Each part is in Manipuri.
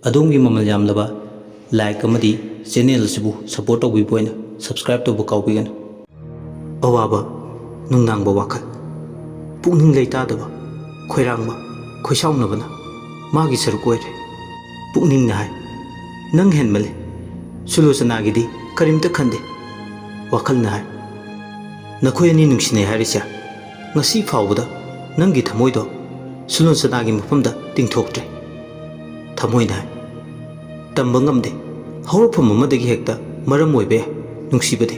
अदोंगी ममल यामलबा लाइक अमदी चैनल सिबु सपोर्ट तौबीबोइना सब्सक्राइब तौबु काउबिगन अवाबा नुंगनांगबा वाखल पुकनिंग लेतादबा खोइरांगबा खोइसाउनबना मागी सरुक ओइरे पुकनिंग हाय नंग हेनमले सुलोचनागिदी करिमता खंदे वाखल हाय नखोय अनि नुंसिने हारिसा ngasi फावबदा नंगी थमोइदो सुलोचनागी मफमदा तिंगथोक्ट्रे थमोइना तंबा ngamde हौरफम अमदगी हेक्ता मरम ओइबे नुंसिबदे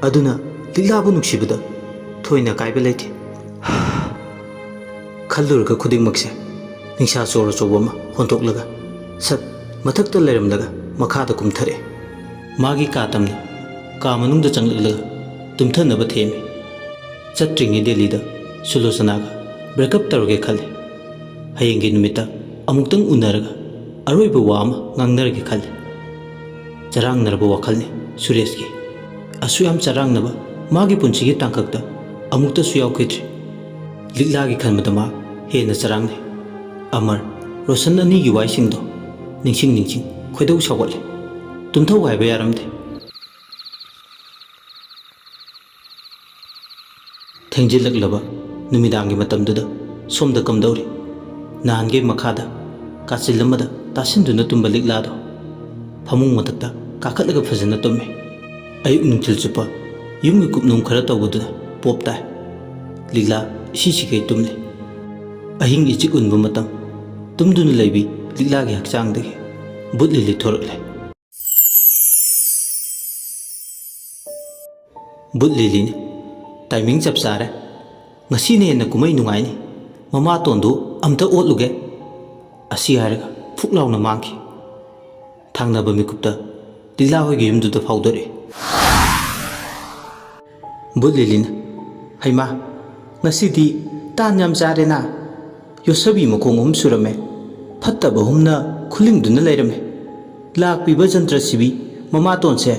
अदुना लिलाबु नुंसिबदा थोइना काइबे लेते खल्लुरगा खुदिंगमक्से निंसा चोर चोबमा होंतोकलगा सत मथक्ता लेरमलगा मखादा कुमथरे मागी कातमने का मनुंगदा चंगलगा तुमथनबा थेमे चट्रिंगे दिल्लीदा सुलोचनागा ब्रेकअप तौरगे खले हयेंगे नुमिता अमुक्तंग उनरगा अरोइबा वा अमा ngangnarge खले चरांगनरबा वाखलने सुरेश की असुयाम चरांगनबा मागी पुंसिगी तांककता अमुक्ता सुयावखिद्रे लिगलागी खनबदमा हेना चरांगने अमर रोशन अनि की वाइसिंगदो निंसिंग निंसिंग खोइदौ सावले तुमथौ हाइबा यारमदे थेंजिलकलबा नुमिदांगी मतमदुदा सोमदा कमदौरी नानगे मखादा काचिलमदा तासिंदुना तुंबा लिगलादो फमुंग मतकता काखतलगा फजना तुमे अयुक नुंथिल चुपा युमगी कुपनुम खरा तौबदुना पोपताय लिगला इसी तुमने अहिंग इचिक उनबा मतम तुमदुना लेबी लिगलागी हक्चांगदगी बुतलिली थोरकले बुतलिलीने टाइमिंग चप चारे ngasiने हेन्ना कुमै नुंगाइनी ममा तोंदु अमता ओतलुगे असी हारगा फुकलाउना मांखी थांगनाबा मिकुप्ता लिगला होइगे युमदुदा फाउदरे बुतलिलीना हैमा ngasiदी तान याम चारेना योसबी मखोंग हम सुरमे फत्तबा हुमना खुलिंगदुना लेरमे लाकपीबा जंत्र सिबी ममा तोनसे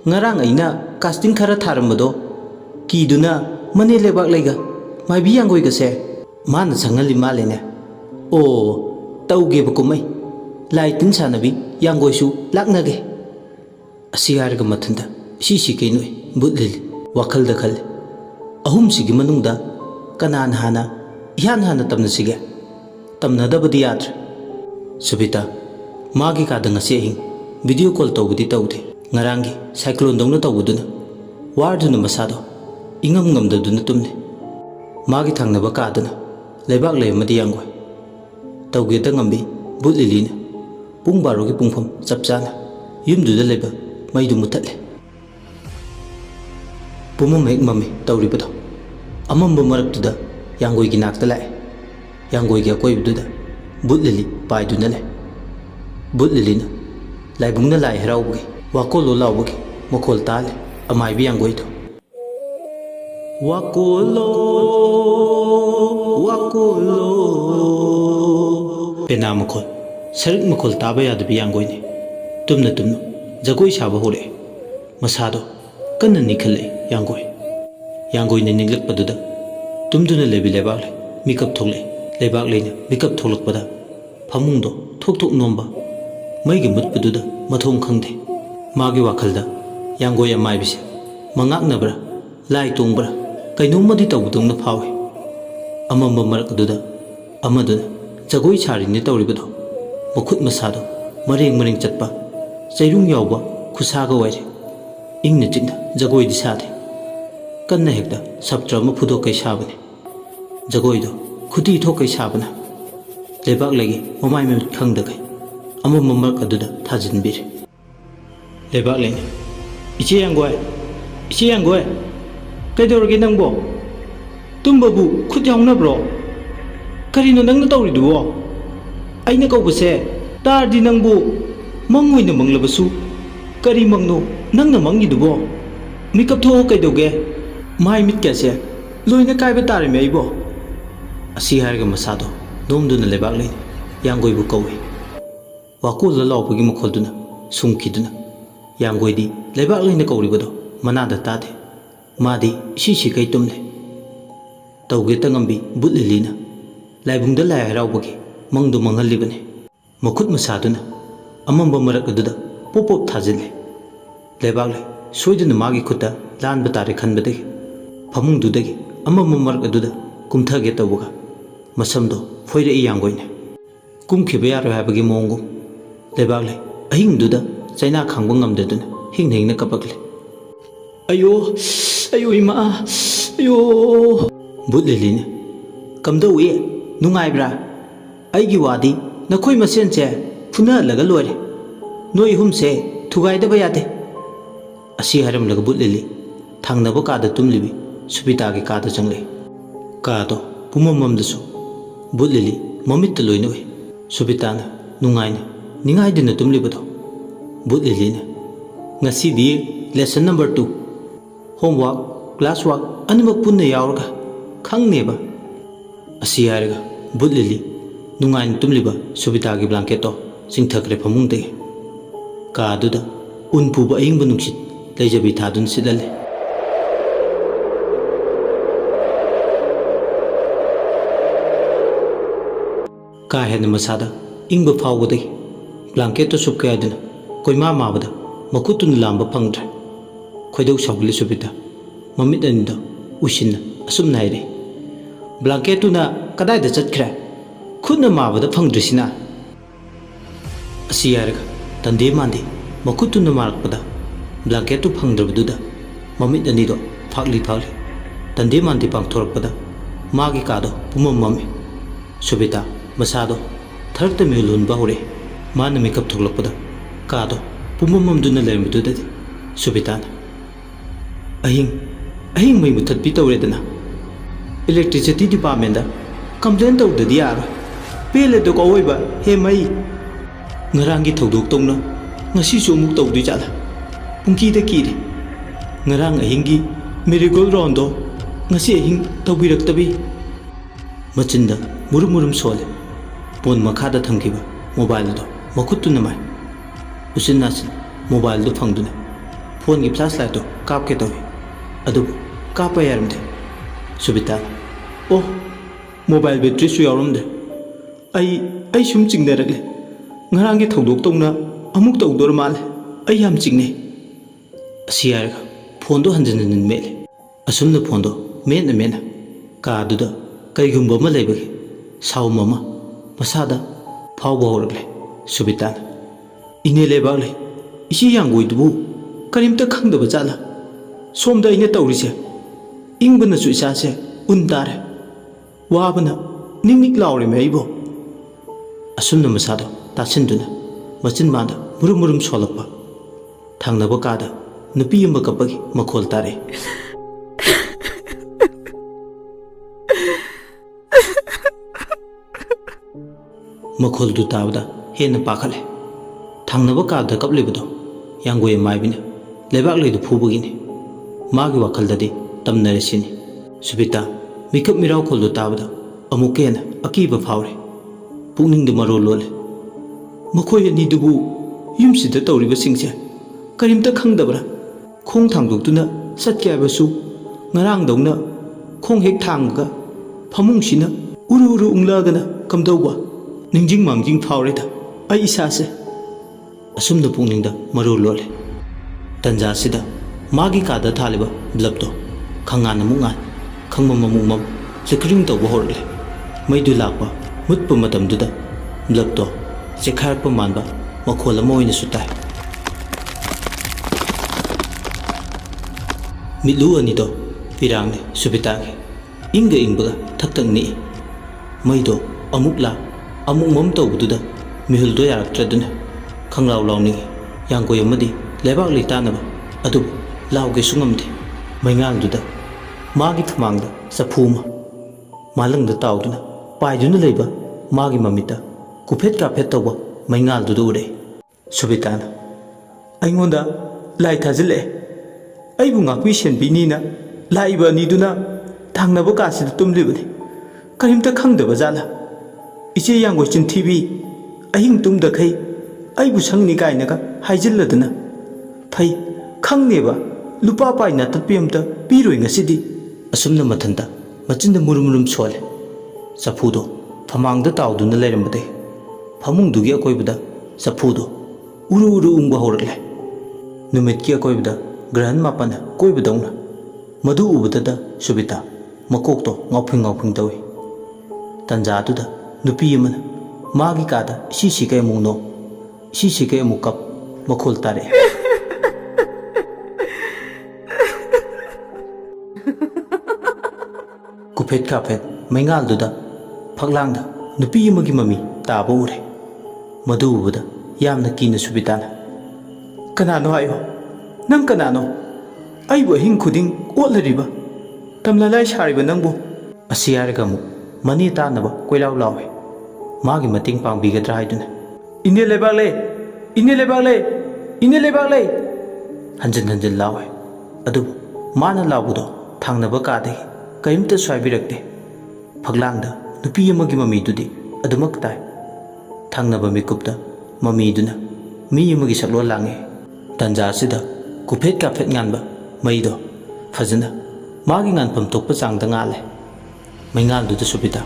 ngarang aina casting khara tharambado कीदुना मने लेबाक लेगा माइबी यांगोय गसे मान संगली मालेने ओ तौगे बकुमै लाइटिन सानबी यांगोयसु लाकनगे असियारग मथंदा सिसी कैनोय बुतलिल वाखल दखल अहुम सिगी मनुंगदा कनान हाना इहान हाना तमनसिगे तमनदबदी यात्र सुबिता मागी कादंग से हिंग वीडियो कॉल तौबदी तौदे ngaranggi cyclone dongna tawuduna warduna masado ingam ngamdaduna tumne magi thangnaba kaduna leibak leimadi yangoi tawge da ngambi butlilina pung baro gi pungpham chapchana yumduda leiba maidu mutatle pumam hek mami tawribado amamba maraktuda yangoi gi nakta lai yangoi gi akoibduda butlili paiduna le butlilina laibungna lai herawgi वाकोलो लाउबगे मखोल ताले अमाइबी यांगोइदो वाकोलो वाकोलो पेना मखोल सरक मखोल ताबा यादबी यांगोइने तुमना तुमनो जगोई साबा होरे मसादो कन्न निखले यांगोइने निगलकपदुदा तुमदुना लेबी लेबाले मिकअप थोले लेबाक लेने मिकअप थोलकपदा फमुंदो थोक थोक नोंबा मैगी मुतपदुदा मथों खंगदे मागी वाखलदा यांगोय अमाइबिसे मंगाकनब्रा लाई तोंब्रा कैनोमदि तौबदोंना फावे अमम्ब मरकदुदा अमदुना जगोई सारिने तौरिबदो मखुत मसादो मरेंग मरेंग चटपा चैरुंग यावबा खुसागा वाइरे इंगना चिंदा जगोई दिसादे कन्ना हेक्ता सप्त्र म फुदो कै साबने जगोइदो खुदी थोकै साबना लेबाक लगे ममाइ मे खंगदगै अमम्ब मरकदुदा थाजिनबिरे लेबाक लेने इचे यांगोय कैदौरगे नंगबो तुम्बबु खुद यावनब्रो करिनो नंगना तौरिदुओ आइना कौबसे तारदि नंगबु मंगोइना मंगलबसु करी मंगनो नंगना मंगिदुबो मिकअप थो कैदौगे माइ मिट कैसे लोइना काइबा तारेमे आइबो असी हारगा मसादो दोमदुना लेबाक लेने यांगोइबु कौवे वाकोल लाउबगी मखोलदुना सुंखिदुना यांगोइदी लेबाक लेने कौरिबदो मनादा तादे मादी इसी कई तुमने तौगे तंगंबी बुतलिलीना लाइबुंगदा लाइ हराउबगी मंगदु मंगहलिबने Makut masaduna amamba marak aduda pop pop thajille lebagle soiduna magi khutta lan batare khanbadegi phamung dudagi amamba marak aduda kumthage tawuga masamdo foire yangoine kumkhiba yaro habagi mongu lebagle ahing duda chaina khangba ngamdaduna hingna kapakle ayo ayo ima ayo budleline kamdawi nungaibra aigi wadi nakhoi masen che phuna laga lore noi hum se thugai da bayade asi haram laga butlili thangna ba ka da tumlibi subita ge ka da changle ka do pumamam da su butlili mamit loina we subita na nungai na ningai de na tumliba do butlili na ngasi di lesson number 2 homework class work animak punna yaurga khangne ba asi harga butlili nungai tumliba subita gi blanket to singthakre phamung de ka duda un puba aing banungsit leijabi thadun sidale ka hen masada ingba phawgode blanket to subka aduna koima mabada makutun lamba phangdre khoidau sawli subita mamit anda usinna asum naire blanket tu na kadai da chatkra khudna mabada phangdrisina asiyarga tande mande makutuna marakpada blanket tu phangdrabduda mamit ani do phakli tande mande pangthorakpada magi kado pumam mame subita masado tharta melun bahore mana makeup thoklakpada kado pumam duna lermduda subita ahing mai muthat pi tawredana electricity department da complain tawdadi yara pele do ko oiba he mai ngarangi thodok tongna ngasi su muk tawdu jala pungki da kire ngarang ahingi miracle rondo ngasi ahing tawbirak tabi machinda murum sole pon makhada thamkiba mobile do makutuna mai usin nasin mobile do phangduna phone gi flashlight do kap ke tawi adu kapa yaramde subita oh mobile battery su yaramde ai sum chingdaragle ngarangi thodok tongna amuk tawdor mal ai yam chingne asiar phone do hanjin mele asumna phone do mena ka duda kaigumba ma leibage saw mama masada phawba horgle subita ine lebagle isi yangoi dubu karimta khangdaba jala somda ine tawrise ingbana su isa se undare wabana ningnik laure meibo asumna masado tasinduna machin manda murum solakpa thangnaba kada nupi amba kapagi makhol tare makhol du tabda hena pakhale thangnaba kada kaplibado yangoi maibina lebak leidu phubagini magi wakhaldadi tamnare sini subita mikap mirau khol du tabda amukena akiba phawre pungning de maro lole makhoi ani dubu yumsida tawriba singse karimta khangdabra khong thangdoktuna satke abasu ngarang dawna khong hek thangga phamungsina uru unglagana kamdawwa ningjing mangjing phawreda ai isase asumna pungningda maro lole tanja sida magi kada thaliba blabdo khangana mungan khangmam mamum sekring tawba horle maidu lakpa mutpa matamduda blabdo sekharpa manba makhol ama oina sutai milu ani do pirangne subita ge inga ingba thaktak ni maido amukla amuk mom tawbuda mihul do yarakraduna khanglaw lawni yangkoi amadi lebak leitanaba adu lawge sungamde maingal duda magi thamangda saphuma malangda tawduna paiduna leiba magi mamita kuphet ka phet tawba maingal duda ure subitana aingonda lai thajile aibu ngakwi senbinina laiba niduna thangnaba kasid tumlibani karimta khangdaba jala iche yangoi chintibi ahing tumda khai aibu sangni kainaga haijilladuna phai khangneba lupa paina tapiyamta piroi ngasidi asumna mathanta machinda murum sole sapudo phamangda tawduna leirambade ꯐꯃꯨꯡꯗꯨꯒꯤ ꯑꯀꯣꯏꯕꯗ ꯆꯐꯨꯗꯣ ꯎꯔꯨ ꯎꯔꯨ ꯎꯪꯕ ꯍꯧꯔꯛꯂꯦ꯫ ꯅꯨꯃꯤꯠꯀꯤ ꯑꯀꯣꯏꯕꯗ ꯒ꯭ꯔꯍꯟ ꯃꯥꯄꯟꯅ ꯀꯣꯏꯕꯗꯧꯅ ꯃꯗꯨ ꯎꯕꯗꯇ ꯁꯨꯕꯤꯇꯥ ꯃꯀꯣꯛꯇꯣ ꯉꯥꯎꯐꯤꯡ ꯉꯥꯎꯐꯤꯡ ꯇꯧꯏ꯫ ꯇꯟꯖꯥꯗꯨꯗ ꯅꯨꯄꯤ ꯑꯃꯅ ꯃꯥꯒꯤ ꯀꯥꯗ ꯏꯁꯤ ꯁꯤꯀꯩ ꯑꯃꯨꯛ ꯅꯣꯛ, ꯏꯁꯤ ꯁꯤꯀꯩ ꯑꯃꯨꯛ ꯀꯞ ꯃꯈꯣꯜ ꯇꯥꯔꯛꯏ꯫ ꯀꯨꯐꯦꯠ ꯀꯥꯐꯦꯠ ꯃꯩꯉꯥꯜꯗꯨꯗ ꯐꯛꯂꯥꯡꯗ ꯅꯨꯄꯤ ꯑꯃꯒꯤ ꯃꯃꯤ ꯇꯥꯕ ꯎꯔꯦ꯫ ꯃꯗꯨ ꯎꯕꯗ ꯌꯥꯝꯅ ꯀꯤꯅ ꯁꯨꯕꯤꯇꯥꯅ "ꯀꯅꯥꯅꯣ ꯍꯥꯏꯌꯣ, ꯅꯪ ꯀꯅꯥꯅꯣ? ꯑꯩꯕꯨ ꯑꯍꯤꯡ ꯈꯨꯗꯤꯡ ꯑꯣꯠꯂꯔꯤꯕ, ꯇꯝꯂꯂꯥꯏ ꯁꯥꯔꯤꯕ ꯅꯪꯕꯨ?" ꯑꯁꯤ ꯍꯥꯏꯔꯒ ꯑꯃꯨꯛ ꯃꯅꯦ ꯇꯥꯅꯕ ꯀꯣꯏꯂꯥꯎ ꯂꯥꯎꯏ, ꯃꯥꯒꯤ ꯃꯇꯦꯡ ꯄꯥꯡꯕꯤꯒꯗ꯭ꯔꯥ ꯍꯥꯏꯗꯨꯅ꯫ "ꯏꯅꯦ ꯂꯩꯕꯥꯛꯂꯩ, ꯏꯅꯦ ꯂꯩꯕꯥꯛꯂꯩ, ꯏꯅꯦ ꯂꯩꯕꯥꯛꯂꯩ" ꯍꯟꯖꯤꯟ ꯍꯟꯖꯤꯟ ꯂꯥꯎꯏ꯫ ꯑꯗꯨꯕꯨ ꯃꯥꯅ ꯂꯥꯎꯕꯗꯣ ꯊꯪꯅꯕ ꯀꯥꯗꯒꯤ ꯀꯔꯤꯝꯇ ꯁ꯭ꯋꯥꯏꯕꯤꯔꯛꯇꯦ꯫ ꯐꯛꯂꯥꯡꯗ ꯅꯨꯄꯤ ꯑꯃꯒꯤ ꯃꯃꯤꯗꯨꯗꯤ ꯑꯗꯨꯃꯛ ꯇꯥꯏ꯫ ꯊꯪꯅꯕ ꯃꯤꯀꯨꯞꯇ ꯃꯃꯤꯗꯨꯅ ꯃꯤ ꯑꯃꯒꯤ ꯁꯛꯂꯣꯟ ꯂꯥꯡꯉꯤ꯫ ꯇꯟꯖꯥ ꯑꯁꯤꯗ ꯀꯨꯐꯦꯠ ꯀꯥꯐꯦꯠ ꯉꯥꯟꯕ ꯃꯩꯗꯣ ꯐꯖꯅ ꯃꯥꯒꯤ ꯉꯥꯟꯐꯝ ꯊꯣꯛꯄ ꯆꯥꯡꯗ ꯉꯥꯜꯂꯦ꯫ ꯃꯩꯉꯥꯜꯗꯨꯗ ꯁꯨꯕꯤꯇꯥ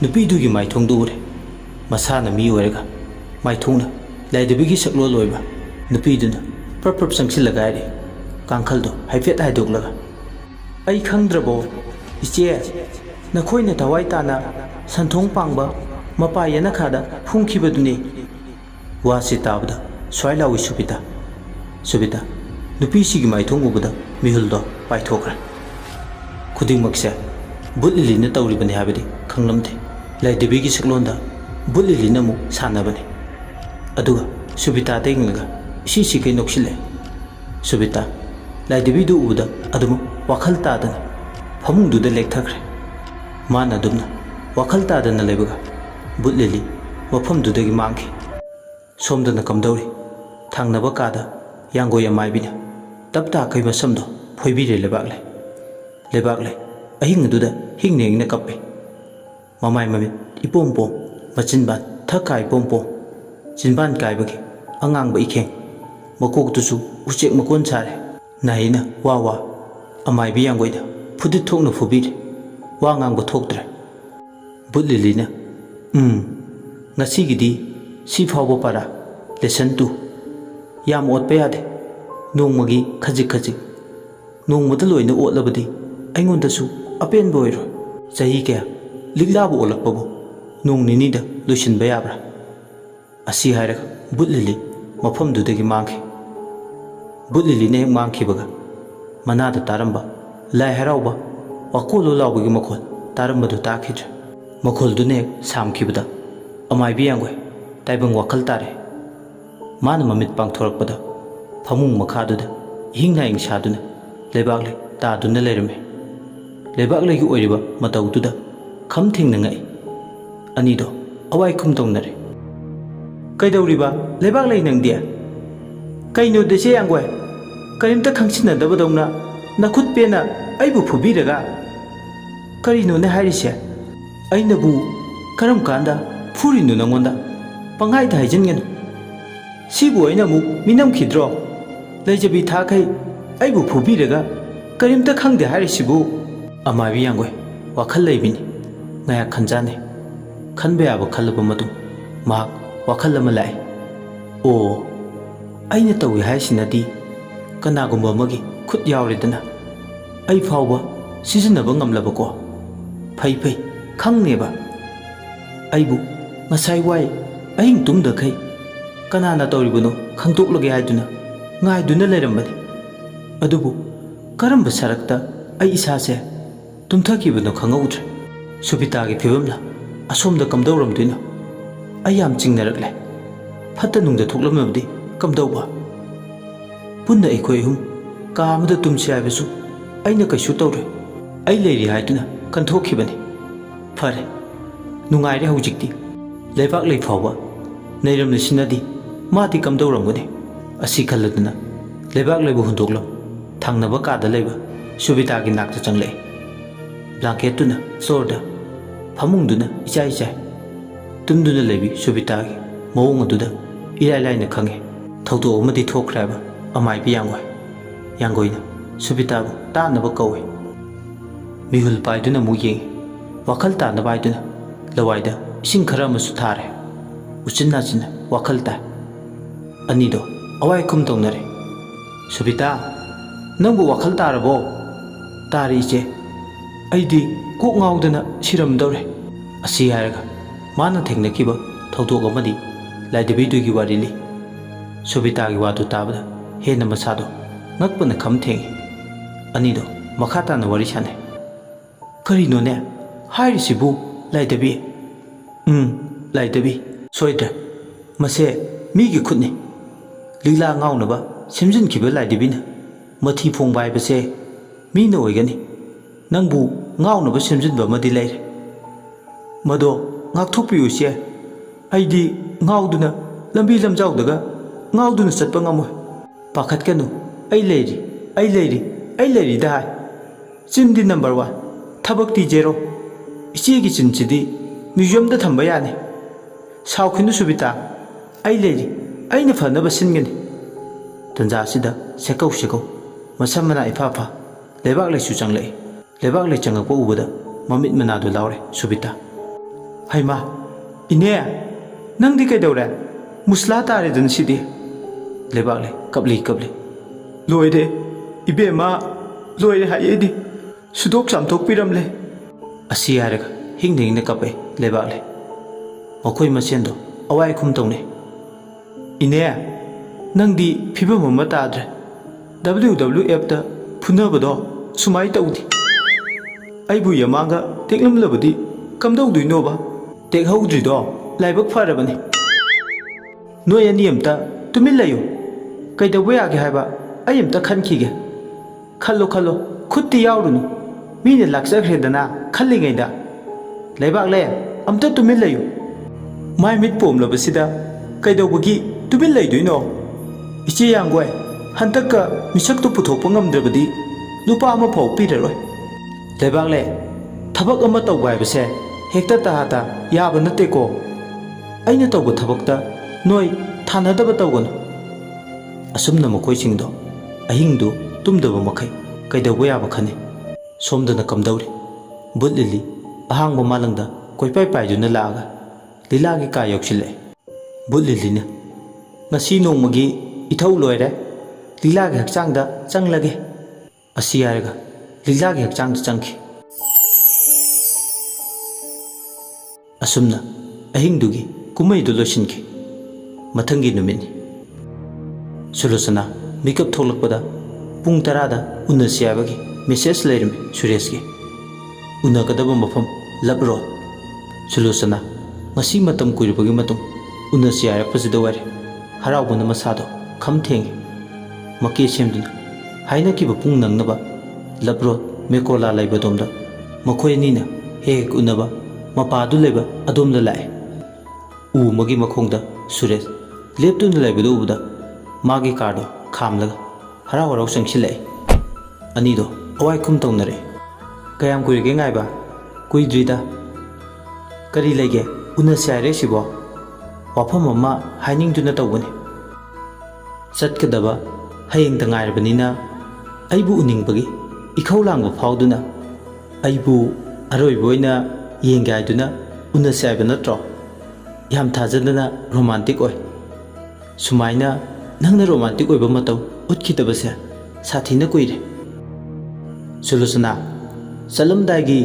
ꯅꯨꯄꯤꯗꯨꯒꯤ ꯃꯥꯏꯊꯣꯡꯗꯨ ꯎꯔꯦ꯫ ꯃꯁꯥꯅ ꯃꯤ ꯑꯣꯏꯔꯒ ꯃꯥꯏꯊꯣꯡꯅ ꯂꯥꯏꯙꯕꯤꯒꯤ ꯁꯛꯂꯣꯟ ꯑꯣꯏꯕ ꯅꯨꯄꯤꯗꯨꯅ ꯄ꯭ꯔꯞ ꯄ꯭ꯔꯞ ꯆꯪꯁꯤꯜꯂꯒ ꯍꯥꯏꯔꯤ, ꯀꯥꯡꯈꯜꯗꯣ ꯍꯥꯏꯐꯦꯠ ꯍꯥꯏꯗꯣꯛꯂꯒ, "ꯑꯩ ꯈꯪꯗ꯭ꯔꯕꯣ ꯏꯆꯦ, ꯅꯈꯣꯏꯅ ꯊꯋꯥꯏ ꯇꯥꯅ ꯁꯟꯊꯣꯡ ꯄꯥꯡꯕ ꯃꯄꯥ ꯌꯦꯅꯈꯥꯗ ꯐꯨꯝꯈꯤꯕꯗꯨꯅꯤ"꯫ ꯋꯥꯁꯤ ꯇꯥꯕꯗ ꯁ꯭ꯋꯥꯏ ꯂꯥꯎꯏ ꯁꯨꯕꯤꯇꯥ꯫ ꯁꯨꯕꯤꯇꯥ ꯅꯨꯄꯤꯁꯤꯒꯤ ꯃꯥꯏꯊꯣꯡ ꯎꯕꯗ ꯃꯤꯍꯨꯜꯗꯣ ꯄꯥꯏꯊꯣꯛꯈ꯭ꯔꯦ꯫ ꯈꯨꯗꯤꯡꯃꯛꯁꯦ ꯕꯨꯠ ꯂꯤꯂꯤꯅ ꯇꯧꯔꯤꯕꯅꯤ ꯍꯥꯏꯕꯗꯤ ꯈꯪꯂꯝꯗꯦ꯫ ꯂꯥꯏꯙꯕꯤꯒꯤ ꯁꯛꯂꯣꯟꯗ ꯕꯨꯠ ꯂꯤꯂꯤꯅ ꯑꯃꯨꯛ ꯁꯥꯟꯅꯕꯅꯤ꯫ ꯑꯗꯨꯒ ꯁꯨꯕꯤꯇꯥꯗ ꯌꯦꯡꯂꯒ ꯏꯁꯤ ꯁꯤꯀꯩ ꯅꯣꯛꯁꯤꯜꯂꯦ꯫ ꯁꯨꯕꯤꯇꯥ ꯂꯥꯏꯙꯕꯤꯗꯨ ꯎꯕꯗ ꯑꯗꯨꯃꯛ ꯋꯥꯈꯜ ꯇꯥꯗꯅ ꯐꯃꯨꯡꯗꯨꯗ ꯂꯦꯛꯊꯈ꯭ꯔꯦ꯫ ꯃꯥꯅ ꯑꯗꯨꯝꯅ ꯋꯥꯈꯜ ꯇꯥꯗꯅ ꯂꯩꯕꯒ ꯕꯨꯠ ꯂꯤꯂꯤ ꯃꯐꯝꯗꯨꯗꯒꯤ ꯃꯥꯡꯈꯤ꯫ ꯁꯣꯝꯗꯅ ꯀꯝꯗꯧꯔꯤ? ꯊꯪꯅꯕ ꯀꯥꯗ ꯌꯥꯡꯒꯣꯏ ꯑꯃꯥꯏꯕꯤꯅ ꯇꯞ ꯇꯥꯈꯩ ꯃꯁꯝꯗꯣ ꯐꯣꯏꯕꯤꯔꯦ ꯂꯩꯕꯥꯛꯂꯩ꯫ ꯂꯩꯕꯥꯛꯂꯩ ꯑꯍꯤꯡ ꯑꯗꯨꯗ ꯍꯤꯡꯅ ꯍꯤꯡꯅ ꯀꯞꯄꯤ꯫ ꯃꯃꯥꯏ ꯃꯃꯤꯠ ꯏꯄꯣꯝ ꯄꯣꯝ, ꯃꯆꯤꯟꯕꯥꯟ ꯊꯛ ꯀꯥꯏ ꯄꯣꯝ ꯄꯣꯝ, ꯆꯤꯟꯕꯥꯟ ꯀꯥꯏꯕꯒꯤ ꯑꯉꯥꯡꯕ ꯏꯈꯦꯡ, ꯃꯀꯣꯛꯇꯨꯁꯨ ꯎꯆꯦꯛ ꯃꯀꯣꯟ ꯁꯥꯔꯦ꯫ ꯅꯥꯍꯩꯅ ꯋꯥ ꯋꯥ ꯑꯃꯥꯏꯕꯤ ꯌꯥꯡꯒꯣꯏꯗ ꯐꯨꯗꯤꯠ ꯊꯣꯛꯅ ꯐꯨꯕꯤꯔꯦ꯫ ꯋꯥ ꯉꯥꯡꯕ ꯊꯣꯛꯇ꯭ꯔꯦ꯫ ꯕꯨꯠ ꯂꯤꯂꯤꯅ "ꯉꯁꯤꯒꯤꯗꯤ ꯁꯤ ꯐꯥꯎꯕ ꯄꯔꯥ, ꯂꯦꯁꯟ 2, ꯌꯥꯝ ꯑꯣꯠꯄ ꯌꯥꯗꯦ, ꯅꯣꯡꯃꯒꯤ ꯈꯖꯤꯛ ꯈꯖꯤꯛ, ꯅꯣꯡꯃꯗ ꯂꯣꯏꯅ ꯑꯣꯠꯂꯕꯗꯤ ꯑꯩꯉꯣꯟꯗꯁꯨ ꯑꯄꯦꯟꯕ ꯑꯣꯏꯔꯣꯏ꯫ ꯆꯍꯤ ꯀꯌꯥ ꯂꯤꯛꯂꯥꯕꯨ ꯑꯣꯜꯂꯛꯄꯕꯨ ꯅꯣꯡ ꯅꯤꯅꯤꯗ ꯂꯣꯏꯁꯤꯟꯕ ꯌꯥꯕ꯭ꯔꯥ?" ꯑꯁꯤ ꯍꯥꯏꯔꯒ ꯕꯨꯠ ꯂꯤꯂꯤ ꯃꯐꯝꯗꯨꯗꯒꯤ ꯃꯥꯡꯈꯤ꯫ ꯕꯨꯠ ꯂꯤꯂꯤꯅ ꯍꯦꯛ ꯃꯥꯡꯈꯤꯕꯒ ꯃꯅꯥꯗ ꯇꯥꯔꯝꯕ ꯂꯥꯏ ꯍꯔꯥꯎꯕ ꯋꯥꯀꯣꯜꯂꯣ ꯂꯥꯎꯕꯒꯤ ꯃꯈꯣꯜ ꯇꯥꯔꯝꯕꯗꯨ ꯇꯥꯈꯤꯗ꯭ꯔꯦ꯫ ꯃꯈꯣꯜꯗꯨꯅ ꯍꯦꯛ ꯁꯥꯝꯈꯤꯕꯗ ꯑꯃꯥꯏꯕꯤ ꯌꯥꯡꯒꯣꯏ ꯇꯥꯏꯕꯪ ꯋꯥꯈꯜ ꯇꯥꯔꯦ꯫ ꯃꯥꯅ ꯃꯃꯤꯠ ꯄꯥꯡꯊꯣꯔꯛꯄꯗ ꯐꯃꯨꯡ ꯃꯈꯥꯗꯨꯗ ꯏꯍꯤꯡ ꯅꯥꯍꯤꯡ ꯁꯥꯗꯨꯅ ꯂꯩꯕꯥꯛꯂꯩ ꯇꯥꯗꯨꯅ ꯂꯩꯔꯝꯃꯤ꯫ ꯂꯩꯕꯥꯛꯂꯩꯒꯤ ꯑꯣꯏꯔꯤꯕ ꯃꯇꯧꯗꯨꯗ ꯈꯝ ꯊꯦꯡꯅ ꯉꯛꯏ꯫ ꯑꯅꯤꯗꯣ ꯑꯋꯥꯏ ꯈꯨꯝ ꯇꯧꯅꯔꯦ꯫ "ꯀꯩꯗꯧꯔꯤꯕ ꯂꯩꯕꯥꯛꯂꯩ ꯅꯪꯗꯤ? ꯀꯩꯅꯣ ꯗꯦꯆꯦ ꯌꯥꯡꯒꯣꯏ, ꯀꯔꯤꯝꯇ ꯈꯪꯁꯤꯟꯅꯗꯕꯗꯧꯅ ꯅꯈꯨꯠ ꯄꯦꯟꯅ ꯑꯩꯕꯨ ꯐꯨꯕꯤꯔꯒ? ꯀꯔꯤꯅꯣꯅꯦ ꯍꯥꯏꯔꯤꯁꯦ? ꯑꯩꯅꯕꯨ ꯀꯔꯝ ꯀꯥꯟꯗ ꯐꯨꯔꯤꯅꯣ ꯅꯪꯉꯣꯟꯗ? ꯄꯪꯍꯥꯏꯗ ꯍꯥꯏꯖꯤꯟꯒꯅꯨ꯫ ꯁꯤꯕꯨ ꯑꯩꯅ ꯑꯃꯨꯛ ꯃꯤꯅꯝꯈꯤꯗ꯭ꯔꯣ? ꯂꯩꯖꯕꯤ ꯊꯥꯈꯩ ꯑꯩꯕꯨ ꯐꯨꯕꯤꯔꯒ ꯀꯔꯤꯝꯇ ꯈꯪꯗꯦ ꯍꯥꯏꯔꯤꯁꯤꯕꯨ?" ꯑꯃꯥꯏꯕꯤ ꯌꯥꯡꯒꯣꯏ ꯋꯥꯈꯜ ꯂꯩꯕꯤꯅꯤ꯫ ꯉꯥꯏꯍꯥꯛ ꯈꯟꯖꯥꯟꯅꯩ꯫ ꯈꯟꯕ ꯌꯥꯕ ꯈꯜꯂꯕ ꯃꯇꯨꯡ ꯃꯍꯥꯛ ꯋꯥꯈꯜ ꯑꯃ ꯂꯥꯛꯏ꯫ "ꯑꯣ, ꯑꯩꯅ ꯇꯧꯏ ꯍꯥꯏꯁꯤꯅꯗꯤ ꯀꯅꯥꯒꯨꯝꯕ ꯑꯃꯒꯤ ꯈꯨꯠ ꯌꯥꯎꯔꯦꯗꯅ, ꯑꯩ ꯐꯥꯎꯕ ꯁꯤꯖꯤꯟꯅꯕ ꯉꯝꯂꯕꯀꯣ? ꯐꯩ ꯐꯩ, ꯈꯪꯅꯦꯕ꯫ ꯑꯩꯕꯨ ꯉꯁꯥꯏ ꯋꯥꯏ ꯑꯍꯤꯡ ꯇꯨꯝꯗꯈꯩ ꯀꯅꯥꯅ ꯇꯧꯔꯤꯕꯅꯣ ꯈꯪꯗꯣꯛꯂꯒꯦ ꯍꯥꯏꯗꯨꯅ ꯉꯥꯏꯗꯨꯅ ꯂꯩꯔꯝꯕꯅꯤ꯫ ꯑꯗꯨꯕꯨ ꯀꯔꯝꯕ ꯁꯔꯛꯇ ꯑꯩ ꯏꯁꯥꯁꯦ ꯇꯨꯝꯊꯈꯤꯕꯅꯣ ꯈꯪꯍꯧꯗ꯭ꯔꯦ꯫ ꯁꯨꯕꯤꯇꯥꯒꯤ ꯐꯤꯕꯝꯅ ꯑꯁꯣꯝꯗ ꯀꯝꯗꯧꯔꯝꯗꯣꯏꯅꯣ? ꯑꯩ ꯌꯥꯝ ꯆꯤꯡꯅꯔꯛꯂꯦ꯫ ꯐꯠꯇ ꯅꯨꯡꯗ ꯊꯣꯛꯂꯝꯃꯕꯗꯤ ꯀꯝꯗꯧꯕ? ꯄꯨꯟꯅ ꯑꯩꯈꯣꯏ ꯑꯍꯨꯝ ꯀꯥ ꯑꯃꯗ ꯇꯨꯝꯁꯤ ꯍꯥꯏꯕꯁꯨ ꯑꯩꯅ ꯀꯩꯁꯨ ꯇꯧꯔꯣꯏ, ꯑꯩ ꯂꯩꯔꯤ ꯍꯥꯏꯗꯨꯅ ꯀꯟꯊꯣꯛꯈꯤꯕꯅꯤ꯫ ꯐꯔꯦ, ꯅꯨꯡꯉꯥꯏꯔꯦ ꯍꯧꯖꯤꯛꯇꯤ꯫ ꯂꯩꯕꯥꯛꯂꯩ ꯐꯥꯎꯕ ꯅꯩꯔꯝꯂꯤꯁꯤꯅꯗꯤ ꯃꯥꯗꯤ ꯀꯝꯗꯧꯔꯝꯒꯅꯤ?" ꯑꯁꯤ ꯈꯜꯂꯗꯨꯅ ꯂꯩꯕꯥꯛꯂꯩꯕꯨ ꯍꯨꯟꯗꯣꯛꯂ ꯊꯪꯅꯕ ꯀꯥꯗ ꯂꯩꯕ ꯁꯨꯕꯤꯇꯥꯒꯤ ꯅꯥꯛꯇ ꯆꯪꯂꯛꯏ꯫ ꯕ꯭ꯂꯥꯡꯀꯦꯠꯇꯨꯅ ꯆꯣꯔꯗ, ꯐꯃꯨꯡꯗꯨꯅ ꯏꯆꯥꯏ ꯆꯥꯏ꯫ ꯇꯨꯝꯗꯨꯅ ꯂꯩꯕꯤ ꯁꯨꯕꯤꯇꯥꯒꯤ ꯃꯑꯣꯡ ꯑꯗꯨꯗ ꯏꯔꯥꯏ ꯂꯥꯏꯅ ꯈꯪꯉꯤ ꯊꯧꯗꯣꯛ ꯑꯃꯗꯤ ꯊꯣꯛꯈ꯭ꯔꯦ ꯍꯥꯏꯕ ꯑꯃꯥꯏꯕꯤ ꯌꯥꯡꯒꯣꯏ꯫ ꯌꯥꯡꯒꯣꯏꯅ ꯁꯨꯕꯤꯇꯥꯕꯨ ꯇꯥꯅꯕ ꯀꯧꯏ꯫ ꯃꯤꯍꯨꯜ ꯄꯥꯏꯗꯨꯅ ꯑꯃꯨꯛ ꯌꯦꯡꯉꯤ꯫ ꯋꯥꯈꯜ ꯇꯥꯅꯕ ꯍꯥꯏꯗꯨꯅ ꯂꯋꯥꯏꯗ ꯏꯁꯤꯡ ꯈꯔ ꯑꯃꯁꯨ ꯊꯥꯔꯦ꯫ uchin nachina wakhal ta anido awai kum tongnare Subita nangbu wakhal tarabo tari che aidi kok ngaudana siramdore asi haraga mana thengnakiba thawdok amadi laidabi dugi warili Subita gi watu tabada hena masado ngakpana kham thengi anido makhata na wari sane kari no ne hairi sibu laidabi laidabi soidra mase mi gi khutni lila ngaunaba simjin kiba laidabina mathi phongbai base mi na oigani nangbu ngaunaba simjin ba madi laire mado ngakthokpiu se aidi ngauduna lambi lamjaudaga ngauduna chatpa ngamoi pakhat kanu ai leiri da hai chindi number 1 thabak ti zero ichi gi chinchidi museum da thamba yani saukhinu Subita ai leiri aina fanaba singani tanza sida sekau masamana ifafa lebak le su changlei lebak le changakpo ubada mamit manadu laure Subita haima ine nangdi kai daura musla tare dan sidi lebak le kapli loide ibe ma loide hayedi sudok samtok piramle asi haraga hingding ne kape lebak le makoi masendo awai khum tongne ine nangdi phibam ama tadre WWF ta phunabado sumai tawdi aibu yamanga teklamlabadi kamdau duinoba tek haudri do laibak farabani noy ani amta tumil layo kaidawba yage haiba ai amta khankhige khallo khutti yaurunu mine laksakhredana khallingaida laibak le amta tumil layo mai mit pomlabasida kaidawbagi tumil laidoino ichi yangwai hantaka misakto puthokpa ngamdrabadi lupa ama phau piraroi laibak le thabak ama tawba haibase hekta tahata yaba nate ko aina tawba thabakta noi thanadaba tawganu asumna makoi singdo ahingdu tumdaba makai kaidawba yaba khane somdana kamdauri butlili ahangba malangda koipai paiduna laaga lilagi ka yoksile butlilina ngasi nongmagi ithau loire lilagi hakchangda changlage asi haraga lilagi hakchangda changki asumna ahingdugi kumaidu losinki mathangi numini Sulochana makeup tholakpada pung 10 da unasi habagi message leirimi Suresh unakadaba mafam Lab Road Sulochana ngasi matam kuiribagi matung unasi harakpasida ware haraubana masado kham thengi maki semduna haina kiba pung nangnaba Lab Road Mekola laibadomda makhoi nina hek unaba mapadu leba adomda lai u magi makhongda Suresh leptuna laibadu ubda magi kardo khamlaga harau harau sangsilai anido awai kum tongnare kayam kuirige ngaiba kuidrida kari lege unasi haire sibo wafam ama hainingduna tawbani chatkadaba hayeng ta ngairbanina aibu uningbagi ikhau langba fauduna aibu aroiboina yengaiduna unasi haiba natro yam thajadana romantic oi sumaina nangna romantic oiba matau utkidabase sathina kuire Sulochana salamdaigi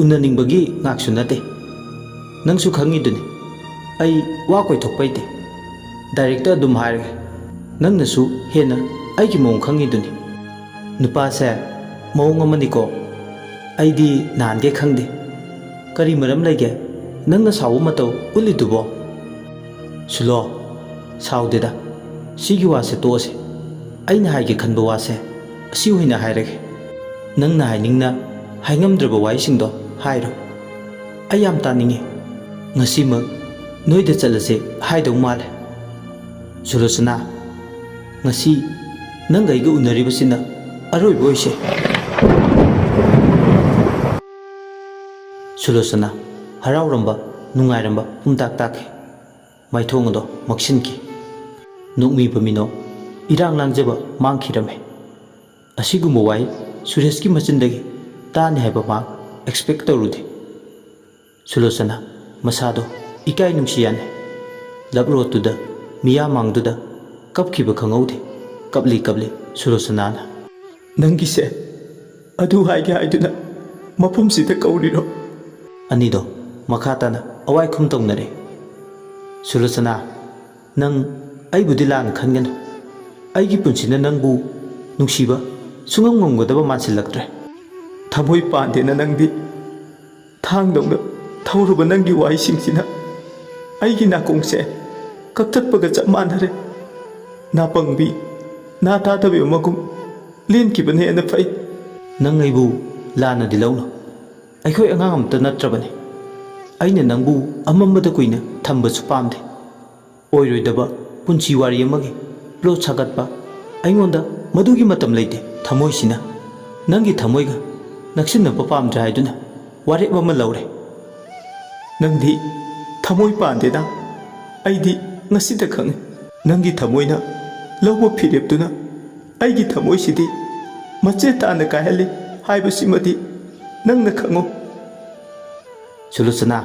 unaningbagi ngaksu nate nangsu khangiduni ai wa koi thokpaite director dum haire nangnasu hena aigi mong khangiduni nupa se mong amani ko aidi nange khangde kari maram lege nangna sawu matau ulidubo Sulo saudeda sigi wase tose aina haige khanba wase asi hoina hairege nangna hainingna haingamdraba waisingdo hairo ayam taninge ngasima noida chalase haidau male Sulochana ngasi nangaiga unaribasina aroi boise Sulochana harauramba nungairamba pumtak take maithongdo maksinki nukmi pamino irang langjaba mangkhirame asiguma wai Suresh ki machindagi tani haiba ma expect tawrudi Sulochana masado ikai nungsiyane ꯂꯞꯔꯣꯠꯇꯨꯗ ꯃꯤꯌꯥꯝꯃꯥꯡꯗꯨꯗ ꯀꯞꯈꯤꯕ ꯈꯪꯍꯧꯗꯦ ꯀꯞꯂꯤ ꯀꯞꯂꯤ ꯁꯨꯂꯣꯆꯅꯥꯅ ꯅꯪꯒꯤꯁꯦ ꯑꯗꯨ ꯍꯥꯏꯒꯦ ꯍꯥꯏꯗꯨꯅ ꯃꯐꯝꯁꯤꯗ ꯀꯧꯔꯤꯔꯣ? ꯑꯅꯤꯗꯣ ꯃꯈꯥ ꯇꯥꯅ ꯑꯋꯥꯏꯈꯨꯝ ꯇꯧꯅꯔꯦ꯫ ꯁꯨꯂꯣꯆꯅꯥ, ꯅꯪ ꯑꯩꯕꯨꯗꯤ ꯂꯥꯟꯅ ꯈꯟꯒꯅꯨ. ꯑꯩꯒꯤ ꯄꯨꯟꯁꯤꯅ ꯅꯪꯕꯨ ꯅꯨꯡꯁꯤꯕ ꯁꯨꯡꯉꯝ ꯉꯝꯒꯗꯕ ꯃꯥꯟꯁꯤꯜꯂꯛꯇ꯭ꯔꯦ. ꯊꯃꯣꯏ ꯄꯥꯟꯗꯦꯅ ꯅꯪꯗꯤ ꯊꯥꯡꯗꯧꯅ ꯊꯧꯔꯨꯕ ꯅꯪꯒꯤ ꯋꯥꯍꯩꯁꯤꯡꯁꯤꯅ ꯑꯩꯒꯤ ꯅꯥꯀꯣꯡꯁꯦ ꯀꯛꯊꯠꯄꯒ ꯆꯞ ꯃꯥꯟꯅꯔꯦ. ꯅꯥꯄꯪꯕꯤ ꯅꯥ ꯇꯥꯗꯕꯤ ꯑꯃꯒꯨꯝ ꯂꯦꯟꯈꯤꯕꯅ ꯍꯦꯟꯅ ꯐꯩ. ꯅꯪ ꯑꯩꯕꯨ ꯂꯥꯟꯅꯗꯤ ꯂꯧꯅꯨ. ꯑꯩꯈꯣꯏ ꯑꯉꯥꯡ ꯑꯃꯇ ꯅꯠꯇ꯭ꯔꯕꯅꯤ. ꯑꯩꯅ ꯅꯪꯕꯨ ꯑꯃꯝꯕꯗ ꯀꯨꯏꯅ ꯊꯝꯕꯁꯨ ꯄꯥꯝꯗꯦ. ꯑꯣꯏꯔꯣꯏꯗꯕ ꯄꯨꯟꯁꯤ ꯋꯥꯔꯤ ꯑꯃꯒꯤ ꯄ꯭ꯂꯣꯠ ꯁꯥꯒꯠꯄ ꯑꯩꯉꯣꯟꯗ ꯃꯗꯨꯒꯤ ꯃꯇꯝ ꯂꯩꯇꯦ. ꯊꯃꯣꯏꯁꯤꯅ ꯅꯪꯒꯤ ꯊꯃꯣꯏꯒ ꯅꯛꯁꯤꯟꯅꯕ ꯄꯥꯝꯗ꯭ꯔꯦ ꯍꯥꯏꯗꯨꯅ ꯋꯥꯔꯦꯞ ꯑꯃ ꯂꯧꯔꯦ. ꯅꯪꯗꯤ ꯊꯃꯣꯏ ꯄꯥꯟꯗꯦꯅ ꯑꯩꯗꯤ ꯉꯁꯤꯗ ꯈꯪꯉꯤ. ꯅꯪꯒꯤ ꯊꯃꯣꯏꯅ ꯂꯧꯕ ꯐꯤꯔꯦꯞꯇꯨꯅ ꯑꯩꯒꯤ ꯊꯃꯣꯏꯁꯤꯗꯤ ꯃꯆꯦꯠ ꯇꯥꯅ ꯀꯥꯏꯍꯜꯂꯤ ꯍꯥꯏꯕꯁꯤꯃꯗꯤ ꯅꯪꯅ ꯈꯪꯉꯨ. ꯁꯨꯂꯣꯆꯅꯥ,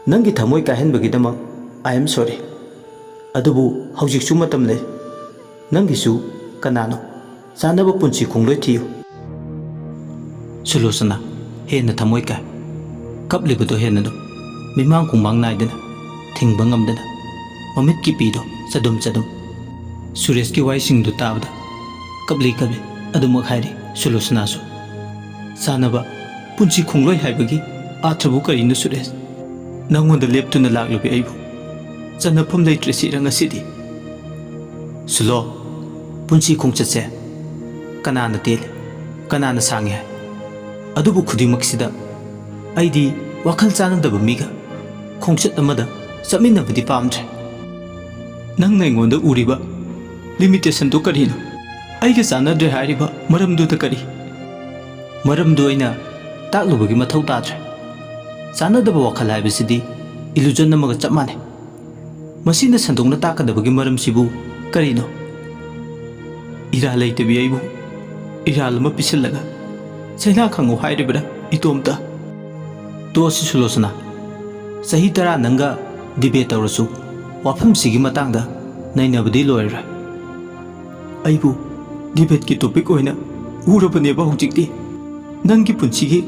ꯅꯪꯒꯤ ꯊꯃꯣꯏ ꯀꯥꯏꯍꯟꯕꯒꯤꯗꯃꯛ ꯑꯥꯏ ꯑꯦꯝ ꯁꯣꯔꯤ. ꯑꯗꯨꯕꯨ ꯍꯧꯖꯤꯛꯁꯨ ꯃꯇꯝ ꯂꯩ. ꯅꯪꯒꯤꯁꯨ ꯀꯅꯥꯅꯣ ꯆꯥꯅꯕ ꯄꯨꯟꯁꯤ ꯈꯣꯡꯂꯣꯏ ꯊꯤꯌꯨ. ꯁꯨꯂꯣꯆꯅꯥ ꯍꯦꯟꯅ ꯊꯃꯣꯏ ꯀꯥꯏ. ꯀꯞꯂꯤꯕꯗꯣ ꯍꯦꯟꯅꯗꯨꯝ ꯃꯤꯃꯥꯡ ꯀꯨꯝꯃꯥꯡ ꯅꯥꯏꯗꯅ ꯊꯤꯡꯕ ꯉꯝꯗꯅ ꯃꯃꯤꯠꯀꯤ ꯄꯤꯗꯣ ꯆꯗꯨꯝ ꯆꯗꯨꯝ. ꯁꯨꯔꯦꯁꯀꯤ ꯋꯥꯍꯩꯁꯤꯡꯗꯨ ꯇꯥꯕꯗ ꯀꯞꯂꯤ ꯀꯞꯂꯤ ꯑꯗꯨꯃꯛ ꯍꯥꯏꯔꯤ ꯁꯨꯂꯣꯆꯅꯥꯁꯨ. ꯆꯥꯅꯕ ꯄꯨꯟꯁꯤ ꯈꯣꯡꯂꯣꯏ ꯍꯥꯏꯕꯒꯤ ꯑꯥꯊ꯭ꯔꯕꯨ ꯀꯔꯤꯅꯣ ꯁꯨꯔꯦꯁ? ꯅꯪꯉꯣꯟꯗ ꯂꯦꯞꯇꯨꯅ ꯂꯥꯛꯂꯤꯕ ꯑꯩꯕꯨ ꯆꯟꯅꯐꯝ ꯂꯩꯇ꯭ꯔꯦ ꯁꯤꯔ ꯉꯁꯤꯗꯤ. ꯁꯨꯂꯣ, ꯄꯨꯟꯁꯤ ꯈꯣꯡꯆꯠꯁꯦ ꯀꯅꯥꯅ ꯇꯦꯜꯂꯤ ꯀꯅꯥꯅ ꯁꯥꯡꯉꯤ ꯍꯥꯏ. ꯑꯗꯨꯕꯨ ꯈꯨꯗꯤꯡꯃꯛꯁꯤꯗ ꯑꯩꯗꯤ ꯋꯥꯈꯜ ꯆꯥꯟꯅꯗꯕ ꯃꯤꯒ ꯈꯣꯡꯆꯠ ꯑꯃꯗ ꯆꯠꯃꯤꯟꯅꯕꯗꯤ ꯄꯥꯝꯗ꯭ꯔꯦ. ꯅꯪꯅ ꯑꯩꯉꯣꯟꯗ ꯎꯔꯤꯕ ꯂꯤꯃꯤꯇꯦꯁꯟꯗꯨ ꯀꯔꯤꯅꯣ? ꯑꯩꯒ ꯆꯥꯟꯅꯗ꯭ꯔꯦ ꯍꯥꯏꯔꯤꯕ ꯃꯔꯝꯗꯨꯗ ꯀꯔꯤ? ꯃꯔꯝꯗꯨ ꯑꯩꯅ ꯇꯥꯛꯂꯨꯕꯒꯤ ꯃꯊꯧ ꯇꯥꯗ꯭ꯔꯦ. ꯆꯥꯟꯅꯗꯕ ꯋꯥꯈꯜ ꯍꯥꯏꯕꯁꯤꯗꯤ ꯏꯂꯨꯖꯟ ꯑꯃꯒ ꯆꯞ ꯃꯥꯟꯅꯩ. ꯃꯁꯤꯅ ꯁꯟꯗꯣꯛꯅ ꯇꯥꯛꯀꯗꯕꯒꯤ ꯃꯔꯝꯁꯤꯕꯨ ꯀꯔꯤꯅꯣ? ꯏꯔꯥꯜ ꯂꯩꯇꯕꯤ ꯑꯩꯕꯨ ꯏꯔꯥꯜ ꯑꯃ ꯄꯤꯁꯤꯜꯂꯒ ꯆꯩꯅꯥ ꯈꯪꯉꯨ ꯍꯥꯏꯔꯤꯕ꯭ꯔꯥ ꯏꯇꯣꯝꯇ? ꯇꯣꯛꯑꯁꯤ ꯁꯨꯂꯣꯆꯅꯥ. ꯆꯍꯤ 10 ꯅꯪꯒ ꯗꯤꯕꯦꯠ ꯇꯧꯔꯁꯨ ꯋꯥꯐꯝꯁꯤꯒꯤ ꯃꯇꯥꯡꯗ ꯅꯩꯅꯕꯗꯤ ꯂꯣꯏꯔꯔꯣꯏ. ꯑꯩꯕꯨ ꯗꯤꯕꯦꯠꯀꯤ ꯇꯣꯄꯤꯛ ꯑꯣꯏꯅ ꯎꯔꯕꯅꯦꯕ ꯍꯧꯖꯤꯛꯇꯤ. ꯅꯪꯒꯤ ꯄꯨꯟꯁꯤꯒꯤ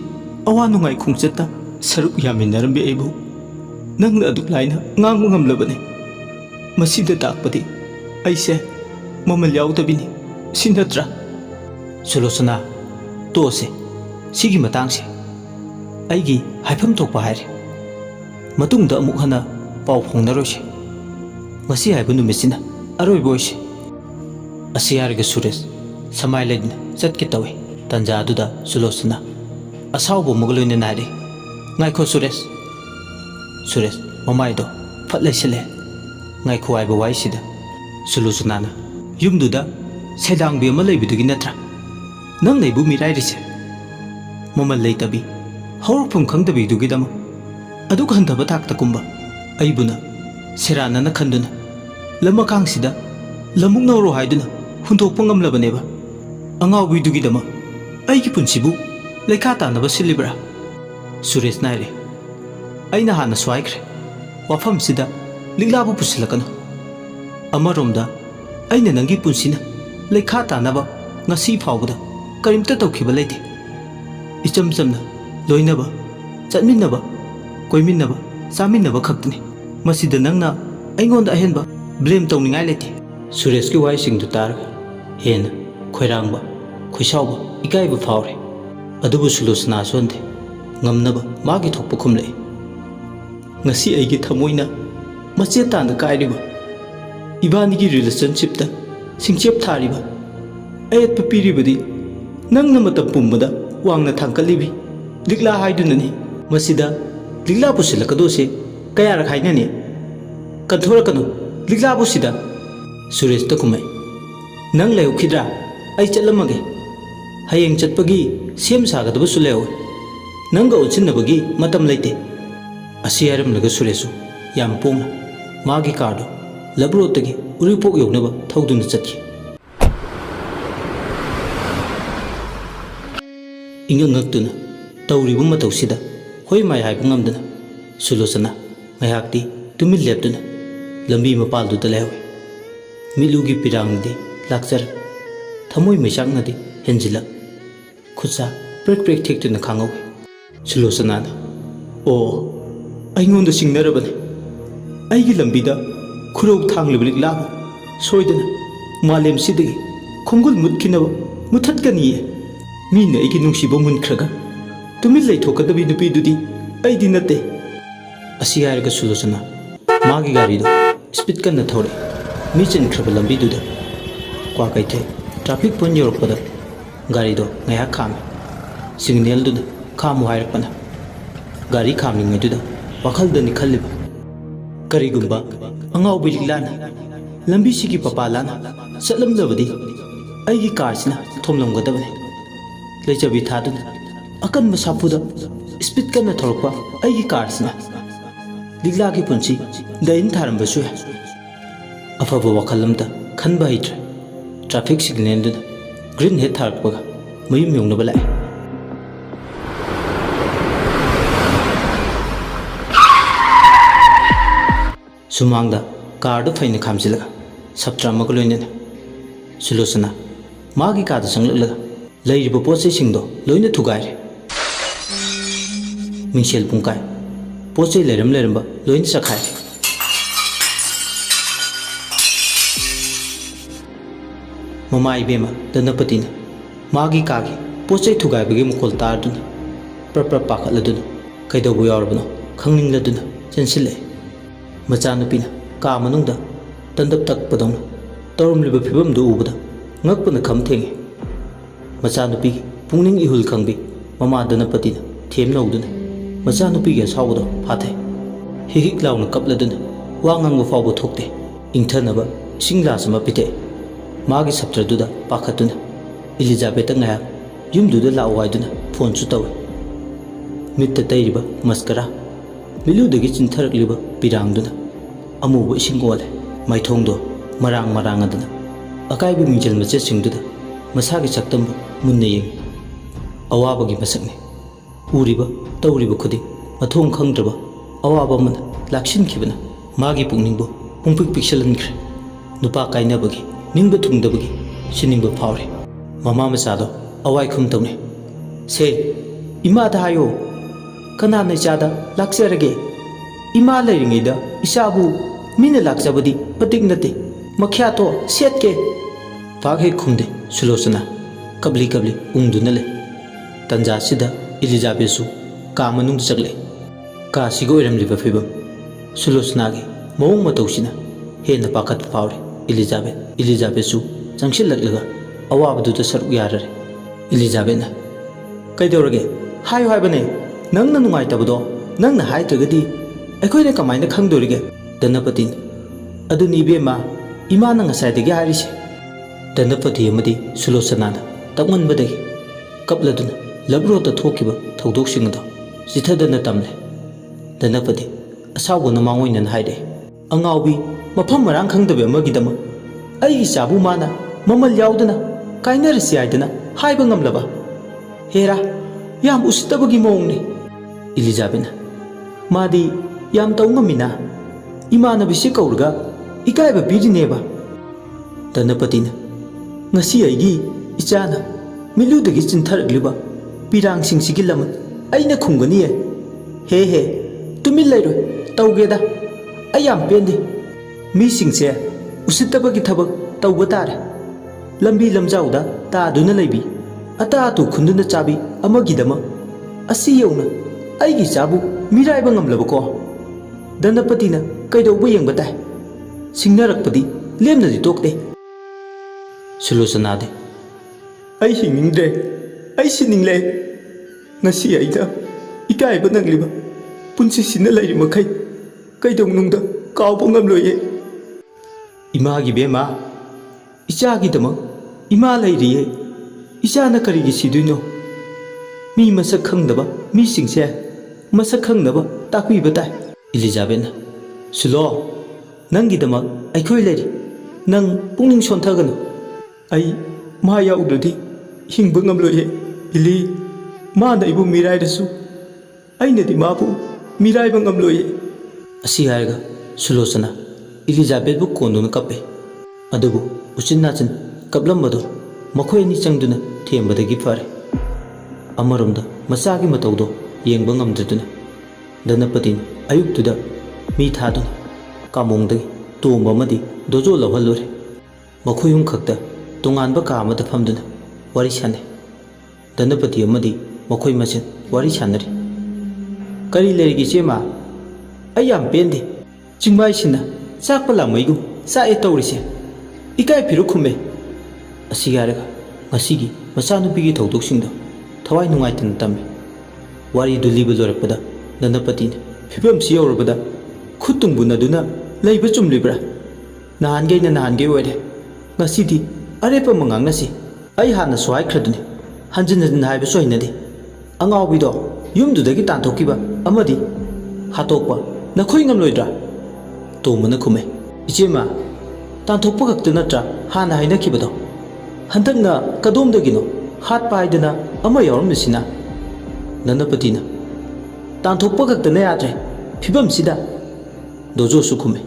ꯑꯋꯥ ꯅꯨꯡꯉꯥꯏ ꯈꯣꯡꯆꯠꯇ ꯁꯔꯨꯛ ꯌꯥꯃꯤꯟꯅꯔꯝꯕꯤ ꯑꯩꯕꯨ ꯅꯪꯅ ꯑꯗꯨꯛ ꯂꯥꯏꯅ ꯉꯥꯡꯕ ꯉꯝꯂꯕꯅꯤ. ꯃꯁꯤꯗ ꯇꯥꯛꯄꯗꯤ ꯑꯩꯁꯦ ꯃꯃꯜ ꯌꯥꯎꯗꯕꯤꯅꯤ, ꯁꯤ ꯅꯠꯇ꯭ꯔꯥ? ꯁꯨꯂꯣꯆꯅꯥ, ꯇꯣꯛꯑꯁꯤ ꯁꯤꯒꯤ ꯃꯇꯥꯡꯁꯦ. ꯑꯩꯒꯤ ꯍꯥꯏꯐꯝ ꯊꯣꯛꯄ ꯍꯥꯏꯔꯦ. ꯃꯇꯨꯡꯗ ꯑꯃꯨꯛ ꯍꯟꯅ ꯄꯥꯎ ꯐꯥꯎꯅꯔꯣꯏꯁꯤ. ꯉꯁꯤ ꯍꯥꯏꯕ ꯅꯨꯃꯤꯠꯁꯤꯅ ꯑꯔꯣꯏꯕ ꯑꯣꯏꯁꯤ. ꯑꯁꯤ ꯍꯥꯏꯔꯒ ꯁꯨꯔꯦꯁ ꯁꯃꯥꯏ ꯂꯩꯗꯨꯅ ꯆꯠꯀꯦ ꯇꯧꯏ. ꯇꯟꯖꯥ ꯑꯗꯨꯗ ꯁꯨꯂꯣꯆꯅꯥ ꯑꯁꯥꯎꯕ ꯑꯃꯒ ꯂꯣꯏꯅꯅ ꯍꯥꯏꯔꯤ, ꯉꯥꯏꯈꯣ ꯁꯨꯔꯦꯁ. ꯁꯨꯔꯦꯁ ꯃꯃꯥꯏꯗꯣ ꯐꯠ ꯂꯩꯁꯤꯜꯂꯦ. ꯉꯥꯏꯈꯣ ꯍꯥꯏꯕ ꯋꯥꯍꯩꯁꯤꯗ ꯁꯨꯂꯣꯆꯅꯥꯅ ꯌꯨꯝꯗꯨꯗ ꯁꯩꯗꯥꯡꯕꯤ ꯑꯃ ꯂꯩꯕꯗꯨꯒꯤ ꯅꯠꯇ꯭ꯔꯥ ꯅꯪꯅ ꯑꯩꯕꯨ ꯃꯤꯔꯥꯏꯔꯤꯁꯦ? ꯃꯃꯜ ꯂꯩꯇꯕꯤ ꯍꯧꯔꯛꯐꯝ ꯈꯪꯗꯕꯤꯗꯨꯒꯤꯗꯃꯛ ꯑꯗꯨꯛ ꯍꯟꯊꯕ ꯊꯥꯛꯇ ꯀꯨꯝꯕ ꯑꯩꯕꯨꯅ ꯁꯦꯔꯥꯟꯅꯅ ꯈꯟꯗꯨꯅ ꯂꯃꯈꯥꯡꯁꯤꯗ ꯂꯃꯨꯛ ꯅꯧꯔꯣ ꯍꯥꯏꯗꯨꯅ ꯍꯨꯟꯗꯣꯛꯄ ꯉꯝꯂꯕꯅꯦꯕ. ꯑꯉꯥꯎꯕꯤꯗꯨꯒꯤꯗꯃꯛ ꯑꯩꯒꯤ ꯄꯨꯟꯁꯤꯕꯨ ꯂꯩꯈꯥ ꯇꯥꯅꯕ ꯁꯤꯜꯂꯤꯕ꯭ꯔꯥ? ꯁꯨꯔꯦꯁꯅ ꯍꯥꯏꯔꯦ, ꯑꯩꯅ ꯍꯥꯟꯅꯁꯨ ꯍꯥꯏꯈ꯭ꯔꯦ, ꯋꯥꯐꯝꯁꯤꯗ ꯂꯤꯛꯂꯥꯕꯨ ꯄꯨꯁꯤꯜꯂꯛꯀꯅꯨ. ꯑꯃꯔꯣꯝꯗ ꯑꯩꯅ ꯅꯪꯒꯤ ꯄꯨꯟꯁꯤꯅ ꯂꯩꯈꯥ ꯇꯥꯅꯕ ꯉꯁꯤ ꯐꯥꯎꯕꯗ ꯀꯔꯤꯝꯇ ꯇꯧꯈꯤꯕ ꯂꯩꯇꯦ. इचम चमना लोइनबा चटमिनबा कोइमिनबा चामिनबा खक्तनी मसिद नंगना अइंगोंदा अहेनबा ब्लेम तौनिंगाय लेते सुरेश की वाई सिंग तार हेन खोइरांगबा खोइसावबा इकाइबा फावरे अदुबु Sulochana Sonde ngamnaba magi thokpa khumle ngasi aigi thamoina mache tanda kairiba ibani gi relationship ta singchep thariba ayat pa piribadi nangna matam pumbada wangna thangkalibi likla haidunani masida likla pusilakado se kaya rak hainani kanthora kanu likla pusida suresh ta kumai nang leu khidra ai chatlamage hayeng chatpagi sem sagadaba suleu नंगा उचिन्नबगी मतम लेते असी हारमलगा सुरेशु याम पोंगना मागी कारदो लबरोतगी उरिपोक योगनबा थौदुना चतखि इंगंगक्तुना तौरिबु मतौसिदा होय माय हाइबु ngamदना सुलोचना ngayakti तुमिल लेपदुना lambi mapalduda lewe milugi pirangdi lakjar thamoi meisaknadi henjila khutsa prek prek thektuna khangau Sulosana o aingonda singnarabane aigi lambida khurau thangliblik laba soidana malem sidagi khongul mutkinaba muthatkaniye mina aigi nungsiba munkhraga tumil leithokadabi nupidudi aidi nate asiyaga Sulosana magi garido speed kana thore mi chenkraba lambiduda kwa kaithe traffic point yorokpada garido ngaya kham signal duda khamu hairakpana gari khamningaiduda wakaldani khalliba karigumba angau biliklana lambi sigi papalana satlamdabadi aigi karsina thomlamgadabane leichabi thaduna akan masapuda speed kana thorokpa aigi karsina liglagi punchi dain tharambasu afaba wakalamda khanba hitra traffic signal duna green head tharakpaga mayum yongnaba lai Sumangda car faina khamsilaga saptramaga loinana Sulosana magi ka da sanglalaga leiriba pochai singdo loina thugaire mingsel pungkai pochai leramba loina sakhai mama ibema danapatina magi kagi pochai thugai bagi mukol tarduna prapra pakhaladuna kaidobu yawrabno khangningladuna chensilai Machanupina ka manungda tandap takpadong tawrumliba phibamdu ubada ngakpana kham thengi machanupi pungning ihul khangbi mama danapatina themnauduna machanupi ge sawdo phathe hihik launa kapladuna wangangba fawbo thokte ingthanaba singlas ma pite magi saptraduda pakhatuna Elizabeth ngaya yumduda lawaiduna phone chu taw mitta tayriba maskara miludagi chintharagliba pirangduna amubu isingole maithongdo marang aduna akaibu mingjal mache singduda masagi chaktambu munne yeng awabagi masakne uriba tawriba khudi mathong khangdraba awaba man lakshin khibana magi pungningbu pungpik pixelankre nupa kainabagi ningba thungdabagi siningba phawre mama masado awai khum tawne se ima da hayo kana na chada laksarage ima leiringida isabu mina laksabadi patik nate makhyato setke paghe khumde Sulosana kabli ungduna le tanja sida Elizabeth su ka manung chagle ka sigo iramliba phibam Sulosana ge mawung matawsina hena pakat phawre Elizabeth su changsillaklaga awabadu ta saru yarare Elizabeth na kaidorage hayo haibane nangna nungai tabdo nangna haitragadi aikoina kamaina khangdorige Danapatin aduni bema imana ngasaidagi harise Danapati amadi Sulosana takmanbadagi kapladuna labrota thokiba thawdoksingdo sithadana tamle Danapati asawbona mangoinan haide angawbi mafam marang khangdabe amagidama aigi chabu mana mamal yaudana kainarasi aidana haiba ngamlaba hera yam usitabagi mongni Elizabeth madi yam tawngamina imana bisi kaurga ikaiba pirineba Danapatina ngasi aigi ichana miludagi chintharagliba pirang singsigi laman aina khungganiye he tumil lairo tawgeda ayam pendi mi singse usitabagi thabak tawba tare lambi lamjauda ta duna leibi ata atu khunduna chabi amagidama asi yona aigi chabu miraiba ngamlaba ko Danapatina kaidauba yengba tai singnarakpadi lemnadi tokte Sulosana de ai hingingdre ai siningle ngasi aida ikaiba nangliba punsi sina lairi makai kaidongnungda kawba ngamloye imagi bema ichagi dama ima lairiye ichana karigi siduino mi masak khangdaba mi singse masak khangnaba takpiba tai Elizabeth Sulo nangidama aikoi leri nang pungning sonthaganu ai ma yaudadi hingba ngamloye ili ma na ibu mirai dasu aina di mabu mirai ba ngamloye asi haiga Sulosana ꯏꯂꯤꯖꯥꯕꯦꯠꯕꯨ ꯀꯣꯟꯗꯨꯅ ꯀꯞꯄꯦ ꯑꯗꯨꯕꯨ ꯎꯆꯤꯟ ꯅꯥꯆꯤꯟ ꯀꯞꯂꯝꯕꯗꯨ ꯃꯈꯣꯏ ꯑꯅꯤ ꯆꯪꯗꯨꯅ ꯊꯦꯝꯕꯗꯒꯤ ꯐꯔꯦ ꯑꯃꯔꯣꯝꯗ ꯃꯆꯥꯒꯤ ꯃꯇꯧꯗꯣ ꯌꯦꯡꯕ ꯉꯝꯗ꯭ꯔꯗꯨꯅ ꯙꯅꯄꯇꯤꯅ ꯑꯌꯨꯛꯇꯨꯗ ꯃꯤ ꯊꯥꯗꯨꯅ ꯀꯥꯃꯣꯡꯗꯒꯤ ꯇꯣꯝꯕ ꯑꯃꯗꯤ ꯗꯣꯖꯣ ꯂꯧꯍꯜꯂꯨꯔꯦ ꯃꯈꯣꯏ ꯑꯍꯨꯝ ꯈꯛꯇ ꯇꯣꯉꯥꯟꯕ ꯀꯥ ꯑꯃꯗ ꯐꯝꯗꯨꯅ ꯋꯥꯔꯤ ꯁꯥꯟꯅꯩ ꯙꯅꯄꯇꯤ ꯑꯃꯗꯤ ꯃꯈꯣꯏ ꯃꯁꯦꯟ ꯋꯥꯔꯤ ꯁꯥꯟꯅꯔꯤ ꯀꯔꯤ ꯂꯩꯔꯤꯒꯦ ꯏꯆꯦꯃ ꯑꯩ ꯌꯥꯝ ꯄꯦꯟꯗꯦ ꯆꯤꯡꯃꯥꯏꯁꯤꯅ ꯆꯥꯛꯄ ꯂꯥꯝꯃꯩꯒꯨꯝ ꯆꯥꯛꯑꯦ ꯇꯧꯔꯤꯁꯦ ꯏꯀꯥꯏ ꯐꯤꯔꯨꯛ ꯈꯨꯝꯃꯦ ꯑꯁꯤ ꯍꯥꯏꯔꯒ ꯉꯁꯤꯒꯤ ꯃꯆꯥꯅꯨꯄꯤꯒꯤ ꯊꯧꯗꯣꯛꯁꯤꯡꯗꯣ ꯊꯋꯥꯏ ꯅꯨꯡꯉꯥꯏꯇꯅ ꯇꯝꯃꯤ ꯋꯥꯔꯤꯗꯨ ꯂꯤꯕ ꯂꯣꯏꯔꯛꯄꯗ ꯙꯅꯄꯇꯤꯅ ꯐꯤꯕꯝꯁꯤ ꯌꯧꯔꯕꯗ ꯈꯨꯠ ꯇꯨꯡꯕꯨꯅꯗꯨꯅ ꯂꯩꯕ ꯆꯨꯝꯂꯤꯕ꯭ꯔꯥ ꯅꯍꯥꯟꯒꯩꯅ ꯅꯍꯥꯟꯒꯩ ꯑꯣꯏꯔꯦ ꯉꯁꯤꯗꯤ ꯑꯔꯦꯞꯄ ꯑꯃ ꯉꯥꯡꯅꯁꯤ ꯑꯩ ꯍꯥꯟꯅꯁꯨ ꯍꯥꯏꯈ꯭ꯔꯗꯨꯅꯤ ꯍꯟꯖꯤꯟ ꯍꯟꯖꯤꯟ ꯍꯥꯏꯕꯁꯨ ꯍꯩꯅꯗꯦ ꯑꯉꯥꯎꯕꯤꯗꯣ ꯌꯨꯝꯗꯨꯗꯒꯤ ꯇꯥꯟꯊꯣꯛꯈꯤꯕ ꯑꯃꯗꯤ ꯍꯥꯠꯇꯣꯛꯄ ꯅꯈꯣꯏ ꯉꯝꯂꯣꯏꯗ꯭ꯔꯥ ꯇꯣꯝꯕꯅ ꯈꯨꯝꯃꯦ ꯏꯆꯦꯃ ꯇꯥꯟꯊꯣꯛꯄ ꯈꯛꯇ ꯅꯠꯇ꯭ꯔꯥ ꯍꯥꯟꯅ ꯍꯥꯏꯅꯈꯤꯕꯗꯣ ꯍꯟꯗꯛꯅ ꯀꯗꯣꯝꯗꯒꯤꯅꯣ ꯍꯥꯠꯄ ꯍꯥꯏꯗꯅ ꯑꯃ ꯌꯥꯎꯔꯝꯃꯤꯁꯤꯅ ꯙꯅꯄꯇꯤꯅ ꯇꯥꯟꯊꯣꯛꯄ ꯈꯛꯇꯅ ꯌꯥꯗ꯭ꯔꯦ ꯐꯤꯕꯝꯁꯤꯗ ꯗꯣꯖꯣꯁꯨ ꯈꯨꯝꯃꯦ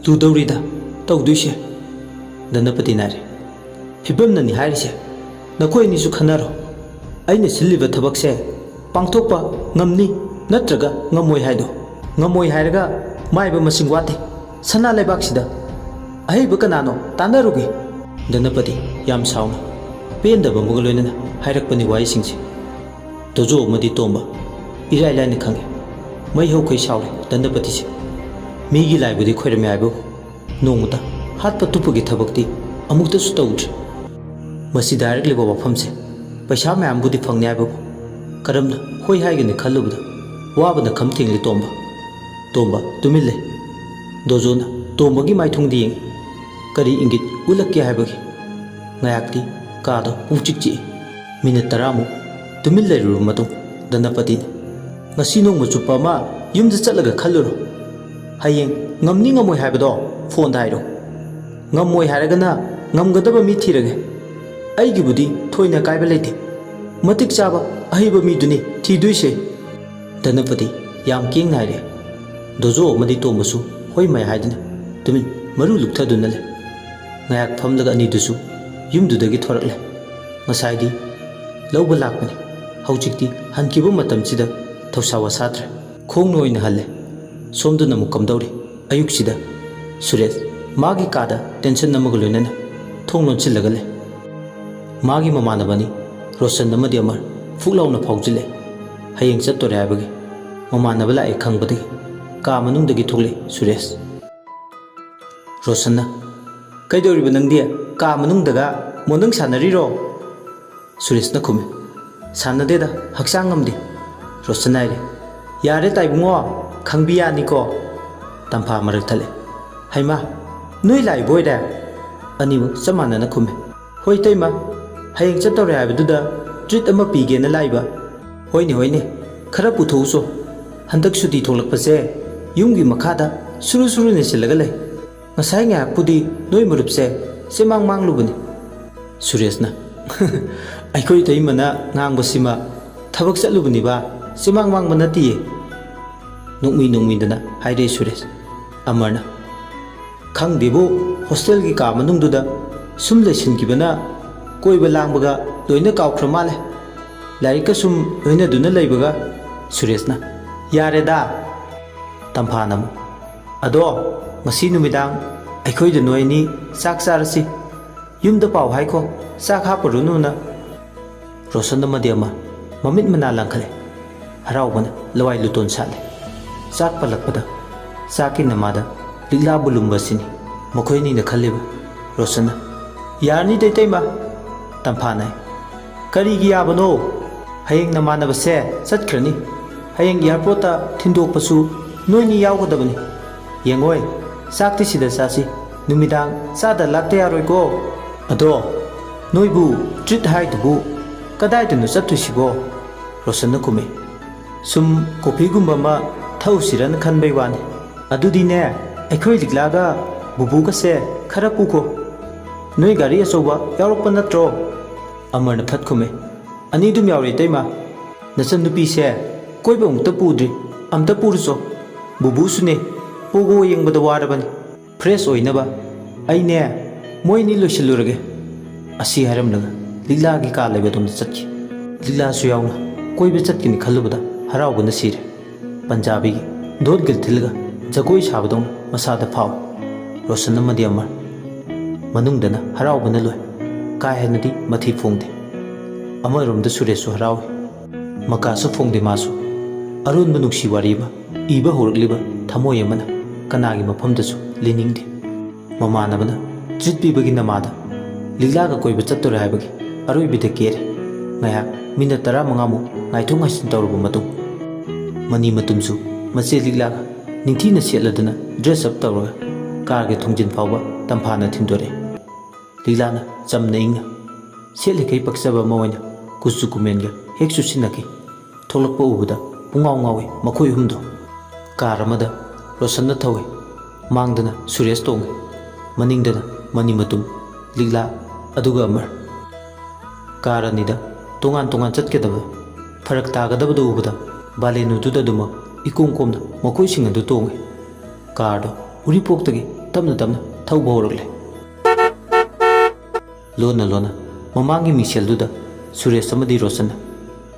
ꯂꯨꯗꯧꯔꯤꯗ ꯇꯧꯗꯣꯏꯁꯦ ꯙꯅꯄꯇꯤꯅ ꯍꯥꯏꯔꯦ ꯐꯤꯕꯝꯅꯅꯤ ꯍꯥꯏꯔꯤꯁꯦ ꯅꯈꯣꯏ ꯑꯅꯤꯁꯨ ꯈꯟꯅꯔꯣ ꯑꯩꯅ ꯁꯤꯜꯂꯤꯕ ꯊꯕꯛꯁꯦ ꯄꯥꯡꯊꯣꯛꯄ ꯉꯝꯅꯤ ꯅꯠꯇ꯭ꯔꯒ ꯉꯝꯃꯣꯏ ꯍꯥꯏꯗꯣ ꯉꯝꯃꯣꯏ ꯍꯥꯏꯔꯒ ꯃꯥꯏꯕ ꯃꯁꯤꯡ ꯋꯥꯠꯇꯦ ꯁꯅꯥ ꯂꯩꯕꯥꯛꯁꯤꯗ ꯑꯍꯩꯕ ꯀꯅꯥꯅꯣ ꯇꯥꯟꯅꯔꯨꯒꯦ ꯙꯅꯄꯇꯤ ꯌꯥꯝ ꯁꯥꯎꯅ ꯄꯦꯟꯗꯕ ꯑꯃꯒ ꯂꯣꯏꯅꯅ ꯍꯥꯏꯔꯛꯄꯅꯤ ꯋꯥꯍꯩꯁꯤꯡꯁꯦ ꯗꯣꯖꯣ ꯑꯃꯗꯤ ꯇꯣꯝꯕ ꯏꯔꯥꯏ ꯂꯥꯏꯅ ꯈꯪꯉꯦ ꯃꯩ ꯍꯧꯈꯩ ꯁꯥꯎꯔꯦ ꯙꯅꯄꯇꯤꯁꯦ ꯃꯤꯒꯤ ꯂꯥꯏꯕꯨꯗꯤ ꯈꯣꯏꯔꯝꯃꯦ ꯍꯥꯏꯕꯕꯨ ꯅꯣꯡꯃꯇ ꯍꯥꯠꯄ ꯇꯨꯞꯄꯒꯤ ꯊꯕꯛꯇꯤ ꯑꯃꯨꯛꯇꯁꯨ ꯇꯧꯗ꯭ꯔꯤ ꯃꯁꯤꯗ ꯍꯥꯏꯔꯛꯂꯤꯕ ꯋꯥꯐꯝꯁꯦ ꯄꯩꯁꯥ ꯃꯌꯥꯝꯕꯨꯗꯤ ꯐꯪꯅꯤ ꯍꯥꯏꯕꯕꯨ ꯀꯔꯝꯅ ꯍꯣꯏ ꯍꯥꯏꯒꯅꯤ ꯈꯜꯂꯨꯕꯗ ꯋꯥꯕꯅ ꯈꯝ ꯊꯦꯡꯂꯤ ꯇꯣꯝꯕ ꯇꯨꯃꯤꯟ ꯂꯩ ꯗꯣꯖꯣꯅ ꯇꯣꯝꯕꯒꯤ ꯃꯥꯏꯊꯣꯡꯗ ꯌꯦꯡꯉꯤ ꯀꯔꯤ ꯏꯪꯒꯤꯠ ꯎꯠꯂꯛꯀꯦ ꯍꯥꯏꯕꯒꯤ ꯉꯥꯏꯍꯥꯛꯇꯤ ꯀꯥꯗꯣ ꯄꯨꯡꯆꯤꯛ ꯆꯤꯛꯏ ꯃꯤꯅꯠ 10ꯃꯨꯛ ꯇꯨꯃꯤꯟ ꯂꯩꯔꯨꯔꯕ ꯃꯇꯨꯡ ꯙꯅꯄꯇꯤꯅ ꯉꯁꯤ ꯅꯣꯡꯃ ꯆꯨꯞꯄ ꯑꯃ ꯌꯨꯝꯗ ꯆꯠꯂꯒ ꯈꯜꯂꯨꯔꯣ ꯍꯌꯦꯡ ꯉꯝꯅꯤ ꯉꯝꯃꯣꯏ ꯍꯥꯏꯕꯗꯣ ꯐꯣꯟꯗ ꯍꯥꯏꯔꯣ ꯉꯝꯃꯣꯏ ꯍꯥꯏꯔꯒꯅ ꯉꯝꯒꯗꯕ ꯃꯤ ꯊꯤꯔꯒꯦ ꯑꯩꯒꯤꯕꯨꯗꯤ ꯊꯣꯏꯅ ꯀꯥꯏꯕ ꯂꯩꯇꯦ ꯃꯇꯤꯛ ꯆꯥꯕ ꯑꯍꯩꯕ ꯃꯤꯗꯨꯅꯤ ꯊꯤꯗꯣꯏꯁꯦ ꯙꯅꯄꯇꯤ ꯌꯥꯝ ꯀꯦꯡꯅ ꯍꯥꯏꯔꯦ ꯗꯣꯖꯣ ꯑꯃꯗꯤ ꯇꯣꯝꯕꯁꯨ ꯍꯣꯏ ꯃꯥꯏ ꯍꯥꯏꯗꯨꯅ ꯇꯨꯃꯤꯟ ꯃꯔꯨ ꯂꯨꯛꯊꯗꯨꯅ ꯂꯩ ꯉꯥꯏꯍꯥꯛ ꯐꯝꯂꯒ ꯑꯅꯤꯗꯨꯁꯨ ꯌꯨꯝꯗꯨꯗꯒꯤ ꯊꯣꯔꯛꯂꯦ ꯉꯁꯥꯏꯗꯤ ꯂꯧꯕ ꯂꯥꯛꯄꯅꯤ ꯍꯧꯖꯤꯛꯇꯤ ꯍꯟꯈꯤꯕ ꯃꯇꯝꯁꯤꯗ ꯊꯧꯁꯥ ꯋꯥꯁꯥꯗ꯭ꯔꯦ ꯈꯣꯡꯅ ꯑꯣꯏꯅ ꯍꯜꯂꯦ ꯁꯣꯝꯗꯅ ꯑꯃꯨꯛ ꯀꯝꯗꯧꯔꯤ ꯑꯌꯨꯛꯁꯤꯗ ꯁꯨꯔꯦꯁ ꯃꯥꯒꯤ ꯀꯥꯗ ꯇꯦꯟꯁꯟ ꯑꯃꯒ ꯂꯣꯏꯅꯅ ꯊꯣꯡ ꯂꯣꯟꯁꯤꯜꯂꯒ ꯂꯩ ꯃꯥꯒꯤ ꯃꯃꯥꯟꯅꯕꯅꯤ ꯔꯣꯁꯟ ꯑꯃꯗꯤ ꯑꯃꯔ ꯐꯨꯛ ꯂꯥꯎꯅ ꯐꯥꯎꯖꯤꯜꯂꯦ ꯍꯌꯦꯡ ꯆꯠꯇꯣꯔꯦ ꯍꯥꯏꯕꯒꯤ ꯃꯃꯥꯟꯅꯕ ꯂꯥꯛꯑꯦ ꯈꯪꯕꯗꯒꯤ ꯀꯥ ꯃꯅꯨꯡꯗꯒꯤ ꯊꯣꯛꯂꯛꯏ ꯁꯨꯔꯦꯁ ꯔꯣꯁꯟꯅ ꯀꯩꯗꯧꯔꯤꯕ ꯅꯪꯗꯤ ꯀꯥ ꯃꯅꯨꯡꯗꯒ ꯃꯣꯟꯗꯪ ꯁꯥꯟꯅꯔꯤꯔꯣ ꯁꯨꯔꯦꯁꯅ ꯈꯨꯝꯃꯤ ꯁꯥꯟꯅꯗꯦꯗ ꯍꯛꯆꯥꯡ ꯉꯝꯗꯦ ꯔꯣꯁꯟ ꯍꯥꯏꯔꯦ ꯌꯥꯔꯦ ꯇꯥꯏꯕꯨꯡꯉꯣ ꯈꯪꯕꯤ ꯌꯥꯅꯤꯀꯣ ꯇꯝꯐꯥ ꯃꯔꯛ ꯊꯠꯂꯦ ꯍꯩꯃꯥ ꯅꯣꯏ ꯂꯥꯛꯏꯕ ꯑꯣꯏꯔꯦ ꯑꯅꯤꯃꯛ ꯆꯞ ꯃꯥꯟꯅꯅ ꯈꯨꯝꯃꯤ ꯍꯣꯏ ꯇꯩꯃ ꯍꯌꯦꯡ ꯆꯠꯇꯧꯔꯦ ꯍꯥꯏꯕꯗꯨꯗ ꯇ꯭ꯔꯤꯠ ꯑꯃ ꯄꯤꯒꯦꯅ ꯂꯥꯛꯏꯕ ꯍꯣꯏꯅꯦ ꯈꯔ ꯄꯨꯊꯣꯛꯎꯁꯣ ꯍꯟꯗꯛ ꯁꯨꯇꯤ ꯊꯣꯛꯂꯛꯄꯁꯦ ꯌꯨꯝꯒꯤ ꯃꯈꯥꯗ ꯁꯨꯔꯨ ꯁꯨꯔꯨ ꯅꯦꯠꯁꯤꯜꯂꯒ ꯂꯩ ꯉꯁꯥꯏ ꯉꯥꯏꯍꯥꯛꯄꯨꯗꯤ ꯅꯣꯏ ꯃꯔꯨꯞꯁꯦ ꯆꯦꯃꯥꯡ ꯃꯥꯡꯂꯨꯕꯅꯤ ꯁꯨꯔꯦꯁꯅ ꯑꯩꯈꯣꯏ ꯇꯩꯃꯅ ꯉꯥꯡꯕꯁꯤꯃ ꯊꯕꯛ ꯆꯠꯂꯨꯕꯅꯤꯕ ꯆꯦꯃꯥꯡ ꯃꯥꯡꯕ ꯅꯠꯇꯤꯌꯦ ꯅꯣꯛꯃꯤꯗꯅ ꯍꯥꯏꯔꯦ ꯁꯨꯔꯦꯁ ꯑꯃꯔꯅ ꯈꯪꯗꯦꯕꯨ ꯍꯣꯁꯇꯦꯜꯒꯤ ꯀꯥ ꯃꯅꯨꯡꯗꯨꯗ ꯁꯨꯝ ꯂꯩꯁꯤꯟꯈꯤꯕꯅ ꯀꯣꯏꯕ ꯂꯥꯡꯕꯒ ꯂꯣꯏꯅ ꯀꯥꯎꯈ꯭ꯔ ꯃꯥꯜꯂꯦ ꯂꯥꯏꯔꯤꯛꯀ ꯁꯨꯝ ꯂꯣꯏꯅꯗꯨꯅ ꯂꯩꯕꯒ ꯁꯨꯔꯦꯁꯅ ꯌꯥꯔꯦꯗ ꯇꯝꯐꯥꯅ ꯑꯃꯨꯛ ꯑꯗꯣ ꯉꯁꯤ ꯅꯨꯃꯤꯗꯥꯡ ꯑꯩꯈꯣꯏꯗ ꯅꯣꯏ ꯑꯅꯤ ꯆꯥꯛ ꯆꯥꯔꯁꯤ ꯌꯨꯝꯗ ꯄꯥꯎ ꯍꯥꯏꯈꯣ ꯆꯥꯛ ꯍꯥꯞꯄꯨꯔꯨꯅꯨꯅ ꯔꯣꯁꯟ ꯑꯃꯗꯤ ꯑꯃ ꯃꯃꯤꯠ ꯃꯅꯥ ꯂꯪꯈꯠꯂꯦ ꯍꯔꯥꯎꯕꯅ ꯂꯋꯥꯏ ꯂꯨꯇꯣꯟ ꯁꯥꯠꯂꯦ ꯆꯥꯛ ꯄꯜꯂꯛꯄꯗ ꯆꯥꯛꯀꯤ ꯅꯃꯥꯗ ꯂꯤꯛꯂꯥꯕꯨ ꯂꯨꯝꯕꯁꯤꯅꯤ ꯃꯈꯣꯏ ꯑꯅꯤꯅ ꯈꯜꯂꯤꯕ ꯔꯣꯁꯟꯅ ꯌꯥꯔꯅꯤ ꯇꯩꯇꯩꯃ ꯇꯝꯐꯥꯅ ꯀꯔꯤꯒꯤ ꯌꯥꯕꯅꯣ ꯍꯌꯦꯡ ꯅꯃꯥꯟꯅꯕꯁꯦ ꯆꯠꯈ꯭ꯔꯅꯤ ꯍꯌꯦꯡ ꯏꯌꯥꯔꯄꯣꯔꯠꯇ ꯊꯤꯟꯗꯣꯛꯄꯁꯨ ꯅꯣꯏꯅꯤ ꯌꯥꯎꯒꯗꯕꯅꯤ ꯌꯦꯡꯉꯣꯏ ꯆꯥꯛꯇꯤ ꯁꯤꯗ ꯆꯥꯁꯤ ꯅꯨꯃꯤꯗꯥꯡ ꯆꯥꯗ ꯂꯥꯛꯇ ꯌꯥꯔꯣꯏꯀꯣ ꯑꯗꯣ ꯅꯣꯏꯕꯨ ꯇ꯭ꯔꯤꯠ ꯍꯥꯏꯗꯨꯕꯨ ꯀꯗꯥꯏꯗꯅꯣ ꯆꯠꯇꯣꯏꯁꯤꯕꯣ ꯔꯣꯁꯟꯅ ꯈꯨꯝꯃꯤ ꯁꯨꯝ ꯀꯣꯐꯤꯒꯨꯝꯕ ꯑꯃ ꯊꯛꯎꯁꯤꯔꯅ ꯈꯟꯕꯩ ꯋꯥꯅꯤ ꯑꯗꯨꯗꯤꯅꯦ ꯑꯩꯈꯣꯏ ꯂꯤꯛꯂꯥꯒ ꯕꯨꯕꯨꯒꯁꯦ ꯈꯔ ꯄꯨꯈꯣ ꯅꯣꯏ ꯒꯥꯔꯤ ꯑꯆꯧꯕ ꯌꯥꯎꯔꯛꯄ ꯅꯠꯇ꯭ꯔꯣ ꯑꯃꯔꯅ ꯐꯠ ꯈꯨꯝꯃꯤ ꯑꯅꯤꯗꯨꯝ ꯌꯥꯎꯔꯦ ꯇꯩꯃ ꯅꯆꯟꯅꯨꯄꯤꯁꯦ ꯀꯣꯏꯕ ꯑꯃꯨꯛꯇ ꯄꯨꯗ꯭ꯔꯤ ꯑꯝꯇ ꯄꯨꯔꯨꯆꯣ ꯕꯨꯕꯨꯁꯨꯅꯦ ꯄꯣꯒꯣ ꯌꯦꯡꯕꯗ ꯋꯥꯔꯕꯅꯤ फ्रेश ओइनबा अइने मोइनी लोइसिलुरगे असी हरमलगा लीलागी का लेबदुम चटकी लीलासु यावना कोइबे चटकिनि खल्लुबदा हराउबना सिरे पंजाबी दोत गिल थिलगा जगोई साबदों मसादा फाव रोशन अमदि अमर मनुंगदना हराउबना लोय का हेनदी मथि फोंदे अमरोमद सुरेशु हराउवे मकासु फोंदे मासु अरुण नुक्सी वारीबा इबा होरकलिबा थमोय अमना कनागी मफमदसु लिनिंगदे ममानबना ट्रीट पीबगी नमादा लीलागा कोइबा चत्तोरे हाइबगी अरोइबिदा केरे ngaya mina 15 mu ngaithong ngaisin tawruba matung mani matumsu mache liglaga ningthina setladana dress up tawraga car ge thongjin fawba tamphana thindore liglana chamna ingna sele kai paksaba mawana kusu kumenga heksu sinaki tholakpa ubuda pungaw ngawe makhoi humdo car amada rosanna thawe mangdana suresh tong maningdana mani matum ligla aduga amar car anida तोंगान तोंगान चटकेदब फरक तागदब उबदा बालेनुदुदुम इकोम कोमना मखोइसिंग अदु तोंगे कारदो उरिपोक्तगी तमना तमना थौब होरगले लोना लोना ममांगी मिसेलदुदा सुरेश अमदि रोशन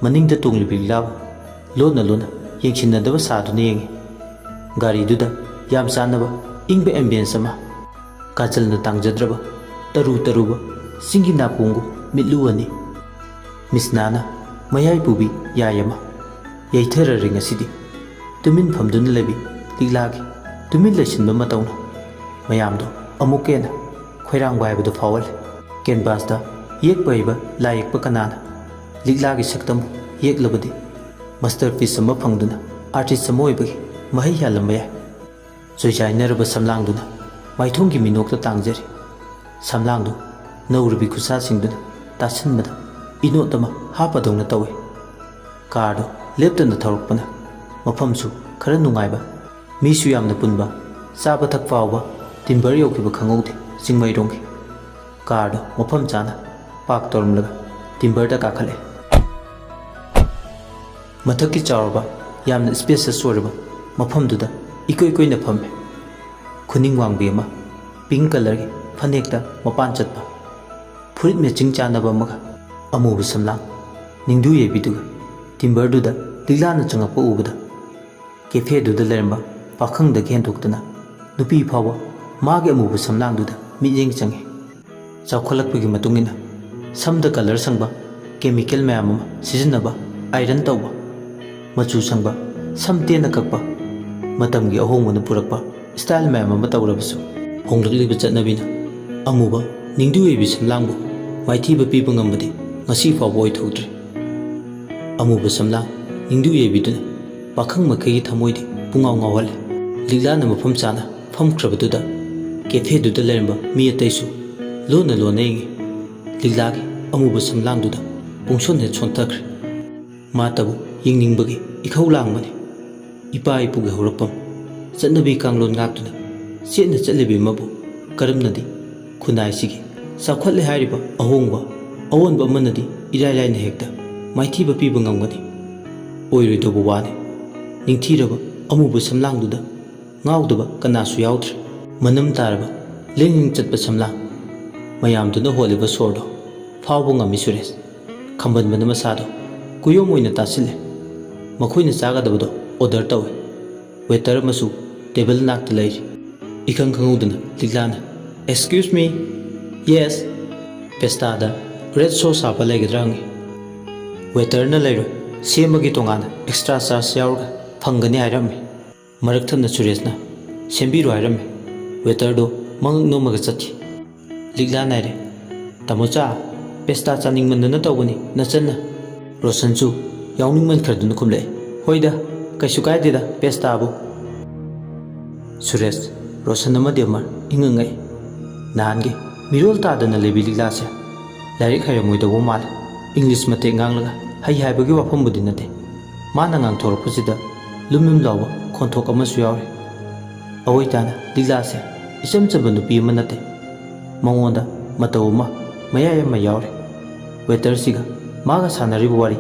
मनिंगदा तोंगलिबि लाब लोना लोना येंसिनदब सादुने येंगे गारीदुदा याम सानब इंगबे एम्बियंस अमा काजलना तांगजद्रब तरु तरुब सिंगी नापुंगु मिलुअनी मिसनाना मयाई पुबी यायमा यैथर रिंग असिदि तुमिन फमदुन लेबि लिगलागी तुमिन लेसिनबा मतौना मयामदो अमुकेना खोइरांग बायबदो फावल कैनवासदा येक बायबा लायकबा कनाना लिगलागी सक्तम येकलबदि मास्टरपीस अमा फंगदुना आर्टिस्ट अमा ओइबगी महै यालंबा याय जोइजाइनरबा समलांगदुना माइथोंगी मिनोकता तांगजरि समलांगदो नौरबि खुसा सिंगदुना तासनबदा इनोतमा हापदौना तवे कारदो लेप्तना थौरकपना मफमसु खरा नुंगाइबा मीसु यामना पुनबा चाबा थक फावबा टिम्बर यौखिबा खंगौदे चिंगमैरोंगी कारदो मफम चाना पाक तोरमलगा टिम्बरदा काखले मथक्की चावरबा यामना स्पेसस ओरबा मफमदुदा इकोइ कोइना फमे खुनिंग वांगबी अमा पिंक कलर की फनेकता मपान चटपा फुरित मैचिंग चानबा मगा अमूब समलांग निंदु येबिदुगा टिम्बरदुदा लिगलाना चंगपा उबदा कैफेदुदा लेरंबा पाखंगदा घेंथोक्तना नुपी फावा मागे अमूब समलांगदुदा मियेंग चंगे चावखलकपगी मतुंगिना समदा कलर संगबा केमिकल मैम सिजनबा आयरन तौबा मचू संगबा समतेना ककपा मतमगी अहोंगना पुरकपा स्टाइल मैम तौरबसु होंगलकलिबा चटनबिना अमूबा निंदु येबि समलांगबु माइथीबा पीबा ngambadi ngasi फाव ओइथौद्रे अमूब समलांग निंदु येबिदुना पाखंग मखैगी थमोइदि पुंगाव ngawale लिगलाना मफम चाना फमख्रबदुदा कैफेदुदा लेरंबा मी अतैसु लोना लोना येंगे लिगलागी अमूब समलांगदुदा पुंसोने छोंथख्रे मातबु येंगनिंगबगी इखौ लांगबने इपा इपुगे हौरपम चटनबी कांगलोन गाक्तुना सेना चटलेबि मबु करमनदि खुनाइसिगी साखवले हारिबा अहोंगबा अवोनबा मनदि इराय लायना हेक्ता माइथीबा पीबा ngамगनि ओइरोइदोबा वाने निंथीरबा अमूब समलांगदुदा ngawdaba kanasu yaudre manam taraba lenging chatpa samlang mayamduna holiba sordo fawbo ngami suresh khamban bana masado kuyom oina tasile makhoina chagadabado order tawe waiter masu table nakta lei ikang khanguduna liglana excuse me yes pestada red sauce apa legidrang waiter na leiro semagi tongana extra charge yaurga phangani hairami मरक थन सुरेशना सेंबीरो हायरमे वेटरदो मंग नोमग चथि लिगला नायरे तमोचा पेस्ता चानिंग मनना तौबनी नचना रोशनसु यावनिंग मन खरदुन खुमले होइदा कैसु कायदेदा पेस्ताबु सुरेश रोशन अमदि अमर इंगंगै नानगे मिरोल तादना लेबि लिगलासे लाइरिक हायरमोइदबो माल इंग्लिश मते nganglगा हाय हायबगी वाफमबुदि नते माना ngang थोरपसिदा लुमिम लावा खोंथोक अमसु यावरे अवैताना लिगलासे इचम चब नुपी अमा नते मंगोंदा मतौ अमा मयाय अमा यावरे वेटर सिगा मागा सानरिबो वारी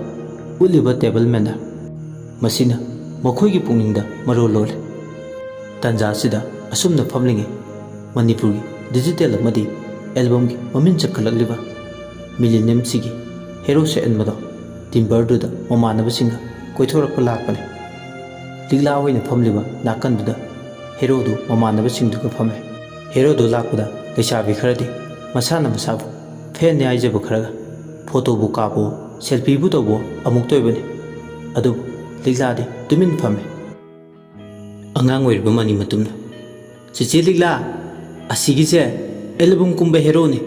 उलिबा टेबल मैनर मसिना मखोइगी पुंगनिंगदा मरो लोले तंजा सिदा असुमना फमलिंगे ꯃꯅꯤꯄꯨꯔꯒꯤ ꯗꯤꯖꯤꯇꯦꯜ ꯑꯃꯗꯤ ꯑꯦꯜꯕꯝꯒꯤ ꯃꯃꯤꯡ ꯆꯠꯈꯠꯂꯛꯂꯤꯕ ꯃꯤꯂꯦꯅꯤꯌꯝꯁꯤꯒꯤ ꯍꯦꯔꯣ ꯁꯛꯍꯟꯕꯗꯣ ꯇꯤꯝꯕꯔꯗꯨꯗ ꯃꯃꯥꯟꯅꯕꯁꯤꯡꯒ ꯀꯣꯏꯊꯣꯔꯛꯄ ꯂꯥꯛꯄꯅꯤ꯫ ꯂꯤꯛꯂꯥ ꯑꯣꯏꯅ ꯐꯝꯂꯤꯕ ꯅꯥꯀꯟꯗꯨꯗ ꯍꯦꯔꯣꯗꯨ ꯃꯃꯥꯟꯅꯕꯁꯤꯡꯗꯨꯒ ꯐꯝꯃꯦ꯫ ꯍꯦꯔꯣꯗꯨ ꯂꯥꯛꯄꯗ ꯂꯩꯁꯥꯕꯤ ꯈꯔꯗꯤ ꯃꯁꯥꯅ ꯃꯁꯥꯕꯨ ꯐꯦꯟꯅꯤ ꯍꯥꯏꯖꯕ ꯈꯔꯒ ꯐꯣꯇꯣꯕꯨ ꯀꯥꯞꯄꯣ ꯁꯦꯜꯐꯤꯕꯨ ꯇꯧꯕꯣ ꯑꯃꯨꯛꯇꯣꯏꯕꯅꯤ꯫ ꯑꯗꯨꯕꯨ ꯂꯤꯛꯂꯥꯗꯤ ꯇꯨꯃꯤꯟ ꯐꯝꯃꯦ꯫ ꯑꯉꯥꯡ ꯑꯣꯏꯔꯤꯕ ꯃꯅꯤ ꯃꯇꯨꯝꯅ "ꯆꯦꯆꯦ ꯂꯤꯛꯂꯥ, ꯑꯁꯤꯒꯤꯁꯦ ꯑꯦꯜꯕꯝ ꯀꯨꯝꯕ ꯍꯦꯔꯣꯅꯤ꯫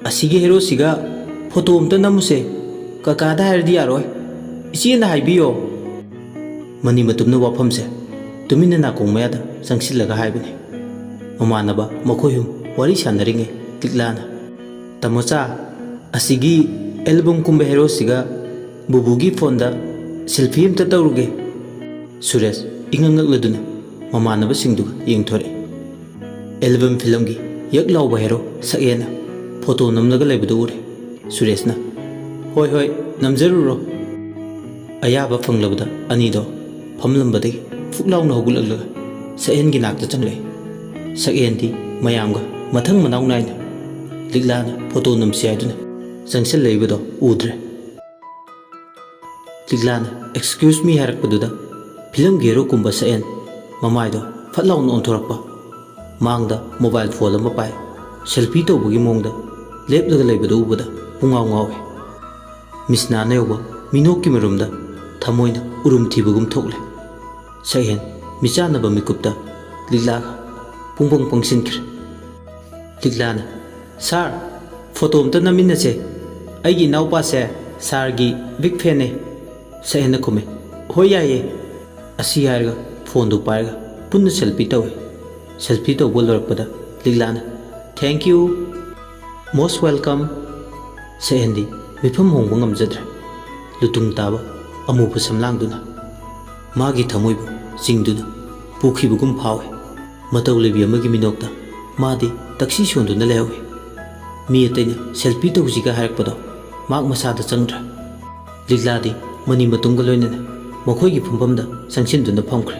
ꯑꯁꯤꯒꯤ ꯍꯦꯔꯣꯁꯤꯒ ꯐꯣꯇꯣ ꯑꯝꯇ ꯅꯝꯃꯨꯁꯦ꯫ ꯀꯀꯥꯗ ꯍꯥꯏꯔꯗꯤ ꯌꯥꯔꯣꯏ, ꯏꯆꯦꯅ ꯍꯥꯏꯕꯤꯌꯣ." ꯃꯅꯤ ꯃꯇꯨꯝꯅ ꯋꯥꯐꯝꯁꯦ ꯇꯨꯃꯤꯟꯅ ꯅꯥꯀꯣꯡ ꯃꯌꯥꯗ ꯆꯪꯁꯤꯜꯂꯒ ꯍꯥꯏꯕꯅꯤ꯫ ꯃꯃꯥꯟꯅꯕ ꯃꯈꯣꯏ ꯍꯨꯝ ꯋꯥꯔꯤ ꯁꯥꯟꯅꯔꯤꯉꯩ ꯂꯤꯛꯂꯥꯅ "ꯇꯥꯃꯣꯆꯥ, ꯑꯁꯤꯒꯤ ꯑꯦꯜꯕꯝ ꯀꯨꯝꯕ ꯍꯦꯔꯣꯁꯤꯒ ꯕꯨꯕꯨꯒꯤ ꯐꯣꯟꯗ ꯁꯦꯜꯐꯤ ꯑꯝꯇ ꯇꯧꯔꯨꯒꯦ." ꯁꯨꯔꯦꯁ ꯏꯉꯛꯉꯛꯂꯗꯨꯅ ꯃꯃꯥꯟꯅꯕꯁꯤꯡꯗꯨꯒ ꯌꯦꯡꯊꯣꯔꯛꯏ꯫ ꯑꯦꯜꯕꯝ ꯐꯤꯂꯝꯒꯤ ꯌꯛ ꯂꯥꯎꯕ ꯍꯦꯔꯣ ꯁꯛꯍꯦꯟꯅ ꯐꯣꯇꯣ ꯅꯝꯂꯒ ꯂꯩꯕꯗꯨ ꯎꯔꯦ꯫ ꯁꯨꯔꯦꯁꯅ "ꯍꯣꯏ ꯍꯣꯏ, ꯅꯝꯖꯔꯨꯔꯣ." ꯑꯌꯥꯕ ꯐꯪꯂꯕꯗ ꯑꯅꯤꯗꯣ ꯐꯝꯂꯝꯕꯗꯒꯤ ꯐꯨꯛ ꯂꯥꯎꯅ ꯍꯧꯒꯠꯂꯛꯂꯒ ꯁꯛꯍꯦꯟꯒꯤ ꯅꯥꯛꯇ ꯆꯪꯂꯛꯏ꯫ ꯁꯛꯍꯦꯟꯗꯤ ꯃꯌꯥꯝꯒ ꯃꯊꯪ ꯃꯅꯥꯎ ꯅꯥꯏꯅ ꯂꯤꯛꯂꯥꯅ ꯐꯣꯇꯣ ꯅꯝꯁꯤ ꯍꯥꯏꯗꯨꯅ ꯆꯪꯁꯤꯜꯂꯛꯏꯕꯗꯣ ꯎꯗ꯭ꯔꯦ꯫ ꯂꯤꯛꯂꯥꯅ "ꯑꯦꯛꯁꯀ꯭ꯌꯨꯁ ꯃꯤ" ꯍꯥꯏꯔꯛꯄꯗꯨꯗ ꯐꯤꯂꯝꯒꯤ ꯍꯦꯔꯣ ꯀꯨꯝꯕ ꯁꯛꯍꯦꯟ ꯃꯃꯥꯏꯗꯣ ꯐꯠ ꯂꯥꯎꯅ ꯑꯣꯟꯊꯣꯔꯛꯄ, ꯃꯥꯡꯗ ꯃꯣꯕꯥꯏꯜ ꯐꯣꯟ ꯑꯃ ꯄꯥꯏ ꯁꯦꯜꯐꯤ ꯇꯧꯕꯒꯤ ꯃꯑꯣꯡꯗ ꯂꯦꯞꯂꯒ ꯂꯩꯕꯗꯨ ꯎꯕꯗ ꯄꯨꯡꯉꯥꯎ ꯉꯥꯎꯋꯦ꯫ ꯃꯤꯁꯅꯥꯅ ꯌꯧꯕ ꯃꯤꯅꯣꯛꯀꯤ ꯃꯔꯨꯝꯗ ꯊꯃꯣꯏꯅ ꯎꯔꯨꯝ ꯊꯤꯕꯒꯨꯝ ꯊꯣꯛꯂꯦ꯫ ꯁꯛꯍꯦꯟ ꯃꯤꯆꯥꯟꯅꯕ ꯃꯤꯀꯨꯞꯇ ꯂꯤꯛꯂꯥꯒ ꯄꯨꯡꯄꯪ ꯄꯪꯁꯤꯟꯈ꯭ꯔꯦ꯫ ꯂꯤꯛꯂꯥꯅ "ꯁꯥꯔ, ꯐꯣꯇꯣ ꯑꯝꯇ ꯅꯝꯃꯤꯟꯅꯁꯦ꯫ ꯑꯩꯒꯤ ꯏꯅꯥꯎꯄꯥꯁꯦ ꯁꯥꯔꯒꯤ ꯕꯤꯛ ꯐꯦꯟꯅꯦ." ꯁꯛꯍꯦꯟꯅ ꯈꯨꯝꯃꯦ, "ꯍꯣꯏ ꯌꯥꯏꯌꯦ." ꯑꯁꯤ ꯍꯥꯏꯔꯒ ꯐꯣꯟꯗꯨ ꯄꯥꯏꯔꯒ ꯄꯨꯟꯅ ꯁꯦꯜꯐꯤ ꯇꯧꯋꯤ꯫ ꯁꯦꯜꯐꯤ ꯇꯧꯕ ꯂꯣꯏꯔꯛꯄꯗ ꯂꯤꯛꯂꯥꯅ "ꯊꯦꯡꯛ ꯌꯨ, ꯃꯣꯁ ꯋꯦꯜꯀꯝ." ꯁꯛꯍꯦꯟꯗꯤ ꯃꯤꯐꯝ ꯍꯣꯡꯕ ꯉꯝꯖꯗ꯭ꯔꯦ꯫ ꯂꯨꯇꯨꯡ ꯇꯥꯕ ꯑꯃꯨꯕ ꯁꯝꯂꯥꯡꯗꯨꯅ ꯃꯥꯒꯤ ꯊꯃꯣꯏꯕꯨ ꯆꯤꯡꯗꯨꯅ ꯄꯨꯈꯤꯕꯒꯨꯝ ꯐꯥꯎꯏ꯫ ꯃꯇꯧ ꯂꯩꯕꯤ ꯑꯃꯒꯤ ꯃꯤꯅꯣꯛꯇ ꯃꯥꯗꯤ ꯇꯛꯁꯤ ꯁꯣꯟꯗꯨꯅ ꯂꯩꯍꯧꯏ꯫ ꯃꯤ ꯑꯇꯩꯅ ꯁꯦꯜꯐꯤ ꯇꯧꯁꯤꯒ ꯍꯥꯏꯔꯛꯄꯗꯣ ꯃꯍꯥꯛ ꯃꯁꯥꯗ ꯆꯪꯗ꯭ꯔꯦ꯫ ꯂꯤꯛꯂꯥꯗꯤ ꯃꯅꯤ ꯃꯇꯨꯝꯒ ꯂꯣꯏꯅꯅ ꯃꯈꯣꯏꯒꯤ ꯐꯝꯐꯝꯗ ꯆꯪꯁꯤꯟꯗꯨꯅ ꯐꯝꯈ꯭ꯔꯦ꯫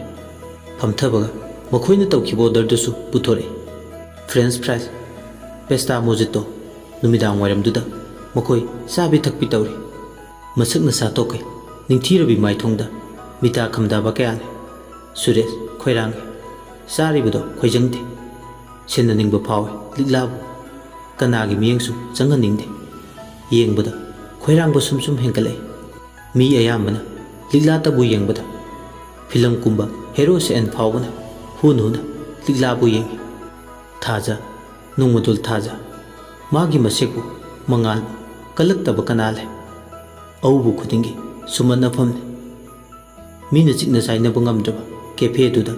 ꯐꯝꯊꯕꯒ ꯃꯈꯣꯏꯅ ꯇꯧꯈꯤꯕ ꯑꯣꯔꯗꯔꯗꯨꯁꯨ ꯄꯨꯊꯣꯔꯛꯏ꯫ French fries, pasta mojito. ꯅꯨꯃꯤꯗꯥꯡ ꯋꯥꯏꯔꯝꯗꯨꯗ ꯃꯈꯣꯏ ꯆꯥꯕꯤ ꯊꯛꯄꯤ ꯇꯧꯔꯤ꯫ ꯃꯁꯛ ꯅꯁꯥ ꯇꯣꯛꯀꯩ ꯅꯤꯡꯊꯤꯔꯕꯤ ꯃꯥꯏꯊꯣꯡꯗ ꯃꯤꯇꯥ ꯈꯝꯗꯥꯕ ꯀꯌꯥꯅꯤ꯫ ꯁꯨꯔꯦꯁ ꯈꯣꯏꯔꯥꯡꯏ꯫ ꯆꯥꯔꯤꯕꯗꯣ ꯈꯣꯏꯖꯪꯗꯦ꯫ ꯁꯤꯟꯅꯅꯤꯡꯕ ꯐꯥꯎꯏ ꯂꯤꯛꯂꯥꯕꯨ꯫ ꯀꯅꯥꯒꯤ ꯃꯤꯠꯌꯦꯡꯁꯨ ꯆꯪꯍꯟꯅꯤꯡꯗꯦ꯫ ꯌꯦꯡꯕꯗ ꯈꯣꯏꯔꯥꯡꯕ ꯁꯨꯝ ꯁꯨꯝ ꯍꯦꯟꯒꯠꯂꯛꯏ꯫ ꯃꯤ ꯑꯌꯥꯝꯕꯅ ꯂꯤꯛꯂꯥꯇꯕꯨ ꯌꯦꯡꯕꯗ ꯐꯤꯂꯝ ꯀꯨꯝꯕ ꯍꯦꯔꯣ ꯁꯛꯍꯦꯟ ꯐꯥꯎꯕꯅ ꯍꯨꯅ ꯍꯨꯅ ꯂꯤꯛꯂꯥꯕꯨ ꯌꯦꯡꯏ꯫ ꯊꯥꯖ, ꯅꯣꯡꯃꯗꯣꯜ ꯊꯥꯖ, ꯃꯥꯒꯤ ꯃꯁꯦꯛꯄꯨ ꯃꯉꯥꯜꯕꯨ ꯀꯜꯂꯛꯇꯕ ꯀꯅꯥ ꯂꯩ? ꯑꯎꯕ ꯈꯨꯗꯤꯡꯒꯤ ꯁꯨꯃꯟꯅꯐꯝꯅꯤ꯫ ꯃꯤꯅ ꯆꯤꯛꯅ ꯆꯥꯏꯅꯕ ꯉꯝꯗ꯭ꯔꯕ ꯀꯦꯐꯦꯗꯨꯗ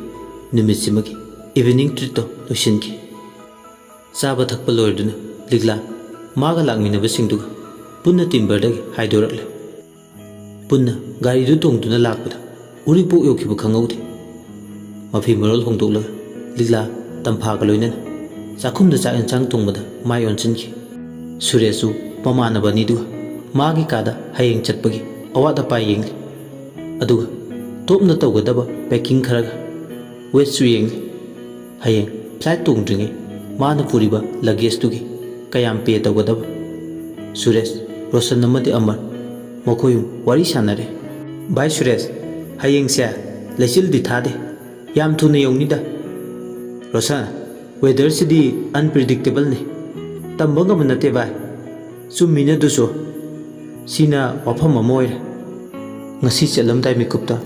ꯅꯨꯃꯤꯠꯁꯤꯃꯒꯤ ꯏꯚꯤꯅꯤꯡ ꯇ꯭ꯔꯤꯠꯇꯣ ꯂꯣꯏꯁꯤꯟꯈꯤ꯫ ꯆꯥꯕ ꯊꯛꯄ ꯂꯣꯏꯔꯗꯨꯅ ꯂꯤꯛꯂꯥ ꯃꯥꯒ ꯂꯥꯛꯃꯤꯟꯅꯕꯁꯤꯡꯗꯨꯒ ꯄꯨꯟꯅ ꯇꯤꯝꯕꯔꯗꯒꯤ ꯍꯥꯏꯗꯣꯔꯛꯂꯦ꯫ ꯄꯨꯟꯅ ꯒꯥꯔꯤꯗꯨ ꯇꯣꯡꯗꯨꯅ ꯂꯥꯛꯄꯗ ꯎꯔꯤꯄꯣꯛ ꯌꯧꯈꯤꯕ ꯈꯪꯍꯧꯗꯦ꯫ ꯃꯐꯤ ꯃꯔꯣꯜ ꯍꯣꯡꯗꯣꯛꯂꯒ ꯂꯤꯛꯂꯥ ꯇꯝꯐꯥꯒ ꯂꯣꯏꯅꯅ ꯆꯥꯛꯈꯨꯝꯗ ꯆꯥꯛ ꯌꯦꯟꯁꯥꯡ ꯊꯣꯡꯕꯗ ꯃꯥꯏ ꯑꯣꯟꯁꯤꯟꯈꯤ꯫ ꯁꯨꯔꯦꯁꯁꯨ ꯃꯃꯥꯟꯅꯕ ꯑꯅꯤꯗꯨꯒ ꯃꯥꯒꯤ ꯀꯥꯗ ꯍꯌꯦꯡ ꯆꯠꯄꯒꯤ ꯑꯋꯥꯠ ꯑꯄꯥ ꯌꯦꯡꯂꯤ꯫ ꯑꯗꯨꯒ ꯇꯣꯞꯅ ꯇꯧꯒꯗꯕ ꯄꯦꯛꯀꯤꯡ ꯈꯔꯒ ꯋꯦꯠꯁꯨ ꯌꯦꯡꯂꯤ꯫ ꯍꯌꯦꯡ ꯐ꯭ꯂꯥꯏꯠ ꯇꯣꯡꯗ꯭ꯔꯤꯉꯩ ꯃꯥꯅ ꯄꯨꯔꯤꯕ ꯂꯒꯦꯖꯇꯨꯒꯤ ꯀꯌꯥꯝ ꯄꯦ ꯇꯧꯒꯗꯕ? ꯁꯨꯔꯦꯁ, ꯔꯣꯁꯟ ꯑꯃꯗꯤ ꯑꯃꯔ ꯃꯈꯣꯏ ꯋꯥꯔꯤ ꯁꯥꯟꯅꯔꯦ꯫ "ꯚꯥꯏ ꯁꯨꯔꯦꯁ, ꯍꯌꯦꯡꯁꯦ ꯂꯩꯆꯤꯜꯗꯤ ꯊꯥꯗꯦ, ꯌꯥꯝ ꯊꯨꯅ ꯌꯧꯅꯤꯗ." "ꯔꯣꯁꯟ, ꯋꯦꯗꯔꯁꯤꯗꯤ ꯑꯟꯄ꯭ꯔꯤꯗꯤꯛꯇꯦꯕꯜꯅꯤ, ꯇꯝꯕ ꯉꯝꯕ ꯅꯠꯇꯦ ꯚꯥꯏ." "ꯆꯨꯝꯃꯤꯅꯦ ꯑꯗꯨꯁꯨ, ꯁꯤꯅ ꯋꯥꯐꯝ ꯑꯃ ꯑꯣꯏꯔꯦ." ꯉꯁꯤ ꯆꯠꯂꯝꯗꯥꯏ ꯃꯤꯀꯨꯞꯇ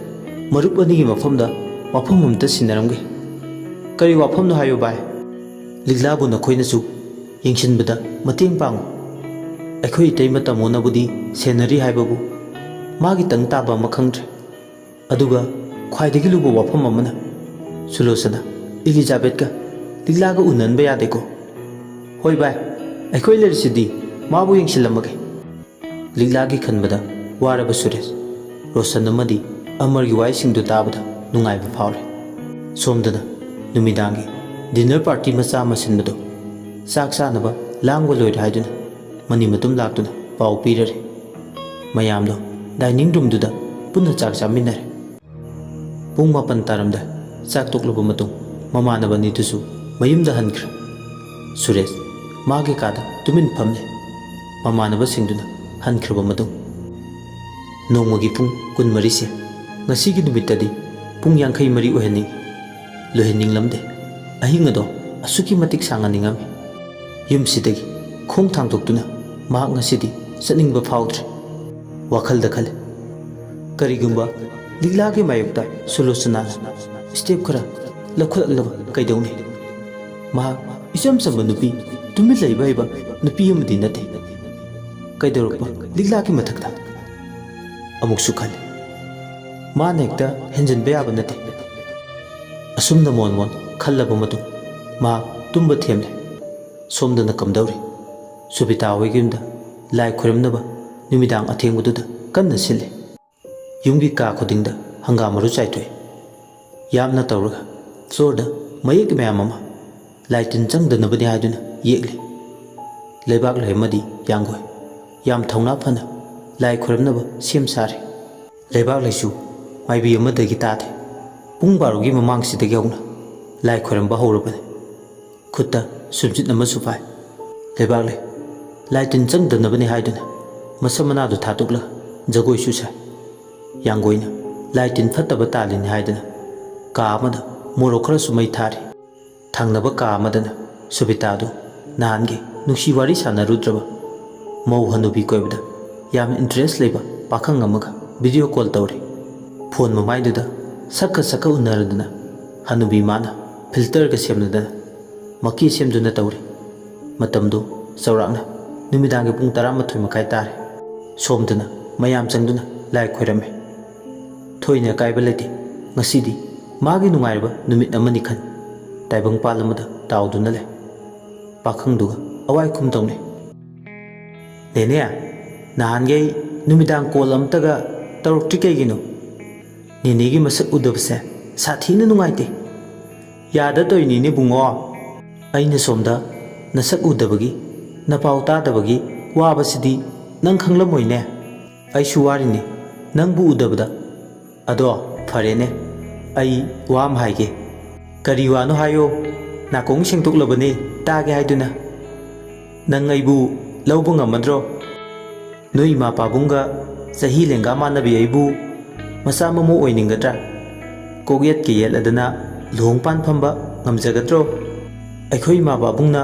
ꯃꯔꯨꯞ ꯑꯅꯤꯒꯤ ꯃꯐꯝꯗ ꯋꯥꯐꯝ ꯑꯃꯇ ꯁꯤꯟꯅꯔꯝꯒꯦ꯫ "ꯀꯔꯤ ꯋꯥꯐꯝꯅꯣ ꯍꯥꯏꯌꯨ ꯚꯥꯏ." "ꯂꯤꯛꯂꯥꯕꯨ ꯅꯈꯣꯏꯅꯁꯨ ꯌꯦꯡꯁꯤꯟꯕꯗ ꯃꯇꯦꯡ ꯄꯥꯡꯉꯨ꯫ ꯑꯩꯈꯣꯏ ꯏꯇꯩꯃ ꯇꯥꯃꯣꯅꯕꯨꯗꯤ ꯁꯦꯟꯅꯔꯤ ꯍꯥꯏꯕꯕꯨ ꯃꯥꯒꯤꯇꯪ ꯇꯥꯕ ꯑꯃ ꯈꯪꯗ꯭ꯔꯦ꯫ ꯑꯗꯨꯒ ꯈ꯭ꯋꯥꯏꯗꯒꯤ ꯂꯨꯕ ꯋꯥꯐꯝ ꯑꯃꯅ ꯁꯨꯂꯣꯆꯅꯥ, ꯏꯂꯤꯖꯥꯕꯦꯠꯀ ꯂꯤꯛꯂꯥꯒ ꯎꯅꯍꯟꯕ ꯌꯥꯗꯦꯀꯣ?" "ꯍꯣꯏ ꯚꯥꯏ, ꯑꯩꯈꯣꯏ ꯂꯩꯔꯤꯁꯤꯗꯤ, ꯃꯥꯕꯨ ꯌꯦꯡꯁꯤꯜꯂꯝꯃꯒꯦ." ꯂꯤꯛꯂꯥꯒꯤ ꯈꯟꯕꯗ ꯋꯥꯔꯕ ꯁꯨꯔꯦꯁ, ꯔꯣꯁꯟ ꯑꯃꯗꯤ ꯑꯃꯔꯒꯤ ꯋꯥꯍꯩꯁꯤꯡꯗꯨ ꯇꯥꯕꯗ ꯅꯨꯡꯉꯥꯏꯕ ꯐꯥꯎꯔꯦ꯫ ꯁꯣꯝꯗꯅ ꯅꯨꯃꯤꯗꯥꯡꯒꯤ ꯗꯤꯅꯔ ꯄꯥꯔꯇꯤ ꯃꯆꯥ ꯑꯃ ꯁꯤꯟꯕꯗꯣ ꯆꯥꯛ ꯆꯥꯅꯕ ꯂꯥꯡꯕ ꯂꯣꯏꯔꯦ ꯍꯥꯏꯗꯨꯅ ꯃꯅꯤ ꯃꯇꯨꯝ ꯂꯥꯛꯇꯨꯅ ꯄꯥꯎ ꯄꯤꯔꯔꯦ꯫ ꯃꯌꯥꯝꯗꯣ ꯗꯥꯏꯅꯤꯡ ꯔꯨꯝꯗꯨꯗ ꯄꯨꯟꯅ ꯆꯥꯛ ꯆꯥꯃꯤꯟꯅꯔꯦ꯫ ꯄꯨꯡ 7 ꯇꯥꯔꯝꯗꯥꯏ ꯆꯥꯛ ꯇꯣꯛꯂꯕ ꯃꯇꯨꯡ ꯃꯃꯥꯟꯅꯕ ꯑꯅꯤꯗꯨꯁꯨ ꯃꯌꯨꯝꯗ ꯍꯟꯈ꯭ꯔꯦ꯫ ꯁꯨꯔꯦꯁ ꯃꯥꯒꯤ ꯀꯥꯗ ꯇꯨꯃꯤꯟ ꯐꯝꯂꯦ ꯃꯃꯥꯟꯅꯕꯁꯤꯡꯗꯨꯅ ꯍꯟꯈ꯭ꯔꯕ ꯃꯇꯨꯡ ꯅꯣꯡꯃꯒꯤ ꯄꯨꯡ 24ꯁꯦ ꯉꯁꯤꯒꯤ ꯅꯨꯃꯤꯠꯇꯗꯤ ꯄꯨꯡ 54 ꯑꯣꯏꯍꯟꯅꯤꯡꯉꯤ ꯂꯣꯏꯍꯟꯅꯤꯡꯂꯝꯗꯦ ꯑꯍꯤꯡ ꯑꯗꯣ ꯑꯁꯨꯛꯀꯤ ꯃꯇꯤꯛ ꯁꯥꯡꯍꯟꯅꯤꯡꯉꯝꯃꯤ ꯌꯨꯝꯁꯤꯗꯒꯤ ꯈꯣꯡ ꯊꯥꯡꯗꯣꯛꯇꯨꯅ ꯃꯍꯥꯛ ꯉꯁꯤꯗꯤ ꯆꯠꯅꯤꯡꯕ ꯐꯥꯎꯗ꯭ꯔꯦ ꯋꯥꯈꯜꯗ ꯈꯜꯂꯦ ꯀꯔꯤꯒꯨꯝꯕ ꯂꯤꯛꯂꯥꯒꯤ ꯃꯥꯌꯣꯛꯇ ꯁꯨꯂꯣꯆꯅꯥꯅ ꯁ꯭ꯇꯦꯞ ꯈꯔ ꯂꯧꯈꯠꯂꯛꯂꯕ ꯀꯩꯗꯧꯅꯤ ꯃꯍꯥꯛ ꯏꯆꯝ ꯆꯝꯕ ꯅꯨꯄꯤ ꯇꯨꯃꯤꯟ ꯂꯩꯕ ꯍꯩꯕ ꯅꯨꯄꯤ ꯑꯃꯗꯤ ꯅꯠꯇꯦ ꯀꯩꯗꯧꯔꯛꯄ ꯂꯤꯛꯂꯥꯒꯤ ꯃꯊꯛꯇ ꯑꯃꯨꯛꯁꯨ ꯈꯜꯂꯦ ꯃꯥꯅ ꯍꯦꯛꯇ ꯍꯦꯟꯖꯤꯟꯕ ꯌꯥꯕ ꯅꯠꯇꯦ ꯑꯁꯨꯝꯅ ꯃꯣꯟ ꯃꯣꯟ ꯈꯜꯂꯕ ꯃꯇꯨꯡ ꯃꯍꯥꯛ ꯇꯨꯝꯕ ꯊꯦꯝꯂꯦ ꯁꯣꯝꯗꯅ ꯀꯝꯗꯧꯔꯤ ꯁꯨꯕꯤꯇꯥ ꯍꯣꯏꯒꯤ ꯌꯨꯝꯗ ꯂꯥꯏ ꯈꯣꯏꯔꯝꯅꯕ ꯅꯨꯃꯤꯗꯥꯡ ꯑꯊꯦꯡꯕꯗꯨꯗ ꯀꯟꯅ ꯁꯤꯜꯂꯤ ꯌꯨꯝꯒꯤ ꯀꯥ ꯈꯨꯗꯤꯡꯗ ꯍꯪꯒꯥꯝ ꯃꯔꯨ ꯆꯥꯏꯊꯣꯛꯏ ꯌꯥꯝꯅ ꯇꯧꯔꯒ ꯐ꯭ꯂꯣꯔꯗ ꯃꯌꯦꯛ ꯃꯌꯥꯝ ꯑꯃ ꯂꯥꯏ ꯇꯤꯟ ꯆꯪꯗꯅꯕꯅꯤ ꯍꯥꯏꯗꯨꯅ ꯌꯦꯛꯂꯤ ꯂꯩꯕꯥꯛ ꯂꯩꯔꯝꯃꯗꯤ ꯌꯥꯡꯒꯣꯏ ꯌꯥꯝ ꯊꯧꯅꯥ ꯐꯅ ꯂꯥꯏ ꯈꯣꯏꯔꯝꯅꯕ ꯁꯦꯝ ꯁꯥꯔꯤ ꯂꯩꯕꯥꯛ ꯂꯩꯆꯨ ꯃꯥꯏꯕꯤ ꯑꯃꯗꯒꯤ ꯇꯥꯗꯦ ꯄꯨꯡ 12ꯒꯤ ꯃꯃꯥꯡꯁꯤꯗꯒꯤ ꯍꯧꯅ ꯂꯥꯏ ꯈꯣꯏꯔꯝꯕ ꯍꯧꯔꯕꯅꯤ ꯈꯨꯠꯇ ꯁꯨꯝꯆꯤꯠ ꯑꯃꯁꯨ ꯄꯥꯏ ꯂꯩꯕꯥꯛ ꯂꯩ ꯂꯥꯏ ꯇꯤꯟ ꯆꯪꯗꯅꯕꯅꯤ ꯍꯥꯏꯗꯨꯅ ꯃꯁꯝ ꯃꯅꯥꯗꯨ ꯊꯥꯗꯣꯛꯂꯒ ꯖꯒꯣꯏꯁꯨ ꯁꯥꯏ ꯌꯥꯡꯒꯣꯏꯅ ꯂꯥꯏ ꯇꯤꯟ ꯐꯠꯇꯕ ꯇꯥꯜꯂꯤꯅꯤ ꯍꯥꯏꯗꯅ ꯀꯥ ꯑꯃꯗ ꯃꯣꯔꯣꯛ ꯈꯔꯁꯨ ꯃꯩ ꯊꯥꯔꯤ ꯊꯪꯅꯕ ꯀꯥ ꯑꯃꯗꯅ ꯁꯨꯕꯤꯇꯥꯗꯨ ꯅꯍꯥꯟꯒꯤ ꯅꯨꯡꯁꯤ ꯋꯥꯔꯤ ꯁꯥꯟꯅꯔꯨꯗ꯭ꯔꯕ ꯃꯧ ꯍꯅꯨꯕꯤ ꯀꯣꯏꯕꯗ ꯌꯥꯝ ꯏꯟꯇꯔꯦꯁ ꯂꯩꯕ ꯄꯥꯈꯪ ꯑꯃꯒ ꯚꯤꯗꯤꯑꯣ ꯀꯣꯜ ꯇꯧꯔꯤ ꯐꯣꯟ ꯃꯃꯥꯏꯗꯨꯗ ꯁꯛꯀ ꯎꯅꯔꯗꯨꯅ ꯍꯅꯨꯕꯤ ꯃꯥꯅ ꯐꯤꯜꯇꯔꯒ ꯁꯦꯝꯅꯗꯅ ꯃꯀꯤ ꯁꯦꯝꯗꯨꯅ ꯇꯧꯔꯤ ꯃꯇꯝꯗꯨ ꯆꯥꯎꯔꯥꯛꯅ ꯅꯨꯃꯤꯗꯥꯡꯒꯤ ꯄꯨꯡ 11:30 ꯇꯥꯔꯦ ꯁꯣꯝꯗꯅ ꯃꯌꯥꯝ ꯆꯪꯗꯨꯅ ꯂꯥꯏ ꯈꯣꯏꯔꯝꯃꯤ ꯊꯣꯏꯅ ꯑꯀꯥꯏꯕ ꯂꯩꯇꯦ ꯉꯁꯤꯗꯤ ꯃꯥꯒꯤ ꯅꯨꯡꯉꯥꯏꯔꯕ ꯅꯨꯃꯤꯠ ꯑꯃꯅꯤ ꯈꯟ ꯇꯥꯏꯕꯪꯄꯥꯜ ꯑꯃꯗ ꯇꯥꯎꯗꯨꯅ ꯂꯩ ꯄꯥꯈꯪꯗꯨꯒ ꯑꯋꯥꯏꯈꯨꯝ ꯇꯧꯅꯩ ꯅꯦꯅꯦ ꯅꯍꯥꯟꯒꯩ ꯅꯨꯃꯤꯗꯥꯡ ꯀꯣꯜ ꯑꯝꯇꯒ ꯇꯧꯔꯛꯇ꯭ꯔꯤ ꯀꯩꯒꯤꯅꯣ ꯅꯦꯅꯦꯒꯤ ꯃꯁꯛ ꯎꯗꯕꯁꯦ ꯁꯥꯊꯤꯅ ꯅꯨꯡꯉꯥꯏꯇꯦ ꯌꯥꯗ ꯇꯧꯔꯤꯅꯤꯅꯦ ꯕꯨꯡꯉꯣ ꯑꯩꯅ ꯁꯣꯝꯗ ꯅꯁꯛ ꯎꯗꯕꯒꯤ ꯅꯄꯥꯎ ꯇꯥꯗꯕꯒꯤ ꯋꯥꯕꯁꯤꯗꯤ ꯅꯪ ꯈꯪꯂꯝꯃꯣꯏꯅꯦ ꯑꯩꯁꯨ ꯋꯥꯔꯤꯅꯤ ꯅꯪꯕꯨ ꯎꯗꯕꯗ ꯑꯗꯣ ꯐꯔꯦꯅꯦ ꯑꯩ ꯋꯥ ꯑꯃ ꯍꯥꯏꯒꯦ ꯀꯔꯤ ꯋꯥꯅꯣ ꯍꯥꯏꯌꯣ ꯅꯥꯀꯣꯡ ꯁꯦꯡꯗꯣꯛꯂꯕꯅꯦ ꯇꯥꯒꯦ ꯍꯥꯏꯗꯨꯅ ꯅꯪ ꯑꯩꯕꯨ ꯂꯧꯕ ꯉꯝꯃꯗ꯭ꯔꯣ ꯅꯣꯏ ꯏꯃꯥ ꯄꯥꯕꯨꯡꯒ ꯆꯍꯤ ꯂꯦꯡꯒꯥ ꯃꯥꯟꯅꯕꯤ ꯑꯩꯕꯨ ꯃꯆꯥ ꯃꯃꯧ ꯑꯣꯏꯅꯤꯡꯒꯗ꯭ꯔꯥ ꯀꯣꯛ ꯌꯦꯠꯀ ꯌꯦꯠꯂꯗꯅ ꯂꯨꯍꯣꯡ ꯄꯥꯟ ꯐꯝꯕ ꯉꯝꯖꯒꯗ꯭ꯔꯣ ꯑꯩꯈꯣꯏ ꯏꯃꯥ ꯄꯥꯕꯨꯡꯅ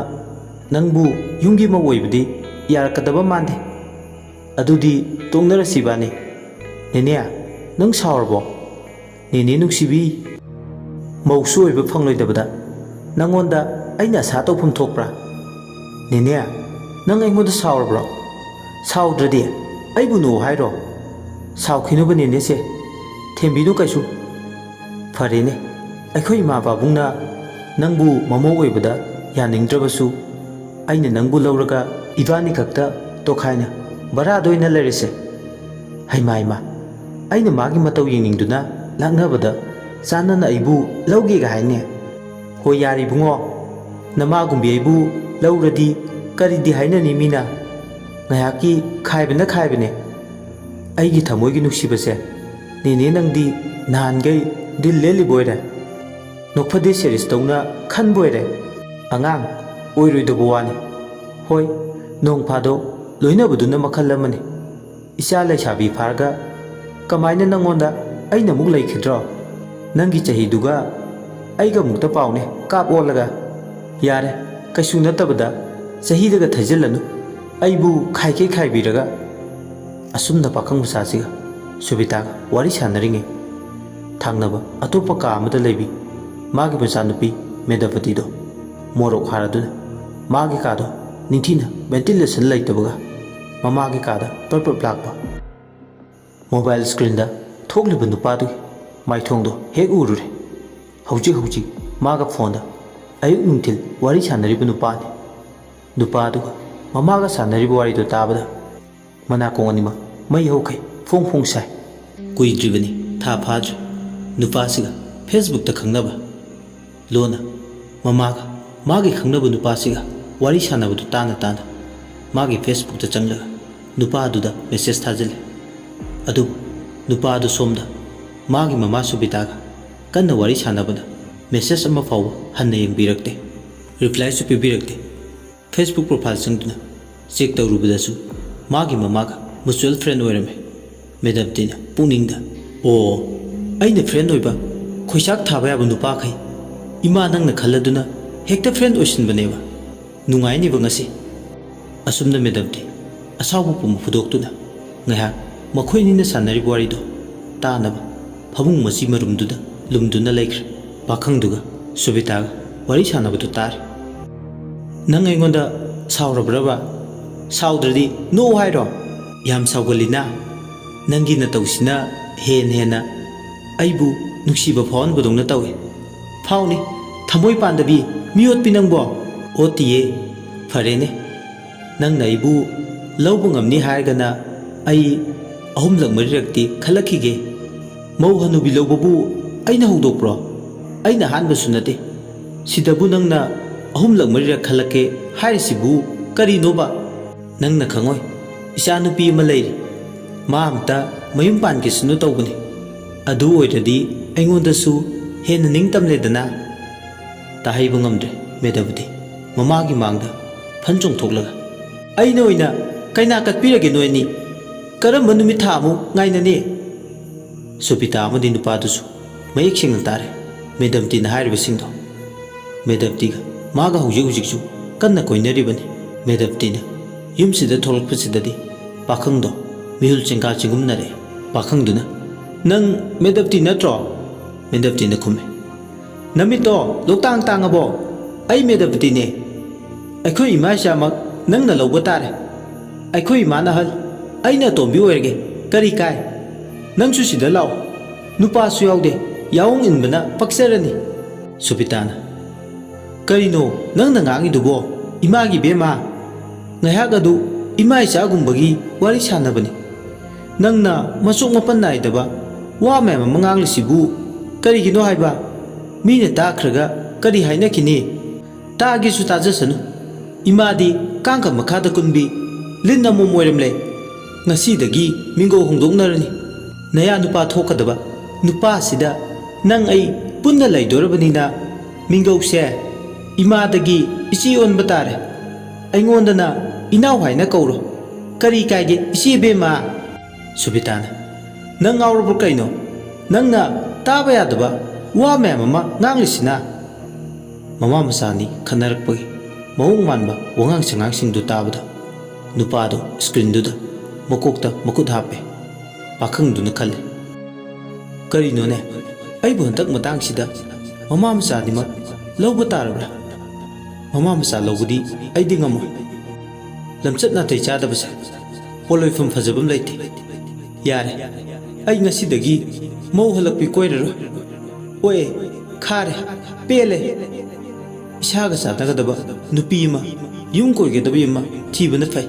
ꯅꯪꯕꯨ ꯌꯨꯝꯒꯤ ꯃꯧ ꯑꯣꯏꯕꯗꯤ ꯌꯥꯔꯛꯀꯗꯕ ꯃꯥꯟꯗꯦ ꯑꯗꯨꯗꯤ ꯇꯣꯛꯅꯔꯁꯤ ꯏꯕꯥꯅꯤ ꯅꯦꯅꯦ ꯅꯪ ꯁꯥꯎꯔꯕꯣ ꯅꯦꯅꯦ ꯅꯨꯡꯁꯤꯕꯤ ꯃꯧꯁꯨ ꯑꯣꯏꯕ ꯐꯪꯂꯣꯏꯗꯕꯗ ꯅꯪꯉꯣꯟꯗ ꯑꯩꯅ ꯑꯁꯥ ꯇꯧꯐꯝ ꯊꯣꯛꯄ꯭ꯔꯥ ꯅꯦꯅꯦ ꯅꯪ ꯑꯩꯉꯣꯟꯗ ꯁꯥꯎꯔꯕ꯭ꯔꯣ ꯁꯥꯎꯗ꯭ꯔꯗꯤ ꯑꯩꯕꯨ ꯅꯣ ꯍꯥꯏꯔꯣ ꯁꯥꯎꯈꯤꯅꯨꯕ ꯅꯦꯅꯦꯁꯦ ꯊꯦꯝꯕꯤꯅꯨ ꯀꯩꯁꯨ ꯐꯔꯦꯅꯦ ꯑꯩꯈꯣꯏ ꯏꯃꯥ ꯄꯥꯕꯨꯡꯅ ꯅꯪꯕꯨ ꯃꯃꯧ ꯑꯣꯏꯕꯗ ꯌꯥꯅꯤꯡꯗ꯭ꯔꯕꯁꯨ ꯑꯩꯅ ꯅꯪꯕꯨ ꯂꯧꯔꯒ ꯏꯕꯥꯅꯤ ꯈꯛꯇ ꯇꯣꯈꯥꯏꯅ ꯕꯔꯥꯗ ꯑꯣꯏꯅ ꯂꯩꯔꯁꯦ ꯍꯩꯃꯥ ꯑꯩꯅ ꯃꯥꯒꯤ ꯃꯇꯧ ꯌꯦꯡꯅꯤꯡꯗꯨꯅ ꯂꯥꯛꯅꯕꯗ ꯆꯥꯟꯅꯅ ꯑꯩꯕꯨ ꯂꯧꯒꯦꯒ ꯍꯥꯏꯅꯦ ꯍꯣꯏ ꯌꯥꯔꯤ ꯏꯕꯨꯡꯉꯣ ꯅꯃꯥꯒꯨꯝꯕꯤ ꯑꯩꯕꯨ ꯂꯧꯔꯗꯤ ꯀꯔꯤꯗꯤ ꯍꯥꯏꯅꯅꯤ ꯃꯤꯅ ꯉꯥꯏꯍꯥꯛꯀꯤ ꯈꯥꯏꯕꯅꯦ ꯑꯩꯒꯤ ꯊꯃꯣꯏꯒꯤ ꯅꯨꯡꯁꯤꯕꯁꯦ ꯅꯦꯅꯦ ꯅꯪꯗꯤ ꯅꯍꯥꯟꯒꯩ ꯗꯤꯜ ꯂꯦꯜꯂꯤꯕ ꯑꯣꯏꯔꯦ ꯅꯣꯛꯐꯗꯦ ꯁꯦꯔꯤꯁꯇꯧꯅ ꯈꯟꯕ ꯑꯣꯏꯔꯦ ꯑꯉꯥꯡ ꯑꯣꯏꯔꯣꯏꯗꯕ ꯋꯥꯅꯤ ꯍꯣꯏ ꯅꯣꯡ ꯐꯥꯗꯣꯛ ꯂꯣꯏꯅꯕꯗꯨꯅ ꯃꯈꯜ ꯑꯃꯅꯤ ꯏꯆꯥ ꯂꯩꯁꯥꯕꯤ ꯐꯥꯔꯒ ꯀꯃꯥꯏꯅ ꯅꯪꯉꯣꯟꯗ ꯑꯩꯅ ꯑꯃꯨꯛ ꯂꯩꯈꯤꯗ꯭ꯔꯣ ꯅꯪꯒꯤ ꯆꯍꯤꯗꯨꯒ ꯑꯩꯒ ꯑꯃꯨꯛꯇ ꯄꯥꯎꯅꯦ ꯀꯥꯞ ꯑꯣꯜꯂꯒ ꯌꯥꯔꯦ ꯀꯩꯁꯨ ꯅꯠꯇꯕꯗ ꯆꯍꯤꯗꯒ ꯊꯩꯖꯤꯜꯂꯅꯨ ꯑꯩꯕꯨ ꯈꯥꯏꯀꯩ ꯈꯥꯏꯕꯤꯔꯒ ꯑꯁꯨꯝꯅ ꯄꯥꯈꯪ ꯃꯆꯥꯁꯤꯒ ꯁꯨꯕꯤꯇꯥꯒ ꯋꯥꯔꯤ ꯁꯥꯟꯅꯔꯤꯉꯩ ꯊꯪꯅꯕ ꯑꯇꯣꯞꯄ ꯀꯥ ꯑꯃꯗ ꯂꯩꯕꯤ ꯃꯥꯒꯤ ꯃꯆꯥꯅꯨꯄꯤ ꯃꯦꯙꯥꯄꯇꯤꯗꯣ ꯃꯣꯔꯣꯛ ꯍꯥꯔꯗꯨꯅ ꯃꯥꯒꯤ ꯀꯥꯗꯣ ꯅꯤꯡꯊꯤꯅ ꯚꯦꯟꯇꯤꯂꯦꯁꯟ ꯂꯩꯇꯕꯒ ꯃꯃꯥꯒꯤ ꯀꯥꯗ ꯄ꯭ꯔꯞ ꯂꯥꯛꯄ ꯃꯣꯕꯥꯏꯜ ꯁ꯭ꯀ꯭ꯔꯤꯟꯗ ꯊꯣꯛꯂꯤꯕ ꯅꯨꯄꯥꯗꯨꯒꯤ ꯃꯥꯏꯊꯣꯡꯗꯣ ꯍꯦꯛ ꯎꯔꯨꯔꯦ ꯍꯧꯖꯤꯛ ꯃꯥꯒ ꯐꯣꯟꯗ ꯑꯌꯨꯛ ꯅꯨꯡꯊꯤꯜ ꯋꯥꯔꯤ ꯁꯥꯟꯅꯔꯤꯕ ꯅꯨꯄꯥꯅꯤ ꯅꯨꯄꯥꯗꯨꯒ ꯃꯃꯥꯒ ꯁꯥꯟꯅꯔꯤꯕ ꯋꯥꯔꯤꯗꯨ ꯇꯥꯕꯗ ꯃꯅꯥꯀꯣꯡ ꯑꯅꯤꯃꯛ ꯃꯩ ꯍꯧꯈꯩ ꯐꯣꯡ ꯁꯥꯏ ꯀꯨꯏꯗ꯭ꯔꯤꯕꯅꯤ ꯊꯥ ꯐꯥꯗ꯭ꯔꯤ ꯅꯨꯄꯥꯁꯤꯒ ꯐꯦꯁꯕꯨꯛꯇ ꯈꯪꯅꯕ ꯂꯣꯟꯅ ꯃꯃꯥꯒ ꯃꯥꯒꯤ ꯈꯪꯅꯕ ꯅꯨꯄꯥꯁꯤꯒ ꯋꯥꯔꯤ ꯁꯥꯟꯅꯕꯗꯨ ꯇꯥꯅ ꯃꯥꯒꯤ ꯐꯦꯁꯕꯨꯛꯇ ꯆꯪꯂꯒ ꯅꯨꯄꯥꯗꯨꯗ ꯃꯦꯁꯦꯖ ꯊꯥꯖꯤꯜꯂꯤ ꯑꯗꯨꯕꯨ ꯅꯨꯄꯥꯗꯨ ꯁꯣꯝꯗ ꯃꯥꯒꯤ ꯃꯃꯥ ꯁꯨꯕꯤꯇꯥꯒ ꯀꯟꯅ ꯋꯥꯔꯤ ꯁꯥꯟꯅꯕꯗ ꯃꯦꯁꯦꯖ ꯑꯃ ꯐꯥꯎꯕ ꯍꯟꯅ ꯌꯦꯡꯕꯤꯔꯛꯇꯦ ꯔꯤꯄ꯭ꯂꯥꯏꯁꯨ ꯄꯤꯕꯤꯔꯛꯇꯦ Facebook profile singduna check tawrubadasu magi mamaga mutual friend oirame Madam Tina puningda o aina friend oiba khoisak thaba yaba nupa khai ima nangna khaladuna hekta friend oisinbaneba nungai ni bangasi asumna Madam Ti asawu pum fudoktuna ngaya makhoi ni na sanari bwari do tanaba phabung masi marumduda lumduna laikre pakhangduga subitaga wari sanabadu tar nang aingonda saurabraba saudradi no hairo yam saugalina nangi na tawsina hena aibu nuksiba phon bodongna tawi phawni thamoi pandabi miot pinangbo otiye farene nang naibu lawbu ngamni haigana ai ahumlak marirakti khalakige mau hanubi lawbu aina hudokpro aina hanba sunate sidabu nangna ahumlak marirak khalake hairisibu kari noba nangna khangoi isa nupi ma leiri ma amta mayum pan ki sunu tawbani adu oiradi aingondasu hena ningtamledana tahaibu ngamdre medabudi mamagi mangda phanchong thoklaga aina oina kaina katpirage noini karamba numit thamu ngainani supita amadi nupadusu mayek singna tare Madam Tina hairiba singdo Madam Tiga maga hujikju kanna koinaribani Madam Tina yumsida tholakpasidadi pakhangdo mihul chingka chingumnare pakhangduna nang Madam Tina tro Madam Tina khume namito loktang tangabo ai Madam Tina aikhoi ima shamak nangna lawba tare aikhoi mana hal aina tombi oirge kari kai nangsu sida law nupa su yaude yaung inbana paksarani supitana karino nangna ngangi dubo imagi bema ngayagadu ima isa gumbagi wari sanabani nangna masuk mapan naidaba wa mema manganglisibu karigino haiba mine takhraga kari haina kini taagi su tajasanu imadi kangka makhada kunbi linna momoiramle ngasidagi mingo hongdoknarani naya nupa thokadaba nupa sida nang ai punna laidorbanina mingo se imadagi isi on batare aingondana inaw haina kauro kari kaige isi bema subitana nang awro kaino nangna taba yadaba wa mema nganglisina mama masani khanarakpagi mawung manba wangang sangang singdu tabada nupado screen duda makokta makut hape pakhangduna khale karino ne aibu hantak matang sida mama masani ma lawba tarabra mama masa lawgudi aidi ngamo lamchat na tai chada basa poloi fam fajabam laite yare ai ngasidagi mau halakpi koiraro oe khare pele isaga satagadaba nupi ma yung koigedaba yama thibana fai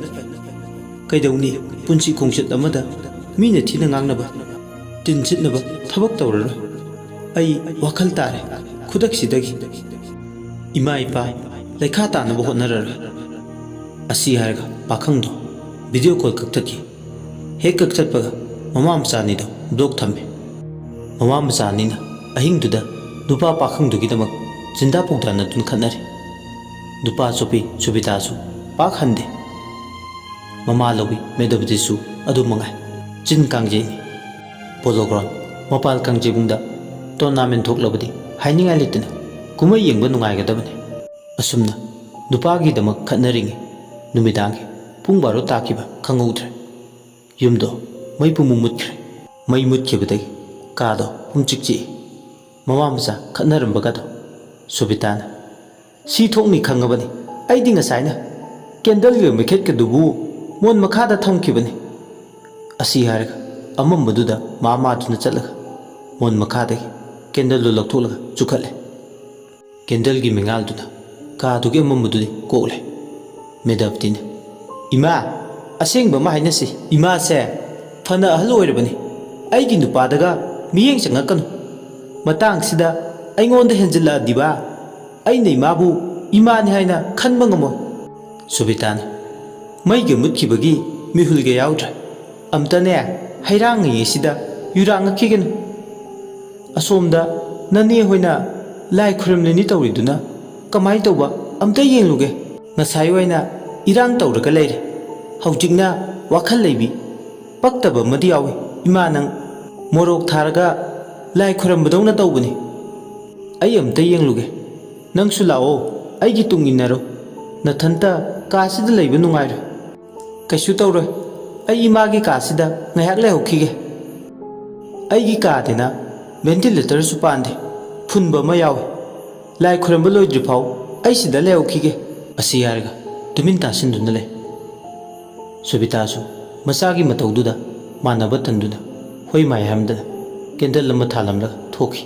kaidawni punsi khongchat amada mina thina ngangnaba tinchitnaba thabak tawraro ai wakhal tare khudak sidagi ima ipa lekha tanaba hotnarara asi harga pakhangdo video call kaktaki he kaktpaga mama machani do block thambe mama machani na ahing duda dupa pakhangdugi damak jinda pungdana tun khanari dupa chopi chubita su pakhande mama lobi medabdi su adu mangai chin kangje ni pologround mopal kangje bungda tournament thoklabadi hainingai litna kumai yengba nungai gadabani asumna dupa gi damak khannaringi numidangi pung baro takiba khangudre yumdo mai pumu mutkre mai mutkebadai kado humchikchi mama macha khannaram bagado subitana si thokni khangabani aidi ngasaina candle ge mekhet ke dubu mon makhada thamkibani asi harga amam maduda mama tuna chalaga mon makhada candle lo laktolaga chukhale candle gi mengal duna ka duge amam madudi kokle medaptina ima asengba ma hainasi ima se fana ahlo oirabani aigi nupadaga miyeng changakanu matang sida aingonda henjilla diba aina imabu imani haina khanba ngamo subitana maiga mutkibagi mihulge yaudra amtane hairang ngi sida yurang khigen asomda nani hoina lai khuramne ni tawriduna kamai tawba amta yengluge Ngasai oina irang tawraga leire. Haujikna wakhal leibi. Paktaba madi yawi ima nang morok tharaga lai khurambadawna tawbani. Ai amta yengluge. Nangsu lao aigi tunginnaro. Nathanta kaasida leiba nungairo. Kaisu tawroi. Ai imagi kaasida ngayak lehokhige. Aigi kaadina ventilator su pande. Phunba ma yawi. Lai khuramba loidri phau ai sida lehokhige. Asi yarga tumin tasinduna le. Subitasu masagi mataududa manaba tanduna hoi mai hamdana kendal lama thalamla thoki.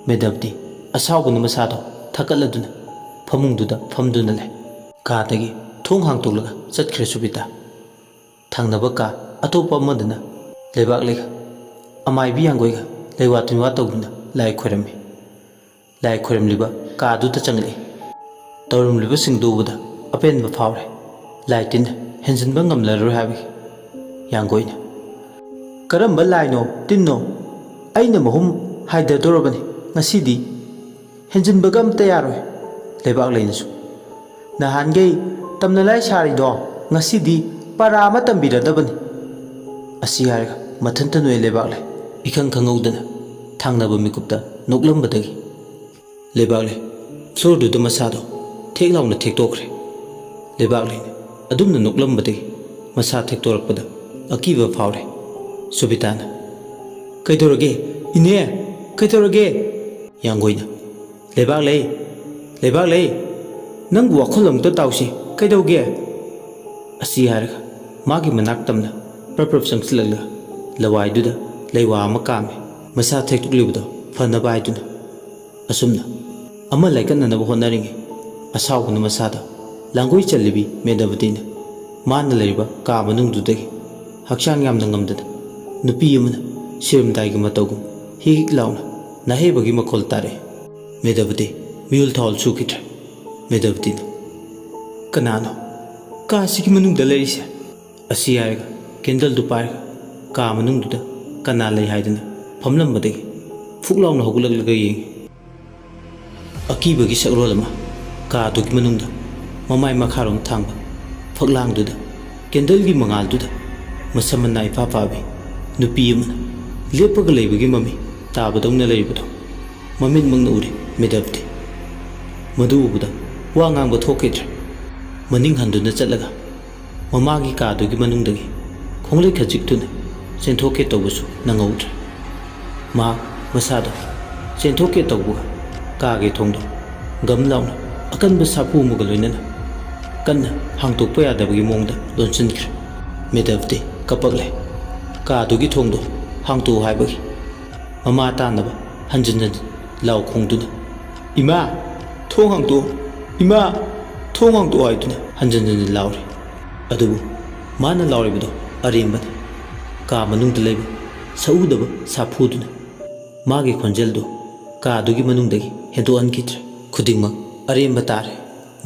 Medabdi asawbuna masado thakaladuna famungduda famduna le. Kaadagi thong hangtulaga satkhre Subita. Thangnaba ka atopa amadana lebak lega amaibi yangoiga leiwatunwa tawduna lai khorami. Lai khoramliba kaaduta changli. Tawramliba singdubuda apenba phawre. Lai tin henjinba ngamlaroi habi yangoina. Karamba laino tinno aina mahum haidadorabani ngasidi henjinbaga amta yaroi. Lebak leinasu nahangei tamna lai sarido ngasidi para ama tambiradabani. Asi yarga mathanta noi lebak le ikhang khangaudana thangnaba mikupta noklambadagi. Lebak le floor du masado theklauna thektokhre. Lebak le adumna noklambadagi masa thektorakpada akiba phawre. Subitana kaidorage ine kaidorage yangoina lebak le nangu wakhol amta tawsi kaidoge. Asi harga magi manak tamna praprap sangsilagla lawai duda leiwa ama kame masa thektuklibdo fanaba aiduna. Asumna ama laikannanaba honaringe asawbuna masada langoi chalibi medabadina mana leiba ka manungdudagi hakchang yamna ngamdada nupi amana siramdaiga matawgum higik launa nahebagi makhol tare. Medabadi miyul thawal sukitra. Medabadina kanano ka sigi manungda lerise. Asi yarga kendal du parga ka manungduda kana lei haidana famlambadagi fuklauna hogulaglaga yengi. Akibagi sakrolama ka dugi manungda mamai makharom thangba faklangduda kendalgi mangalduda masamanai papabi nupi amana lepaga leibagi mami tabadawna leibado mamin mangna uri. Medabdi madu ubuda wa ngangba thokidra maning handuna chatlaga mamagi kadugi manungdagi khonglei khajiktuna chenthoke tawbusu nangaudra. Ma masado chenthoke tawbuga kage thongdo gamlauna akanba sapu muga loinana kanna hangtokpa yadabagi mongda lonsinkhre. Medabdi kapagle kadugi thongdo hangto haibagi mama tanaba hanjinjan law khongduna ima thong hangto ima thong hangto haiduna hanjanjan lawre. Adubu mana lawribado arembani ka manungda leiba saudaba saphuduna magi khonjeldo kadugi manungdagi hedo ankitra khudingma aremba tare.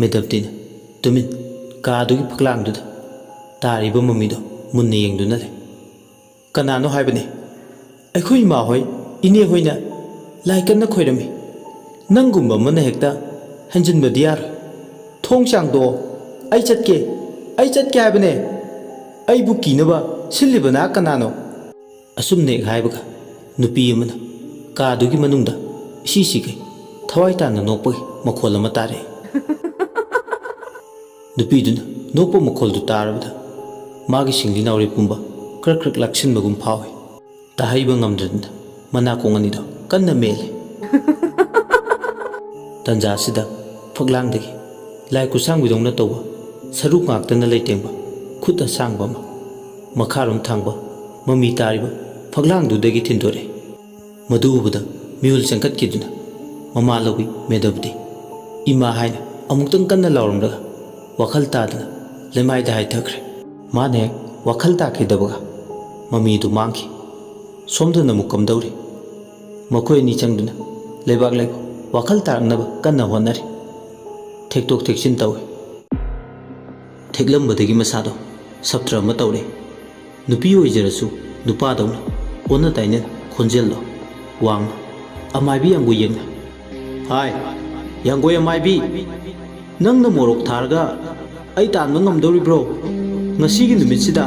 Medabdina tumin kadugi faklangduda tariba mamido munna yengduna le. Kanano haibani aikhoi ma hoi ine hoina laikanna khoirami nangumba mana hekta hanjinbadi yar thong changdo ai chatke haibane ai bu kinaba silibana kanano. Asumne haibaga nupi amana kadugi manungda sisigai thawai tana nokpagi makhol ama tare. Nupiduna nokpa makholdu tarabada magi singli nauri pumba krak krak laksinbagum phawi. Tahaiba ngamdradna mana konganido kanna mele. Tanjasida faglangdagi lai kusangwidongna tawba saruk ngaktana leitengba khut asangba ma makharom thangba mami tariba faglangdudagi thindore. Madubuda miyul changkatkiduna mama lawi medabdi ima haina amuktang kanna lawramraga wakhal tadana lemaida haithakre. Mane wakhal takhidabaga mamidu mangki somdana mukamdauri. Makoi ni changduna lebak lebo wakhal taraknaba kanna honari. Thektok theksin tawi theklambadagi masado saptra ama tawre. Nupi oijarasu nupadawna ona taina khonjello wangna amaibi yangu yengna. Hai yangoi amaibi ꯅꯪꯅ ꯃꯣꯔꯣꯛ ꯊꯥꯔꯒ ꯑꯩ ꯇꯥꯟꯕ ꯉꯝꯗꯧꯔꯤꯕ꯭ꯔꯣ? ꯉꯁꯤꯒꯤ ꯅꯨꯃꯤꯠꯁꯤꯗ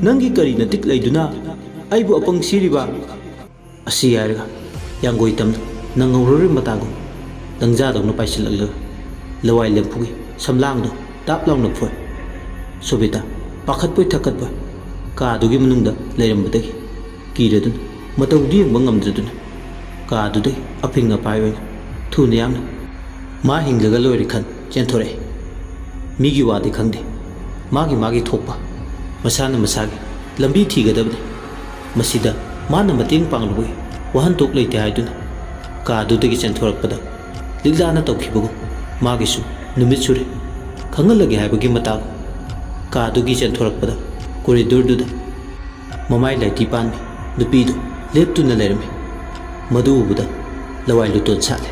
ꯅꯪꯒꯤ ꯀꯔꯤ ꯅꯇꯤꯛ ꯂꯩꯗꯨꯅ ꯑꯩꯕꯨ ꯑꯄꯪ ꯁꯤꯔꯤꯕ? ꯑꯁꯤ ꯍꯥꯏꯔꯒ ꯌꯥꯡꯒꯣꯏ ꯇꯝꯅ ꯅꯪꯍꯧꯔꯣꯏ ꯃꯇꯥꯒꯨꯝ ꯂꯪꯖꯥꯗꯧꯅ ꯄꯥꯏꯁꯤꯜꯂꯛꯂꯒ ꯂꯋꯥꯏ ꯂꯦꯝꯐꯨꯒꯤ ꯁꯝꯂꯥꯡꯗꯣ ꯇꯥꯞ ꯂꯥꯎꯅ ꯐꯣꯏ꯫ ꯁꯣꯕꯤꯇꯥ ꯄꯥꯈꯠꯄꯣꯏ ꯊꯛꯀꯠꯄꯣꯏ ꯀꯥꯗꯨꯒꯤ ꯃꯅꯨꯡꯗ ꯂꯩꯔꯝꯕꯗꯒꯤ ꯀꯤꯔꯗꯨꯅ ꯃꯇꯧꯗꯨ ꯌꯦꯡꯕ ꯉꯝꯗ꯭ꯔꯗꯨꯅ ꯀꯥꯗꯨꯗꯒꯤ ꯑꯐꯤꯡ ꯑꯄꯥꯏ ꯑꯣꯏꯅ ꯊꯨꯅ ꯌꯥꯡꯅ ꯃꯥ ꯍꯤꯡꯂꯒ ꯂꯣꯏꯔꯦ ꯈꯟ ꯆꯦꯟꯊꯣꯔꯛꯏ꯫ ꯃꯤꯒꯤ ꯋꯥꯗꯤ ꯈꯪꯗꯦ, ꯃꯥꯒꯤ ꯊꯣꯛꯄ ꯃꯁꯥꯅ ꯃꯁꯥꯒꯤ ꯂꯝꯕꯤ ꯊꯤꯒꯗꯕꯅꯤ꯫ ꯃꯁꯤꯗ ꯃꯥꯅ ꯃꯇꯦꯡ ꯄꯥꯡꯂꯨꯕꯒꯤ ꯋꯥꯍꯟꯊꯣꯛ ꯂꯩꯇꯦ ꯍꯥꯏꯗꯨꯅ ꯀꯥꯗꯨꯗꯒꯤ ꯆꯦꯟꯊꯣꯔꯛꯄꯗ ꯂꯤꯛꯂꯥꯅ ꯇꯧꯈꯤꯕꯒꯨꯝ ꯃꯥꯒꯤꯁꯨ ꯅꯨꯃꯤꯠ ꯁꯨꯔꯦ ꯈꯪꯍꯜꯂꯒꯦ ꯍꯥꯏꯕꯒꯤ ꯃꯇꯥꯒꯨꯝ ꯀꯥꯗꯨꯒꯤ ꯆꯦꯟꯊꯣꯔꯛꯄꯗ ꯀꯣꯔꯤꯗꯣꯔꯗꯨꯗ ꯃꯃꯥꯏ ꯂꯥꯏꯇꯤ ꯄꯥꯟꯕꯤ ꯅꯨꯄꯤꯗꯨ ꯂꯦꯞꯇꯨꯅ ꯂꯩꯔꯝꯃꯤ꯫ ꯃꯗꯨ ꯎꯕꯗ ꯂꯋꯥꯏ ꯂꯨꯇꯣꯟ ꯁꯥꯠꯂꯦ꯫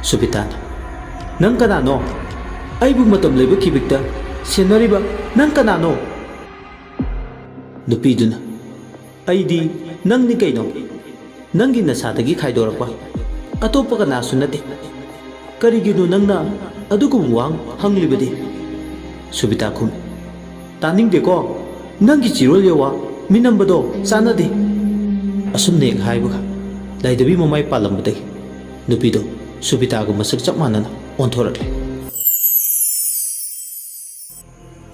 ꯁꯨꯕꯤꯇꯥꯅ "ꯅꯪ ꯀꯅꯥꯅꯣ? ꯑꯩꯕꯨ ꯃꯇꯝ ꯂꯩꯕ ꯈꯤꯕꯤꯛꯇ ꯁꯦꯟꯅꯔꯤꯕ ꯅꯪ ꯀꯅꯥꯅꯣ?" ꯅꯨꯄꯤꯗꯨꯅ "ꯑꯩꯗꯤ ꯅꯪꯅꯤ ꯀꯩꯅꯣ, ꯅꯪꯒꯤ ꯅꯁꯥꯗꯒꯤ ꯈꯥꯏꯗꯣꯔꯛꯄ ꯑꯇꯣꯞꯄ ꯀꯅꯥꯁꯨ ꯅꯠꯇꯦ꯫ ꯀꯔꯤꯒꯤꯅꯣ ꯅꯪꯅ ꯑꯗꯨꯒꯨꯝꯕ ꯋꯥꯍꯪ ꯍꯪꯂꯤꯕꯗꯤ?" ꯁꯨꯕꯤꯇꯥ ꯈꯨꯝꯃꯤ, "ꯇꯥꯅꯤꯡꯗꯦꯀꯣ, ꯅꯪꯒꯤ ꯆꯤꯔꯣꯜ ꯌꯋꯥ ꯃꯤꯅꯝꯕꯗꯣ ꯆꯥꯟꯅꯗꯦ." ꯑꯁꯨꯝꯅ ꯍꯦꯛ ꯍꯥꯏꯕꯒ ꯂꯥꯏꯙꯕꯤ ꯃꯃꯥꯏ ꯄꯥꯜꯂꯝꯕꯗꯒꯤ ꯅꯨꯄꯤꯗꯣ ꯁꯨꯕꯤꯇꯥꯒ ꯃꯁꯛ ꯆꯞ ꯃꯥꯟꯅꯅ ꯑꯣꯟꯊꯣꯔꯛꯂꯦ꯫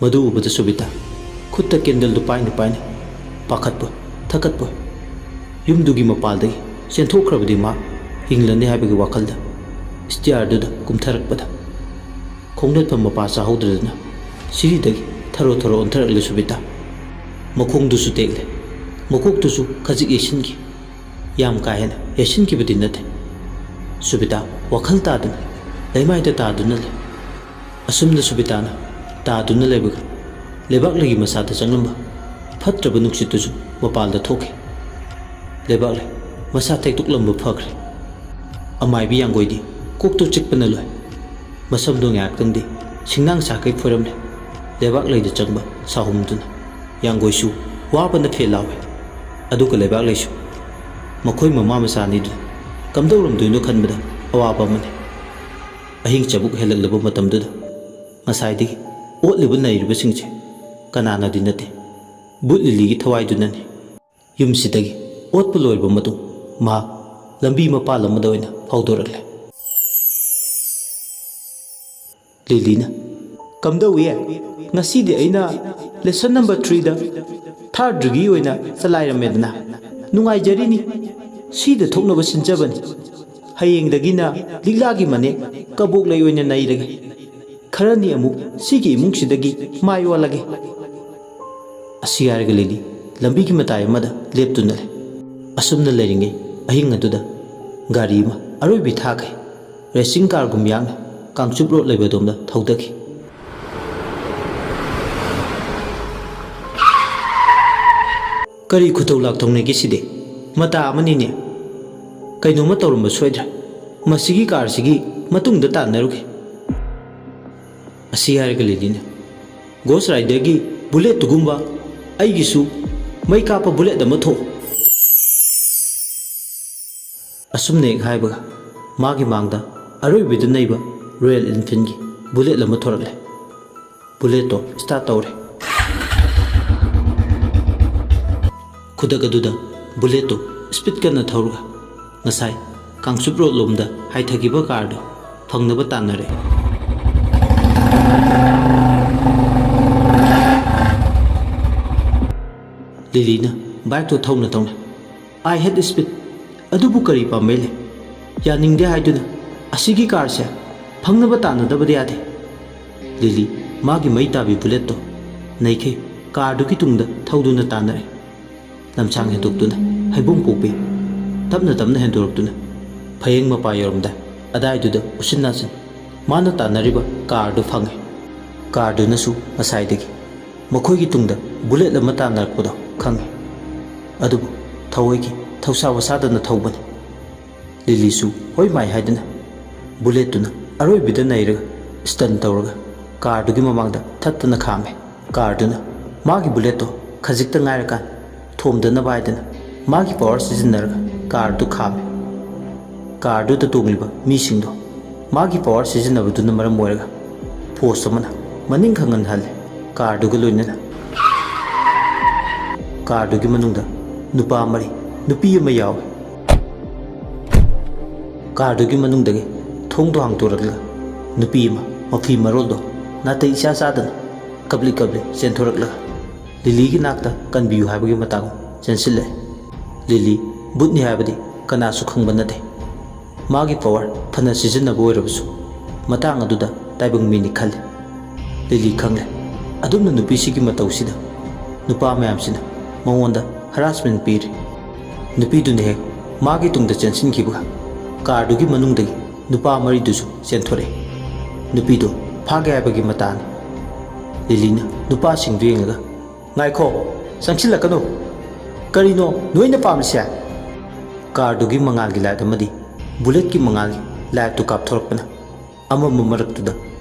ꯃꯗꯨ ꯎꯕꯗ ꯁꯨꯕꯤꯇꯥ ꯈꯨꯠꯇ ꯀꯦꯟꯗꯜꯗꯨ ꯄꯥꯏꯅ ꯄꯥꯏꯅ ꯄꯥꯈꯠꯄꯣꯏ ꯊꯛꯀꯠꯄꯣꯏ ꯌꯨꯝꯗꯨꯒꯤ ꯃꯄꯥꯜꯗꯒꯤ ꯆꯦꯟꯊꯣꯛꯈ꯭ꯔꯕꯗꯤ ꯃꯥ ꯍꯤꯡꯂꯅꯤ ꯍꯥꯏꯕꯒꯤ ꯋꯥꯈꯜꯗ ꯁ꯭ꯇꯤꯌꯥꯔꯗꯨꯗ ꯀꯨꯝꯊꯔꯛꯄꯗ ꯈꯣꯡꯅꯠꯐꯝ ꯃꯄꯥ ꯆꯥꯍꯧꯗ꯭ꯔꯗꯨꯅ ꯁꯤꯔꯤꯗꯒꯤ ꯊꯔꯣ ꯑꯣꯟꯊꯔꯛꯂꯦ ꯁꯨꯕꯤꯇꯥ꯫ ꯃꯈꯣꯡꯗꯨꯁꯨ ꯇꯦꯛꯂꯦ, ꯃꯀꯣꯛꯇꯨꯁꯨ ꯈꯖꯤꯛ ꯌꯩꯁꯤꯟꯈꯤ꯫ ꯌꯥꯝ ꯀꯥ ꯍꯦꯟꯅ ꯌꯩꯁꯤꯟꯈꯤꯕꯗꯤ ꯅꯠꯇꯦ꯫ ꯁꯨꯕꯤꯇꯥ ꯋꯥꯈꯜ ꯇꯥꯗꯨꯅ ꯂꯩꯃꯥꯏꯗ ꯇꯥꯗꯨꯅ ꯂꯩ꯫ ꯑꯁꯨꯝꯅ ꯁꯨꯕꯤꯇꯥꯅ ꯇꯥꯗꯨꯅ ꯂꯩꯕꯒ ꯂꯩꯕꯥꯛꯂꯩꯒꯤ ꯃꯁꯥꯗ ꯆꯪꯂꯝꯕ ꯐꯠꯇ꯭ꯔꯕ ꯅꯨꯡꯁꯤꯠꯇꯨꯁꯨ ꯃꯄꯥꯜꯗ ꯊꯣꯛꯈꯤ꯫ ꯂꯩꯕꯥꯛꯂꯩ ꯃꯁꯥ ꯇꯦꯛꯇꯣꯛꯂꯝꯕ ꯐꯈ꯭ꯔꯦ꯫ ꯑꯃꯥꯏꯕꯤ ꯌꯥꯡꯒꯣꯏꯗꯤ ꯀꯣꯛꯇꯨ ꯆꯤꯛꯄꯅ ꯂꯣꯏ꯫ ꯃꯁꯝꯗꯨ ꯉꯥꯏꯍꯥꯛꯇꯪꯗꯤ ꯁꯤꯡꯅꯥꯡ ꯁꯥꯀꯩ ꯐꯣꯏꯔꯝꯂꯦ ꯂꯩꯕꯥꯛꯂꯩꯗ ꯆꯪꯕ ꯁꯥꯍꯨꯝꯗꯨꯅ꯫ ꯌꯥꯡꯒꯣꯏꯁꯨ ꯋꯥꯕꯅ ꯐꯦꯜ ꯂꯥꯎꯏ, ꯑꯗꯨꯒ ꯂꯩꯕꯥꯛꯂꯩꯁꯨ꯫ ꯃꯈꯣꯏ ꯃꯃꯥ ꯃꯆꯥ ꯑꯅꯤꯗꯨ ꯀꯝꯗꯧꯔꯝꯗꯣꯏꯅꯣ ꯈꯟꯕꯗ ꯑꯋꯥꯕ ꯑꯃꯅꯤ꯫ ꯑꯍꯤꯡ ꯆꯕꯨꯛ ꯍꯦꯜꯂꯛꯂꯕ ꯃꯇꯝꯗꯨꯗ ꯉꯁꯥꯏꯗꯒꯤ ꯑꯣꯠꯂꯤꯕ ꯅꯩꯔꯤꯕꯁꯤꯡꯁꯦ ꯀꯅꯥꯅꯗꯤ ꯅꯠꯇꯦ, ꯕꯨꯠ ꯂꯤꯂꯤꯒꯤ ꯊꯋꯥꯏꯗꯨꯅꯅꯤ꯫ ꯌꯨꯝꯁꯤꯗꯒꯤ ꯑꯣꯠꯄ ꯂꯣꯏꯔꯕ ꯃꯇꯨꯡ ꯃꯍꯥꯛ ꯂꯝꯕꯤ ꯃꯄꯥꯜ ꯑꯃꯗ ꯑꯣꯏꯅ ꯐꯥꯎꯗꯣꯔꯛꯂꯦ꯫ ꯂꯤꯂꯤꯅ "ꯀꯝꯗꯧꯏ? ꯉꯁꯤꯗꯤ ꯑꯩꯅ ꯂꯦꯁꯟ ꯅꯝꯕꯔ 3ꯗ ꯊꯥꯔꯗ꯭ꯔꯤꯒꯤ ꯑꯣꯏꯅ ꯆꯂꯥꯏꯔꯝꯃꯦꯗꯅ ꯅꯨꯡꯉꯥꯏꯖꯔꯤꯅꯤ꯫ ꯁꯤꯗ ꯊꯣꯛꯅꯕ ꯁꯤꯟꯖꯕꯅꯤ꯫ ꯍꯌꯦꯡꯗꯒꯤꯅ ꯂꯤꯛꯂꯥꯒꯤ ꯃꯅꯦꯛ ꯀꯕꯣꯛꯂꯩ ꯑꯣꯏꯅ ꯅꯩꯔꯒꯦ꯫ ꯈꯔꯅꯤ ꯑꯃꯨꯛ ꯁꯤꯒꯤ ꯏꯃꯨꯡꯁꯤꯗꯒꯤ ꯃꯥꯏ ꯑꯣꯜꯂꯒꯦ." ꯑꯁꯤ ꯍꯥꯏꯔꯒ ꯂꯤꯂꯤ ꯂꯝꯕꯤꯒꯤ ꯃꯇꯥꯏ ꯑꯃꯗ ꯂꯦꯞꯇꯨꯅ ꯂꯩ꯫ ꯑꯁꯨꯝꯅ ꯂꯩꯔꯤꯉꯩ ꯑꯍꯤꯡ ꯑꯗꯨꯗ ꯒꯥꯔꯤ ꯑꯃ ꯑꯔꯣꯏꯕꯤ ꯊꯥꯈꯩ ꯔꯦꯁꯤꯡ ꯀꯥꯔꯒꯨꯝ ꯌꯥꯡꯅ ꯀꯥꯡꯆꯨꯞ ꯔꯣꯗ ꯂꯩꯕꯗꯣꯝꯗ ꯊꯧꯗꯈꯤ꯫ ꯀꯔꯤ ꯈꯨꯇꯧ ꯂꯥꯛꯊꯧꯅꯒꯦ ꯁꯤꯗꯤ? ꯃꯇꯥ ꯑꯃꯅꯤꯅꯦ꯫ ꯀꯩꯅꯣꯝꯃ ꯇꯧꯔꯝꯕ ꯁꯣꯏꯗ꯭ꯔꯦ꯫ ꯃꯁꯤꯒꯤ ꯀꯥꯔꯁꯤꯒꯤ ꯃꯇꯨꯡꯗ ꯇꯥꯟꯅꯔꯨꯒꯦ꯫ ꯑꯁꯤ ꯍꯥꯏꯔꯒ ꯂꯤꯂꯤꯅ "ꯒꯣꯁ ꯔꯥꯏꯗꯔꯒꯤ ꯕꯨꯂꯦꯠꯇꯨꯒꯨꯝꯕ ꯑꯩꯒꯤꯁꯨ ꯃꯩ ꯀꯥꯞꯄ ꯕꯨꯂꯦꯠ ꯑꯃ ꯊꯣꯛꯎ." ꯑꯁꯨꯝꯅ ꯍꯦꯛ ꯍꯥꯏꯕꯒ ꯃꯥꯒꯤ ꯃꯥꯡꯗ ꯑꯔꯣꯏꯕꯤꯗ ꯅꯩꯕ ꯔꯣꯌꯦꯜ ꯏꯟꯐꯤꯜꯒꯤ ꯕꯨꯂꯦꯠ ꯑꯃ ꯊꯣꯔꯛꯂꯦ꯫ ꯕꯨꯂꯦꯠꯇꯣ ꯁ꯭ꯇꯥꯔꯠ ꯇꯧꯔꯦ꯫ ꯈꯨꯗꯛ ꯑꯗꯨꯗ ꯕꯨꯂꯦꯠꯇꯨ ꯁ꯭ꯄꯤꯗ ꯀꯟꯅ ꯊꯧꯔꯒ ꯉꯁꯥꯏ ꯀꯥꯡꯆꯨꯞ ꯔꯣꯗ ꯂꯣꯝꯗ ꯍꯥꯏꯊꯈꯤꯕ ꯀꯥꯔꯗꯨ ꯐꯪꯅꯕ ꯇꯥꯟꯅꯔꯦ꯫ ꯂꯤꯂꯤꯅ ꯕꯥꯏꯛꯇꯣ ꯊꯧꯅ "ꯑꯥꯏ ꯍꯦꯠ ꯁ꯭ꯄꯤꯗ, ꯑꯗꯨꯕꯨ ꯀꯔꯤ ꯄꯥꯝꯕꯩ ꯂꯩ? ꯌꯥꯅꯤꯡꯗꯦ ꯍꯥꯏꯗꯨꯅ ꯑꯁꯤꯒꯤ ꯀꯥꯔꯁꯦ ꯐꯪꯅꯕ ꯇꯥꯟꯅꯗꯕꯗꯤ ꯌꯥꯗꯦ." ꯂꯤꯂꯤ ꯃꯥꯒꯤ ꯃꯩ ꯇꯥꯕꯤ ꯕꯨꯂꯦꯠꯇꯣ ꯅꯩꯈꯩ ꯀꯥꯔꯗꯨꯒꯤ ꯇꯨꯡꯗ ꯊꯧꯗꯨꯅ ꯇꯥꯟꯅꯔꯦ꯫ ꯂꯝꯁꯥꯡ ꯍꯦꯟꯗꯣꯛꯇꯨꯅ ꯍꯩꯕꯨꯡ ꯄꯣꯛꯄꯤ ꯇꯞꯅ ꯍꯦꯟꯗꯣꯔꯛꯇꯨꯅ ꯐꯌꯦꯡ ꯃꯄꯥ ꯌꯧꯔꯝꯗꯥꯏ ꯑꯗꯥꯏꯗꯨꯗ ꯎꯆꯤꯟ ꯅꯥꯆꯤꯟ ꯃꯥꯅ ꯇꯥꯟꯅꯔꯤꯕ ꯀꯥꯔꯗꯨ ꯐꯪꯉꯦ꯫ ꯀꯥꯔꯗꯨꯅꯁꯨ ꯉꯁꯥꯏꯗꯒꯤ ꯃꯈꯣꯏꯒꯤ ꯇꯨꯡꯗ ꯕꯨꯂꯦꯠ ꯑꯃ ꯇꯥꯟꯅꯔꯛꯄꯗꯣ ꯈꯪꯉꯦ, ꯑꯗꯨꯕꯨ ꯊꯑꯣꯏꯒꯤ ꯊꯧꯁꯥ ꯋꯥꯁꯥꯗꯅ ꯊꯧꯕꯅꯤ꯫ ꯂꯤꯂꯤꯁꯨ ꯍꯣꯏ ꯃꯥꯏ ꯍꯥꯏꯗꯨꯅ ꯕꯨꯂꯦꯠꯇꯨꯅ ꯑꯔꯣꯏꯕꯤꯗ ꯅꯩꯔꯒ ꯁ꯭ꯇꯟ ꯇꯧꯔꯒ ꯀꯥꯔꯗꯨꯒꯤ ꯃꯃꯥꯡꯗ ꯊꯠꯇꯅ ꯈꯥꯝꯃꯦ꯫ ꯀꯥꯔꯗꯨꯅ ꯃꯥꯒꯤ ꯕꯨꯂꯦꯠꯇꯣ ꯈꯖꯤꯛꯇ ꯉꯥꯏꯔꯀꯥꯟ ꯊꯣꯝꯗꯅꯕ ꯍꯥꯏꯗꯅ ꯃꯥꯒꯤ ꯄꯋꯥꯔ ꯁꯤꯖꯤꯟꯅꯔꯒ ꯀꯥꯔꯗꯨ ꯈꯥꯝꯃꯦ꯫ ꯀꯥꯔꯗꯨꯗ ꯇꯣꯡꯂꯤꯕ ꯃꯤꯁꯤꯡꯗꯣ ꯃꯥꯒꯤ ꯄꯋꯥꯔ ꯁꯤꯖꯤꯟꯅꯕꯗꯨꯅ ꯃꯔꯝ ꯑꯣꯏꯔꯒ ꯐꯣꯔꯁ ꯑꯃꯅ ꯃꯅꯤꯡ ꯈꯪꯍꯟꯍꯜꯂꯦ ꯀꯥꯔꯗꯨꯒ ꯂꯣꯏꯅꯅ꯫ ꯀꯥꯔꯗꯨꯒꯤ ꯃꯅꯨꯡꯗ ꯅꯨꯄꯥ 3 ꯅꯨꯄꯤ ꯑꯃ ꯌꯥꯎꯋꯦ꯫ ꯀꯥꯔꯗꯨꯒꯤ ꯃꯅꯨꯡꯗꯒꯤ ꯊꯣꯡꯗꯣ ꯍꯥꯡꯗꯣꯔꯛꯂꯒ ꯅꯨꯄꯤ ꯑꯃ ꯃꯐꯤ ꯃꯔꯣꯜꯗꯣ ꯅꯥꯇꯩ ꯏꯆꯥ ꯆꯥꯗꯅ ꯀꯞꯂꯤ ꯆꯦꯟꯊꯣꯔꯛꯂꯒ ꯂꯤꯂꯤꯒꯤ ꯅꯥꯛꯇ ꯀꯟꯕꯤꯌꯨ ꯍꯥꯏꯕꯒꯤ ꯃꯇꯥꯡ ꯆꯦꯟꯁꯤꯜꯂꯛꯑꯦ꯫ ꯂꯤꯂꯤ ꯕꯨꯠꯅꯤ ꯍꯥꯏꯕꯗꯤ ꯀꯅꯥꯁꯨ ꯈꯪꯕ ꯅꯠꯇꯦ꯫ ꯃꯥꯒꯤ ꯄꯋꯥꯔ ꯐꯅ ꯁꯤꯖꯤꯟꯅꯕ ꯑꯣꯏꯔꯕꯁꯨ ꯃꯇꯥꯡ ꯑꯗꯨꯗ ꯇꯥꯏꯕꯪ ꯃꯤꯅꯤ ꯈꯜꯂꯦ꯫ ꯂꯤꯂꯤ ꯈꯪꯂꯦ ꯑꯗꯨꯝꯅ ꯅꯨꯄꯤꯁꯤꯒꯤ ꯃꯇꯧꯁꯤꯗ ꯅꯨꯄꯥ ꯃꯌꯥꯝꯁꯤꯅ ꯃꯉꯣꯟꯗ ꯍꯔꯥꯁꯃꯦꯟ ꯄꯤꯔꯤ꯫ ꯅꯨꯄꯤꯗꯨꯅ ꯍꯦꯛ ꯃꯥꯒꯤ ꯇꯨꯡꯗ ꯆꯦꯟꯁꯤꯟꯈꯤꯕꯒ ꯀꯥꯔꯗꯨꯒꯤ ꯃꯅꯨꯡꯗꯒꯤ ꯅꯨꯄꯥ 4ꯗꯨꯁꯨ ꯆꯦꯟꯊꯣꯔꯛꯑꯦ꯫ ꯅꯨꯄꯤꯗꯣ ꯐꯥꯒꯦ ꯍꯥꯏꯕꯒꯤ ꯃꯇꯥꯅꯤ꯫ ꯂꯤꯂꯤꯅ ꯅꯨꯄꯥꯁꯤꯡꯗꯨ ꯌꯦꯡꯂꯒ ꯉꯥꯏꯈꯣ ꯆꯪꯁꯤꯜꯂꯛꯀꯅꯨ, ꯀꯔꯤꯅꯣ ꯅꯣꯏꯅ ꯄꯥꯝꯂꯤꯁꯦ? ꯀꯥꯔꯗꯨꯒꯤ ꯃꯉꯥꯜꯒꯤ ꯂꯥꯏꯠ ꯑꯃꯗꯤ ꯕꯨꯂꯦꯠꯀꯤ ꯃꯉꯥꯜꯒꯤ ꯂꯥꯏꯠꯇꯨ ꯀꯥꯞꯊꯣꯔꯛꯄꯅ ꯑꯃꯝꯕ ꯃꯔꯛꯇꯨꯗ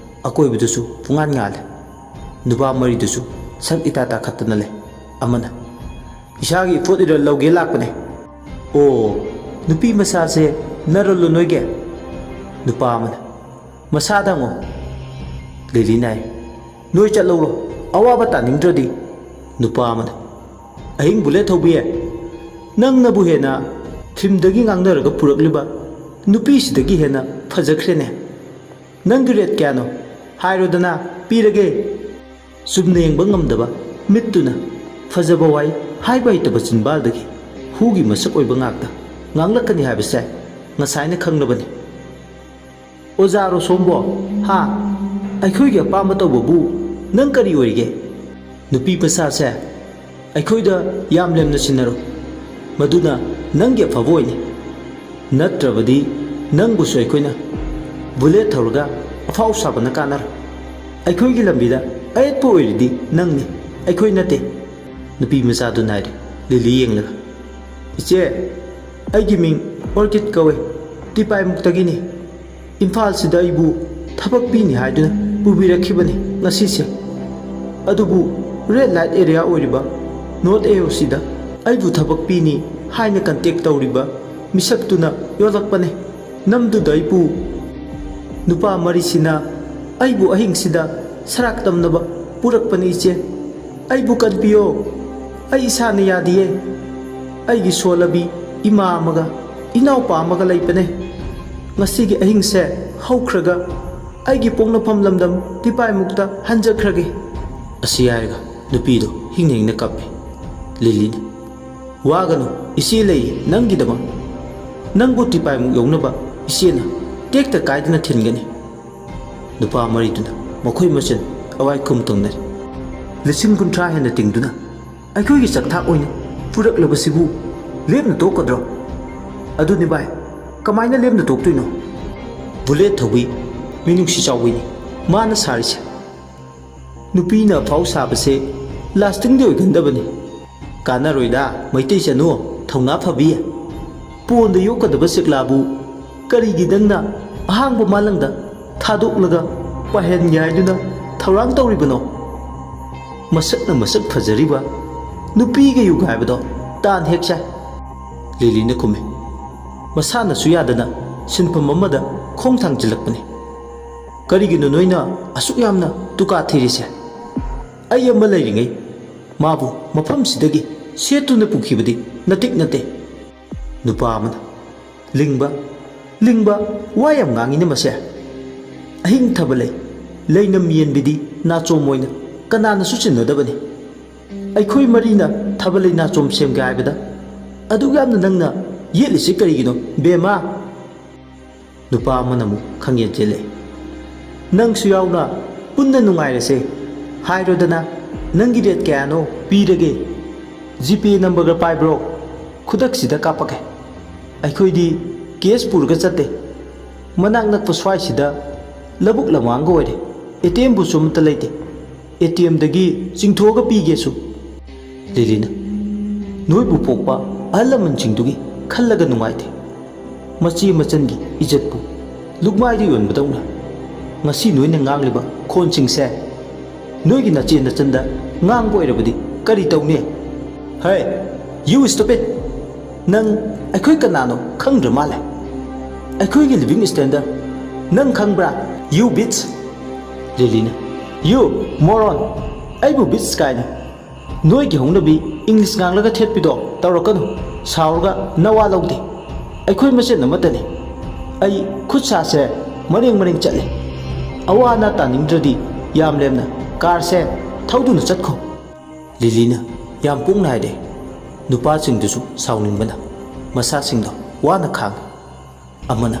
ꯑꯀꯣꯏꯕꯗꯨꯁꯨ ꯄꯨꯡꯉꯥꯟ ꯉꯥꯜꯂꯦ꯫ ꯅꯨꯄꯥ 4ꯗꯨꯁꯨ ꯁꯛ ꯏꯇꯥ ꯇꯥꯈꯠꯇꯅ ꯂꯩ꯫ ꯑꯃꯅ ꯏꯁꯥꯒꯤ ꯏꯐꯣꯠ ꯏꯔꯜ ꯂꯧꯒꯦ ꯂꯥꯛꯄꯅꯦ꯫ ꯑꯣ, ꯅꯨꯄꯤ ꯃꯆꯥꯁꯦ ꯅꯔꯣꯜꯂꯣ ꯅꯣꯏꯒꯤ? ꯅꯨꯄꯥ ꯑꯃꯅ ꯃꯁꯥꯗ ꯍꯪꯉꯣ꯫ ꯂꯤꯂꯤꯅ ꯍꯥꯏ ꯅꯣꯏ ꯆꯠꯂꯧꯔꯣ, ꯑꯋꯥꯕ ꯇꯥꯅꯤꯡꯗ꯭ꯔꯗꯤ꯫ ꯅꯨꯄꯥ ꯑꯃꯅ ꯑꯍꯤꯡ ꯕꯨꯂꯦꯠ ꯊꯧꯕꯤꯌꯦ, ꯅꯪꯅꯕꯨ ꯍꯦꯟꯅ ꯐꯤल्मꯗꯒꯤ ꯉꯥꯡꯅꯔꯒ ꯄꯨꯔꯛꯂꯤꯕ ꯅꯨꯄꯤꯁꯤꯗꯒꯤ ꯍꯦꯟꯅ ꯐꯖꯈ꯭ꯔꯦꯅꯦ꯫ ꯅꯪꯒꯤ ꯔꯦꯠ ꯀꯌꯥꯅꯣ ꯍꯥꯏꯔꯣꯗꯅ ꯄꯤꯔꯒꯦ꯫ ꯆꯨꯝꯅ ꯌꯦꯡꯕ ꯉꯝꯗꯕ ꯃꯤꯠꯇꯨꯅ ꯐꯖꯕ ꯋꯥꯏ ꯍꯥꯏꯕ ꯍꯩꯇꯕ ꯆꯤꯟꯕꯥꯜꯗꯒꯤ ꯍꯨꯒꯤ ꯃꯁꯛ ꯑꯣꯏꯕ ꯉꯥꯛꯇ ꯉꯥꯡꯂꯛꯀꯅꯤ ꯍꯥꯏꯕꯁꯦ ꯉꯁꯥꯏꯅ ꯈꯪꯂꯕꯅꯤ꯫ ꯑꯣꯖꯥꯔꯣ ꯁꯣꯝꯕꯣ? ꯍꯥ, ꯑꯩꯈꯣꯏꯒꯤ ꯑꯄꯥꯝꯕ ꯇꯧꯕꯕꯨ ꯅꯪ ꯀꯔꯤ ꯑꯣꯏꯔꯤꯒꯦ? ꯅꯨꯄꯤ ꯃꯆꯥꯁꯦ ꯑꯩꯈꯣꯏꯗ ꯌꯥꯝ ꯂꯦꯝꯅ ꯁꯤꯟꯅꯔꯣ, ꯃꯗꯨꯅ ꯅꯪꯒꯤ ꯑꯐꯕ ꯑꯣꯏꯅꯤ꯫ ꯅꯠꯇ꯭ꯔꯕꯗꯤ ꯅꯪꯕꯨꯁꯨ ꯑꯩꯈꯣꯏꯅ ꯕꯨꯂꯦꯠ ꯊꯧꯔꯒ ꯑꯐꯥꯎ ꯁꯥꯕꯅ ꯀꯥꯟꯅꯔꯣꯏ꯫ ꯑꯩꯈꯣꯏꯒꯤ ꯂꯝꯕꯤꯗ ꯑꯌꯦꯠꯄ ꯑꯣꯏꯔꯤꯗꯤ ꯅꯪꯅꯤ, ꯑꯩꯈꯣꯏ ꯅꯠꯇꯦ꯫ ꯅꯨꯄꯤ ꯃꯆꯥꯗꯨꯅ ꯍꯥꯏꯔꯦ ꯂꯤꯂꯤ ꯌꯦꯡꯂꯒ꯫ ꯏꯆꯦ, ꯑꯩꯒꯤ ꯃꯤꯡ ꯑꯣꯔꯀꯤꯗ ꯀꯧꯋꯦ, ꯇꯤꯄꯥꯏꯃꯨꯛꯇꯒꯤꯅꯤ꯫ ꯏꯝꯐꯥꯜꯁꯤꯗ ꯑꯩꯕꯨ ꯊꯕꯛ ꯄꯤꯅꯤ ꯍꯥꯏꯗꯨꯅ ꯄꯨꯕꯤꯔꯛꯈꯤꯕꯅꯤ ꯉꯁꯤꯁꯦ꯫ ꯑꯗꯨꯕꯨ ꯔꯦꯗ ꯂꯥꯏꯠ ꯑꯦꯔꯤꯌꯥ ꯑꯣꯏꯔꯤꯕ ꯅꯣꯔꯠ AOCꯗ ꯑꯩꯕꯨ ꯊꯕꯛ ꯄꯤꯅꯤ ꯍꯥꯏꯅ ꯀꯟꯇꯦꯛ ꯇꯧꯔꯤꯕ ꯃꯤꯁꯛꯇꯨꯅ ꯌꯣꯜꯂꯛꯄꯅꯦ꯫ ꯅꯝꯗꯨꯗ ꯑꯩꯕꯨ ꯅꯨꯄꯥ 4ꯁꯤꯅ ꯑꯩꯕꯨ ꯑꯍꯤꯡꯁꯤꯗ ꯁꯔꯥꯛ ꯇꯝꯅꯕ ꯄꯨꯔꯛꯄꯅꯤ ꯏꯆꯦ꯫ ꯑꯩꯕꯨ ꯀꯟꯕꯤꯌꯣ, ꯑꯩ ꯏꯁꯥꯅ ꯌꯥꯗꯤꯌꯦ꯫ ꯑꯩꯒꯤ ꯁꯣꯜꯂꯕꯤ ꯏꯃꯥ ꯑꯃꯒ ꯏꯅꯥꯎꯄꯥ ꯑꯃꯒ ꯂꯩꯕꯅꯦ꯫ ꯉꯁꯤꯒꯤ ꯑꯍꯤꯡꯁꯦ ꯍꯧꯈ꯭ꯔꯒ ꯑꯩꯒꯤ ꯄꯣꯛꯅꯐꯝ ꯂꯝꯗꯝ ꯇꯤꯄꯥꯏꯃꯨꯛꯇ ꯍꯟꯖꯈ꯭ꯔꯒꯦ꯫ ꯑꯁꯤ ꯍꯥꯏꯔꯒ ꯅꯨꯄꯤꯗꯣ ꯍꯤꯡꯅ ꯍꯤꯡꯅ ꯀꯞꯄꯤ꯫ ꯂꯤꯂꯤꯅ ꯋꯥꯒꯅꯨ, ꯏꯆꯦ ꯂꯩ ꯅꯪꯒꯤꯗꯃꯛ꯫ ꯅꯪꯕꯨ ꯇꯤꯄꯥꯏꯃꯨꯛ ꯌꯧꯅꯕ ꯏꯆꯦꯅ ꯇꯦꯛꯇ ꯀꯥꯏꯗꯅ ꯊꯤꯟꯒꯅꯤ꯫ ꯅꯨꯄꯥ 4ꯗꯨꯅ ꯃꯈꯣꯏ ꯃꯁꯦꯟ ꯑꯋꯥꯏꯈꯨꯝ ꯇꯧꯅꯔꯤ꯫ 50,000 ꯍꯦꯟꯅ ꯇꯤꯡꯗꯨꯅ ꯑꯩꯈꯣꯏꯒꯤ ꯆꯥꯛꯊꯥꯛ ꯑꯣꯏꯅ ꯄꯨꯔꯛꯂꯕꯁꯤꯕꯨ ꯂꯦꯝꯅ ꯇꯣꯛꯀꯗ꯭ꯔꯣ? ꯑꯗꯨꯅꯤ ꯚꯥꯏ, ꯀꯃꯥꯏꯅ ꯂꯦꯝꯅ ꯇꯣꯛꯇꯣꯏꯅꯣ? ꯕꯨꯂꯦꯠ ꯊꯧꯕꯤ ꯃꯤꯅꯨꯡꯁꯤ ꯆꯥꯎꯕꯤꯅꯤ ꯃꯥꯅ ꯁꯥꯔꯤꯁꯦ꯫ ꯅꯨꯄꯤꯅ ꯑꯐꯥꯎ ꯁꯥꯕꯁꯦ ꯂꯥꯁꯇꯤꯡꯗꯤ ꯑꯣꯏꯒꯟꯗꯕꯅꯤ꯫ ꯀꯥꯟꯅꯔꯣꯏꯗ ꯃꯩꯇꯩ ꯆꯅꯨ, ꯊꯧꯅꯥ ꯐꯕꯤ꯫ ꯄꯣꯟꯗ ꯌꯣꯛꯀꯗꯕ ꯁꯤꯛꯂꯥꯕꯨ ꯀꯔꯤꯒꯤ ꯅꯪꯅ ꯑꯍꯥꯡꯕ ꯃꯥꯂꯪꯗ ꯊꯥꯗꯣꯛꯂꯒ ꯄꯥꯏꯍꯟꯒꯦ ꯍꯥꯏꯗꯨꯅ ꯊꯧꯔꯥꯡ ꯇꯧꯔꯤꯕꯅꯣ? ꯃꯁꯛꯅ ꯃꯁꯛ ꯐꯖꯔꯤꯕ ꯅꯨꯄꯤꯒ ꯌꯨꯒꯥꯏꯕꯗꯣ ꯇꯥꯟ ꯍꯦꯛ ꯆꯥꯏ꯫ ꯂꯤꯂꯤꯅ ꯈꯨꯝꯃꯤ ꯃꯁꯥꯅꯁꯨ ꯌꯥꯗꯅ ꯁꯤꯟꯐꯝ ꯑꯃꯗ ꯈꯣꯡ ꯊꯥꯡꯖꯤꯜꯂꯛꯄꯅꯤ꯫ ꯀꯔꯤꯒꯤꯅꯣ ꯅꯣꯏꯅ ꯑꯁꯨꯛ ꯌꯥꯝꯅ ꯇꯨꯀꯥ ꯊꯤꯔꯤꯁꯦ? ꯑꯩ ꯑꯃ ꯂꯩꯔꯤꯉꯩ ꯃꯥꯕꯨ ꯃꯐꯝꯁꯤꯗꯒꯤ ꯁꯦꯠꯇꯨꯅ ꯄꯨꯈꯤꯕꯗꯤ ꯅꯇꯤꯛ ꯅꯠꯇꯦ꯫ ꯅꯨꯄꯥ ꯑꯃꯅ ꯂꯤꯡꯕ ꯋꯥ ꯌꯥꯝ ꯉꯥꯡꯉꯤꯅ ꯃꯁꯦ꯫ ꯑꯍꯤꯡ ꯊꯕ ꯂꯩꯅꯝ ꯌꯦꯟꯕꯤꯗꯤ ꯅꯥꯆꯣꯝ ꯑꯣꯏꯅ ꯀꯅꯥꯅꯁꯨ ꯆꯤꯟꯅꯗꯕꯅꯤ꯫ ꯑꯩꯈꯣꯏ 4ꯅ ꯊꯥꯕꯜꯂꯩ ꯅꯥꯆꯣꯝ ꯁꯦꯝꯒꯦ ꯍꯥꯏꯕꯗ ꯑꯗꯨꯛ ꯌꯥꯝꯅ ꯅꯪꯅ ꯌꯦꯠꯂꯤꯁꯤ ꯀꯔꯤꯒꯤꯅꯣ ꯕꯦꯝꯃ? ꯅꯨꯄꯥ ꯑꯃꯅ ꯑꯃꯨꯛ ꯈꯪꯌꯦꯠ ꯆꯦꯜꯂꯛꯑꯦ꯫ ꯅꯪꯁꯨ ꯌꯥꯎꯅ ꯄꯨꯟꯅ ꯅꯨꯡꯉꯥꯏꯔꯁꯦ ꯍꯥꯏꯔꯣꯗꯅ, ꯅꯪꯒꯤ ꯔꯦꯠ ꯀꯌꯥꯅꯣ ꯄꯤꯔꯒꯦ? GPay ꯅꯝꯕꯔꯒ ꯄꯥꯏꯕ꯭ꯔꯣ? ꯈꯨꯗꯛꯁꯤꯗ ꯀꯥꯞꯄꯛꯀꯦ꯫ ꯑꯩꯈꯣꯏꯗꯤ ꯀꯦꯁ ꯄꯨꯔꯒ ꯆꯠꯇꯦ꯫ ꯃꯅꯥꯛ ꯅꯛꯄ ꯁ꯭ꯋꯥꯏꯁꯤꯗ ꯂꯧꯕꯨꯛ ꯂꯝꯍꯥꯡꯒ ꯑꯣꯏꯔꯦ, ATM ꯕꯨꯁꯨ ꯑꯃꯠꯇ ꯂꯩꯇꯦ꯫ ATMꯗꯒꯤ ꯆꯤꯡꯊꯣꯛꯑꯒ ꯄꯤꯒꯦꯁꯨ꯫ ꯂꯤꯂꯤꯅ ꯅꯣꯏꯕꯨ ꯄꯣꯛꯄ ꯑꯍꯜ ꯂꯃꯟꯁꯤꯡꯗꯨꯒꯤ ꯈꯜꯂꯒ ꯅꯨꯡꯉꯥꯏꯇꯦ꯫ ꯃꯆꯦ ꯃꯆꯟꯒꯤ ꯏꯖꯠꯄꯨ ꯂꯨꯛꯃꯥꯏꯗ ꯌꯣꯟꯕꯗꯧꯅ ꯉꯁꯤ ꯅꯣꯏꯅ ꯉꯥꯡꯂꯤꯕ ꯈꯣꯟꯁꯤꯡꯁꯦ ꯅꯣꯏꯒꯤ ꯅꯆꯦ ꯅꯆꯟꯗ ꯉꯥꯡꯕ ꯑꯣꯏꯔꯕꯗꯤ ꯀꯔꯤ ꯇꯧꯅꯤ? ꯍꯦ ꯌꯨ ꯁ꯭ꯇꯨꯄꯤꯗ! ꯅꯪ ꯑꯩꯈꯣꯏ ꯀꯅꯥꯅꯣ ꯈꯪꯗ꯭ꯔ ꯃꯥꯜꯂꯦ꯫ ꯑꯩꯈꯣꯏꯒꯤ living standard Nang khangbra you bitch Lily na you moron aibu bitch kaina noi ki hongnabi English nganglaga thetpido tawrakanu saurga nawa lawdi aikhoi mase namatani ai khutsa se maring chatle awana taningdradi yam lemna car se thauduna chatkho Lily na yam pung nai de nupa sing dusu sauning bana masa sing do wana khang amana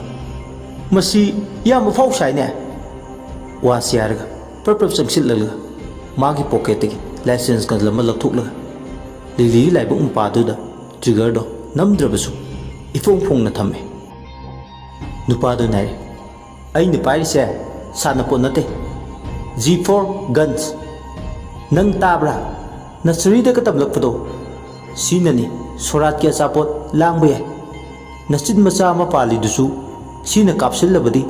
masi yam fau sai ne wa siarga perpep sangsil laga magi pocket ki license kan lama lathuk laga Lily lai bu umpa du da trigger do namdrabasu ifong phong na thame nupa do nai ai ni pai se sana po nate G4 guns nang tabra nasri da katam lakpado sinani sorat ke sapot langbe nasid macha ma pali dusu sina kapsil labadi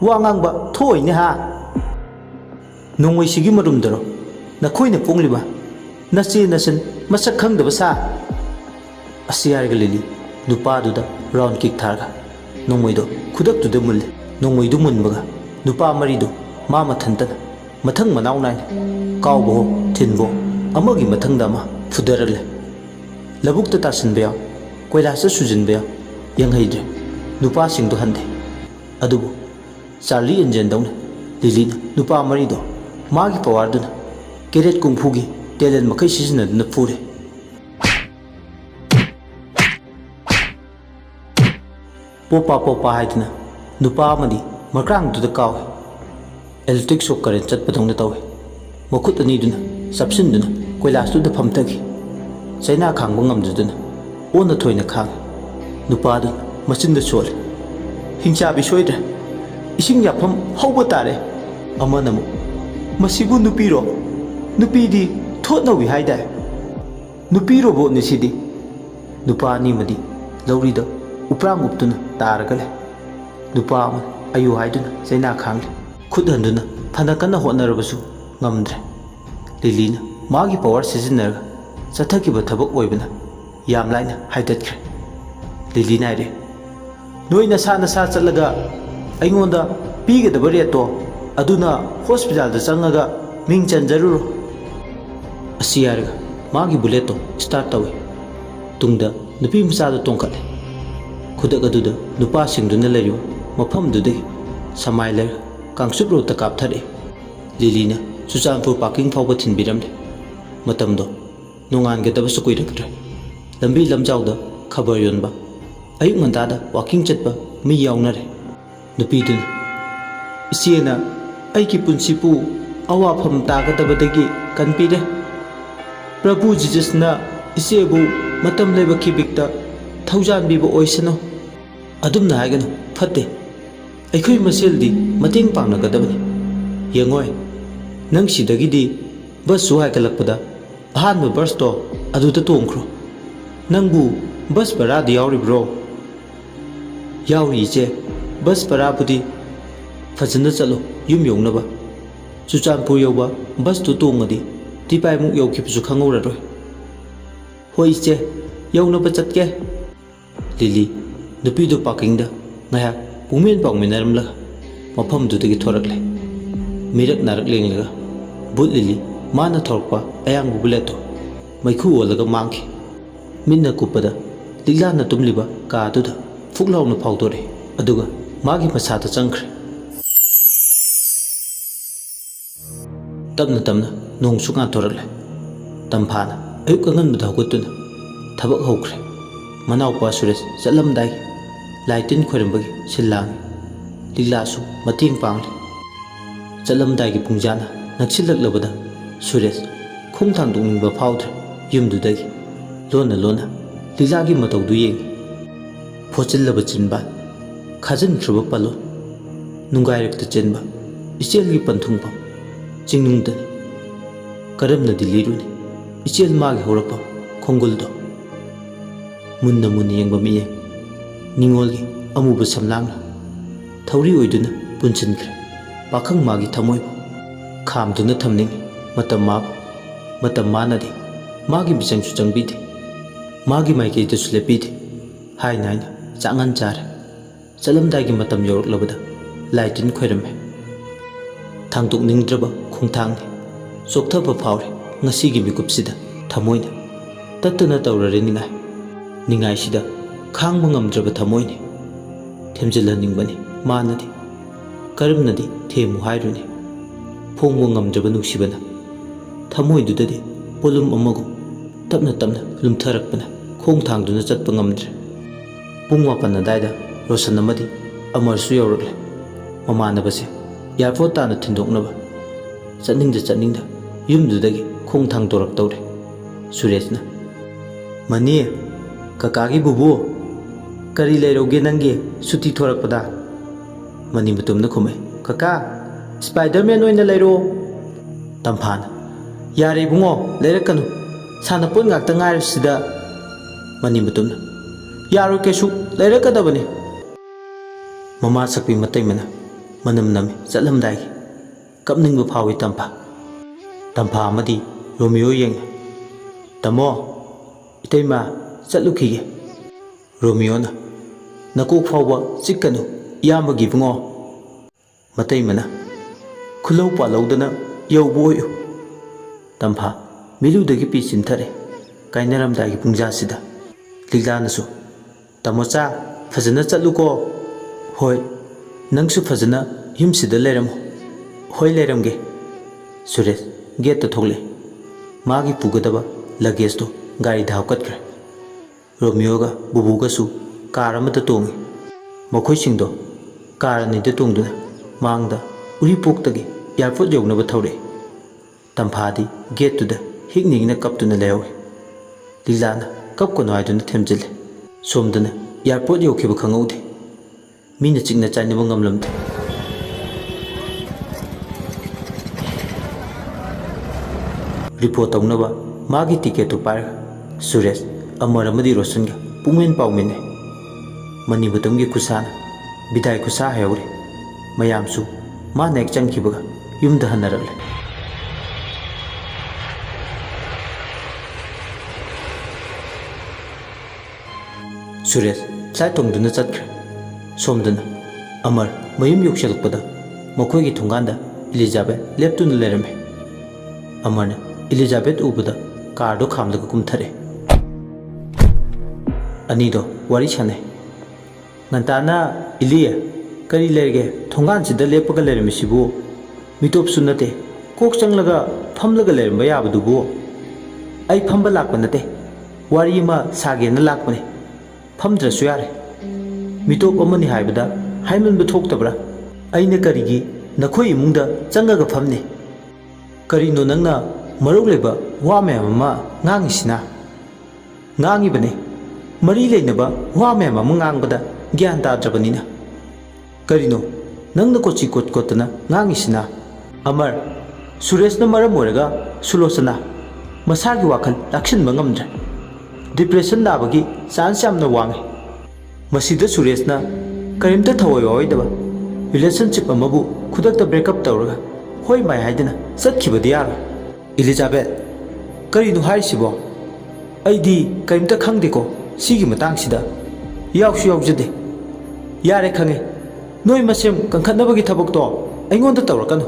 wangang ba thoi ne ha nongoi sigi marum daro na khoina pongliba nachi nasan masak khangdaba sa asiyar ga Lily nupa du da round kick tharga nongoi do khudak tu da mul nongoi du munbaga nupa mari do ma mathantana mathang manau nai kawbo thinbo amagi mathang da ma fudarale labuk ta tasin beya koila sa sujin beya yang haidre nupa sing do hande adubu Charlie engine dawna Lily na nupa mari do magi power duna keret kungfu gi talent makai sisina duna pure popa haiduna nupa amadi makrang du da kaw electric shock current chat padong na tawe makut ani duna sapsin duna koilas tu da phamtagi chaina khangba ngamju duna ona thoina khang nupa du machin da chol hingcha bi soidra ising yapam hauba tare amana mu masibu nupiro nupidi thotna wi haida nupiro bo ni sidi nupa ni madi lauri da uprang uptuna taragale nupa ayu haiduna chaina khang khud handuna phana kana honarabasu ngamdre Lily na magi power sizinarga chathaki ba thabak oibana yam laina haidatkre Lily na re noina sa chalaga aingonda pigedaba reto aduna hospital da changaga ming chanjaruro asiyarga magi bullet start tawe tungda nupi masa da tongkale khudak aduda nupa singduna leriwa mafam dudai samai ler kangsup ro ta kap thare Lily na Chuchanpur parking fawba thinbiramle matamdo nongan ge daba sukoi rakre lambi lamjaw da khabar yonba ayuk nganta da walking chatba mi yawnare nupi dun isiena aiki punsipu awafam tagadabadagi kanpire Prabhu Jesus na isebu matam leba kibikta thaujan bibo oisano adumna haigano fatte aikhoi maseldi mating pangnagadabani yengoi nang sidagidi bus su haikalakpada ahanba bus to aduta tongkhro nangbu bus bara di yauri bro yauri je bus bara pudi fajana chalo yum yongnaba Chuchanpur yoba bus tu tongadi tipai muk yokhibusu khangoraroi hoi che yongnaba chatke Lily nupi du parking da ngaya pumen pangminaramla mafam du dagi thorakle mirak narak lenglaga but Lily mana thorpa ayang buleto maikhu olaga mangki minna kupada ligla na tumliba ka duda fuklaw na phawdore aduga magi masata changkhre tamna nong suka thorakle tamphana ayuk angan da hogutuna thabak hokre manau pa Suresh chalamdai laitin khoirambagi sillang liglasu mating pangle chalamdai gi pungjana naksilak Suresh khung thang dungba phawdre yumdudagi lona ligla gi matawdu yeng phochillaba chinba khajin khruba palo nungairak ta chenba ichel gi panthungpa chingnungda karamna diliruni ichel magi horapa khonguldo munna yengba miye ningolgi amuba samlangna thauri oiduna punchinkre pakhang magi thamoibo khamduna thamning matam manadi magi bisangsu changbidi magi maike to sulepidi hai naina changan char chalamdai gi matam yorak labada ꯂꯥꯏ ꯇꯤꯟ ꯈꯣꯏꯔꯝꯃꯤ ꯊꯥꯡꯗꯣꯛꯅꯤꯡꯗ꯭ꯔꯕ ꯈꯣꯡꯊꯥꯡꯅꯤ ꯆꯣꯛꯊꯕ ꯐꯥꯎꯔꯦ ꯉꯁꯤꯒꯤ ꯃꯤꯀꯨꯞꯁꯤꯗ ꯊꯃꯣꯏꯅ ꯇꯠꯇꯅ ꯇꯧꯔꯔꯦ ꯅꯤꯡꯉꯥꯏꯁꯤꯗ ꯈꯥꯡꯕ ꯉꯝꯗ꯭ꯔꯕ ꯊꯃꯣꯏꯅꯤ ꯊꯦꯝꯖꯤꯜꯍꯟꯅꯤꯡꯕꯅꯤ ꯃꯥꯅꯗꯤ ꯀꯔꯝꯅꯗꯤ ꯊꯦꯝꯃꯨ ꯍꯥꯏꯔꯨꯅꯤ ꯐꯣꯡꯕ ꯉꯝꯗ꯭ꯔꯕ ꯅꯨꯡꯁꯤꯕꯅ ꯊꯃꯣꯏꯗꯨꯗꯗꯤ ꯄꯣꯠꯂꯨꯝ ꯑꯃꯒꯨꯝ ꯇꯞꯅ ꯇꯞꯅ ꯂꯨꯝꯊꯔꯛꯄꯅ ꯈꯣꯡ ꯊꯥꯡꯗꯨꯅ ꯆꯠꯄ ꯉꯝꯗ꯭ꯔꯦ ꯄꯨꯡ 9 ꯑꯗꯥꯏꯗ ꯔꯣꯁꯟ ꯑꯃꯗꯤ ꯑꯃꯔꯁꯨ ꯌꯧꯔꯛꯂꯦ ꯃꯃꯥꯟꯅꯕꯁꯦ ꯏꯌꯥꯔꯄꯣꯔꯠ ꯇꯥꯟꯅ ꯊꯤꯟꯗꯣꯛꯅꯕ ꯆꯠꯅꯤꯡꯗ ꯌꯨꯝꯗꯨꯗꯒꯤ ꯈꯣꯡ ꯊꯥꯡꯗꯣꯔꯛꯇꯧꯔꯦ ꯁꯨꯔꯦꯁꯅ ꯃꯅꯤ ꯀꯀꯥꯒꯤ ꯕꯨꯕꯨ ꯀꯔꯤ ꯂꯩꯔꯧꯒꯦ ꯅꯪꯒꯤ ꯁꯨꯇꯤ ꯊꯣꯔꯛꯄꯗ ꯃꯅꯤ ꯃꯇꯨꯝꯅ ꯈꯨꯝꯃꯦ ꯀꯀꯥ ꯁ꯭ꯄꯥꯏꯗꯔꯃꯦꯟ ꯑꯣꯏꯅ ꯂꯩꯔꯣ ꯇꯝꯐꯥꯅ ꯌꯥꯔꯦ ꯏꯕꯨꯡꯉꯣ ꯂꯩꯔꯛꯀꯅꯨ ꯁꯥꯟꯅꯄꯣꯠ ꯉꯥꯛꯇ ꯉꯥꯏꯔꯁꯤꯗ ꯃꯅꯤ ꯃꯇꯨꯝꯅ ꯌꯥꯔꯣꯏ ꯀꯩꯁꯨ ꯂꯩꯔꯛꯀꯗꯕꯅꯤ ꯃꯃꯥ ꯁꯛꯄꯤ ꯃꯇꯩꯃꯅ ꯃꯅꯝ ꯅꯝꯃꯤ ꯆꯠꯂꯝꯗꯥꯏꯒꯤ ꯀꯞꯅꯤꯡꯕ ꯐꯥꯎꯏ ꯇꯝꯐꯥ ꯑꯃꯗꯤ ꯔꯣꯃꯤꯌꯣ ꯌꯦꯡꯉꯤ ꯇꯥꯃꯣ ꯏꯇꯩꯃ ꯆꯠꯂꯨꯈꯤꯒꯦ ꯔꯣꯃꯤꯌꯣꯅ ꯅꯀꯣꯛ ꯐꯥꯎꯕ ꯆꯤꯛꯀꯅꯨ ꯏꯌꯥꯝꯕꯒꯤ ꯏꯕꯨꯡꯉꯣ ꯃꯇꯩꯃꯅ ꯈꯨꯜꯂꯧ ꯄꯥꯜꯂꯧꯗꯅ ꯌꯧꯕ ꯑꯣꯏꯌꯨ ꯇꯝꯐꯥ ꯃꯤꯂꯨꯗꯒꯤ ꯄꯤ ꯆꯤꯟꯊꯔꯦ ꯀꯥꯏꯅꯔꯝꯗꯥꯏꯒꯤ ꯄꯨꯡꯖꯥꯁꯤꯗ ꯂꯤꯛꯂꯥꯅꯁꯨ ꯇꯥꯃꯣꯆꯥ ꯐꯖꯅ ꯆꯠꯂꯨꯀꯣ ꯍꯣꯏ ꯅꯪꯁꯨ ꯐꯖꯅ ꯌꯨꯝꯁꯤꯗ ꯂꯩꯔꯝꯃꯨ ꯍꯣꯏ ꯂꯩꯔꯝꯒꯦ ꯁꯨꯔꯦꯁ ꯒꯦꯠꯇ ꯊꯣꯛꯂꯛꯑꯦ ꯃꯥꯒꯤ ꯄꯨꯒꯗꯕ ꯂꯒꯦꯖꯇꯣ ꯒꯥꯔꯤꯗ ꯍꯥꯞꯀꯠꯈ꯭ꯔꯦ ꯔꯣꯃꯤꯌꯣꯒ ꯕꯨꯕꯨꯒꯁꯨ ꯀꯥꯔ ꯑꯃꯗ ꯇꯣꯡꯉꯤ ꯃꯈꯣꯏꯁꯤꯡꯗꯣ ꯀꯥꯔ ꯑꯅꯤꯗ ꯇꯣꯡꯗꯨꯅ ꯃꯥꯡꯗ ꯎꯔꯤꯄꯣꯛꯇꯒꯤ ꯏꯌꯥꯔꯄꯣꯔꯠ ꯌꯧꯅꯕ ꯊꯧꯔꯛꯏ ꯇꯝꯐꯥꯗꯤ ꯒꯦꯠꯇꯨꯗ ꯍꯤꯛꯅ ꯀꯞꯇꯨꯅ ꯂꯩꯍꯧꯏ ꯂꯤꯂꯥꯅ ꯀꯞꯀꯅꯨ ꯍꯥꯏꯗꯨꯅ ꯊꯦꯝꯖꯤꯜꯂꯤ ꯁꯣꯝꯗꯅ ꯏꯌꯥꯔꯄꯣꯔꯠ ꯌꯧꯈꯤꯕ ꯈꯪꯍꯧꯗꯦ ꯃꯤꯅ ꯆꯤꯛꯅ ꯆꯥꯏꯅꯕ ꯉꯝꯂꯝꯗꯦ ꯔꯤꯄꯣꯔꯠ ꯇꯧꯅꯕ ꯃꯥꯒꯤ ꯇꯤꯀꯦꯠꯇꯨ ꯄꯥꯏꯔꯒ ꯁꯨꯔꯦꯁ ꯑꯃꯔ ꯑꯃꯗꯤ ꯔꯣꯁꯟꯒ ꯄꯨꯡꯃꯦꯟ ꯄꯥꯎꯃꯤꯟꯅꯩ ꯃꯅꯤꯕꯨꯇꯝꯒꯤ ꯈꯨꯠꯁꯥꯅ ꯕꯤꯗꯥꯏ ꯈꯨꯠꯁꯥ ꯍꯩꯍꯧꯔꯤ ꯃꯌꯥꯝꯁꯨ ꯃꯥꯅ ꯍꯦꯛ ꯆꯪꯈꯤꯕꯒ ꯌꯨꯝꯗ ꯍꯟꯅꯔꯛꯂꯦ ꯁꯨꯔꯦꯁ ꯐ꯭ꯂꯥꯏꯠ ꯇꯣꯡꯗꯨꯅ ꯆꯠꯈ꯭ꯔꯦ ꯁꯣꯝꯗꯅ ꯑꯃꯔ ꯃꯌꯨꯝ ꯌꯧꯁꯤꯜꯂꯛꯄꯗ ꯃꯈꯣꯏꯒꯤ ꯊꯣꯡꯒꯥꯟꯗ ꯏꯂꯤꯖꯥꯕꯦꯠ ꯂꯦꯞꯇꯨꯅ ꯂꯩꯔꯝꯃꯤ ꯑꯃꯔꯅꯏꯂꯤꯖꯥꯕꯦꯠ ꯎꯕꯗ ꯀꯥꯔꯗꯣ ꯈꯥꯝꯂꯒ ꯀꯨꯝꯊꯔꯦ ꯑꯅꯤꯗꯣ ꯋꯥꯔꯤ ꯁꯥꯟꯅꯩ ꯉꯟꯇꯥꯅ ꯏꯂꯤ ꯀꯔꯤ ꯂꯩꯔꯒꯦ ꯊꯣꯡꯒꯥꯟꯁꯤꯗ ꯂꯦꯞꯄꯒ ꯂꯩꯔꯝꯃꯤꯁꯤꯕꯨ ꯃꯤꯇꯣꯞꯁꯨ ꯅꯠꯇꯦ ꯀꯣꯛ ꯆꯪꯂꯒ ꯐꯝꯂꯒ ꯂꯩꯔꯝꯕ ꯌꯥꯕꯗꯨꯕꯨ ꯑꯩ ꯐꯝꯕ ꯂꯥꯛꯄ ꯅꯠꯇꯦ ꯋꯥꯔꯤ ꯑꯃ ꯁꯥꯒꯦꯅ ꯂꯥꯛꯄꯅꯤ ꯐꯝꯗ꯭ꯔꯁꯨ ꯌꯥꯔꯦ ꯃꯤꯇꯣꯞ ꯑꯃꯅꯤ ꯍꯥꯏꯕꯗ ꯍꯥꯏꯃꯟꯕ ꯊꯣꯛꯇꯕ꯭ꯔꯥ ꯑꯩꯅ ꯀꯔꯤꯒꯤ ꯅꯈꯣꯏ ꯏꯃꯨꯡꯗ ꯆꯪꯉꯒ ꯐꯝꯅꯤ ꯀꯔꯤꯅꯣ ꯅꯪꯅ ꯃꯔꯧ ꯂꯩꯕ ꯋꯥ ꯃꯌꯥꯝ ꯑꯃ ꯉꯥꯡꯉꯤꯁꯤꯅ ꯉꯥꯡꯉꯤꯕꯅꯤ ꯃꯔꯤ ꯂꯩꯅꯕ ꯋꯥ ꯃꯌꯥꯝ ꯑꯃ ꯉꯥꯡꯕꯗ ꯒ꯭ꯌꯥꯟ ꯇꯥꯗ꯭ꯔꯕꯅꯤꯅ ꯀꯔꯤꯅꯣ ꯅꯪꯅ ꯀꯣꯠꯆꯤ ꯀꯣꯠꯇꯅ ꯉꯥꯡꯉꯤꯁꯤꯅ ꯑꯃꯔ ꯁꯨꯔꯦꯁꯅ ꯃꯔꯝ ꯑꯣꯏꯔꯒ ꯁꯨꯂꯣꯆꯅꯥ ꯃꯁꯥꯒꯤ ꯋꯥꯈꯜ ꯂꯥꯛꯁꯤꯟꯕ ꯉꯝꯗ꯭ꯔꯦ ꯗꯤꯄ꯭ꯔꯦꯁꯟ ꯅꯥꯕꯒꯤ ꯆꯥꯟꯁ ꯌꯥꯝꯅ ꯋꯥꯡꯉꯤ ꯃꯁꯤꯗ ꯁꯨꯔꯦꯁꯅ ꯀꯔꯤꯝꯇ ꯊꯋꯥꯏ ꯌꯥꯎꯔꯣꯏꯗꯕ ꯔꯤꯂꯦꯁꯟꯁꯤꯞ ꯑꯃꯕꯨ ꯈꯨꯗꯛꯇ ꯕ꯭ꯔꯦꯛꯑꯞ ꯇꯧꯔꯒ ꯍꯣꯏ ꯃꯥꯏ ꯍꯥꯏꯗꯅ ꯆꯠꯈꯤꯕꯗꯤ ꯌꯥꯔꯣꯏꯏꯂꯤꯖꯥꯕꯦꯠ ꯀꯔꯤꯅꯣ ꯍꯥꯏꯔꯤꯁꯤꯕꯣ ꯑꯩꯗꯤ ꯀꯔꯤꯝꯇ ꯈꯪꯗꯦꯀꯣ ꯁꯤꯒꯤ ꯃꯇꯥꯡꯁꯤꯗ ꯌꯥꯎꯁꯨ ꯌꯥꯎꯖꯗꯦ ꯌꯥꯔꯦ ꯈꯪꯉꯦ ꯅꯣꯏ ꯃꯁꯦꯝ ꯀꯟꯈꯠꯅꯕꯒꯤ ꯊꯕꯛꯇꯣ ꯑꯩꯉꯣꯟꯗ ꯇꯧꯔꯛꯀꯅꯨ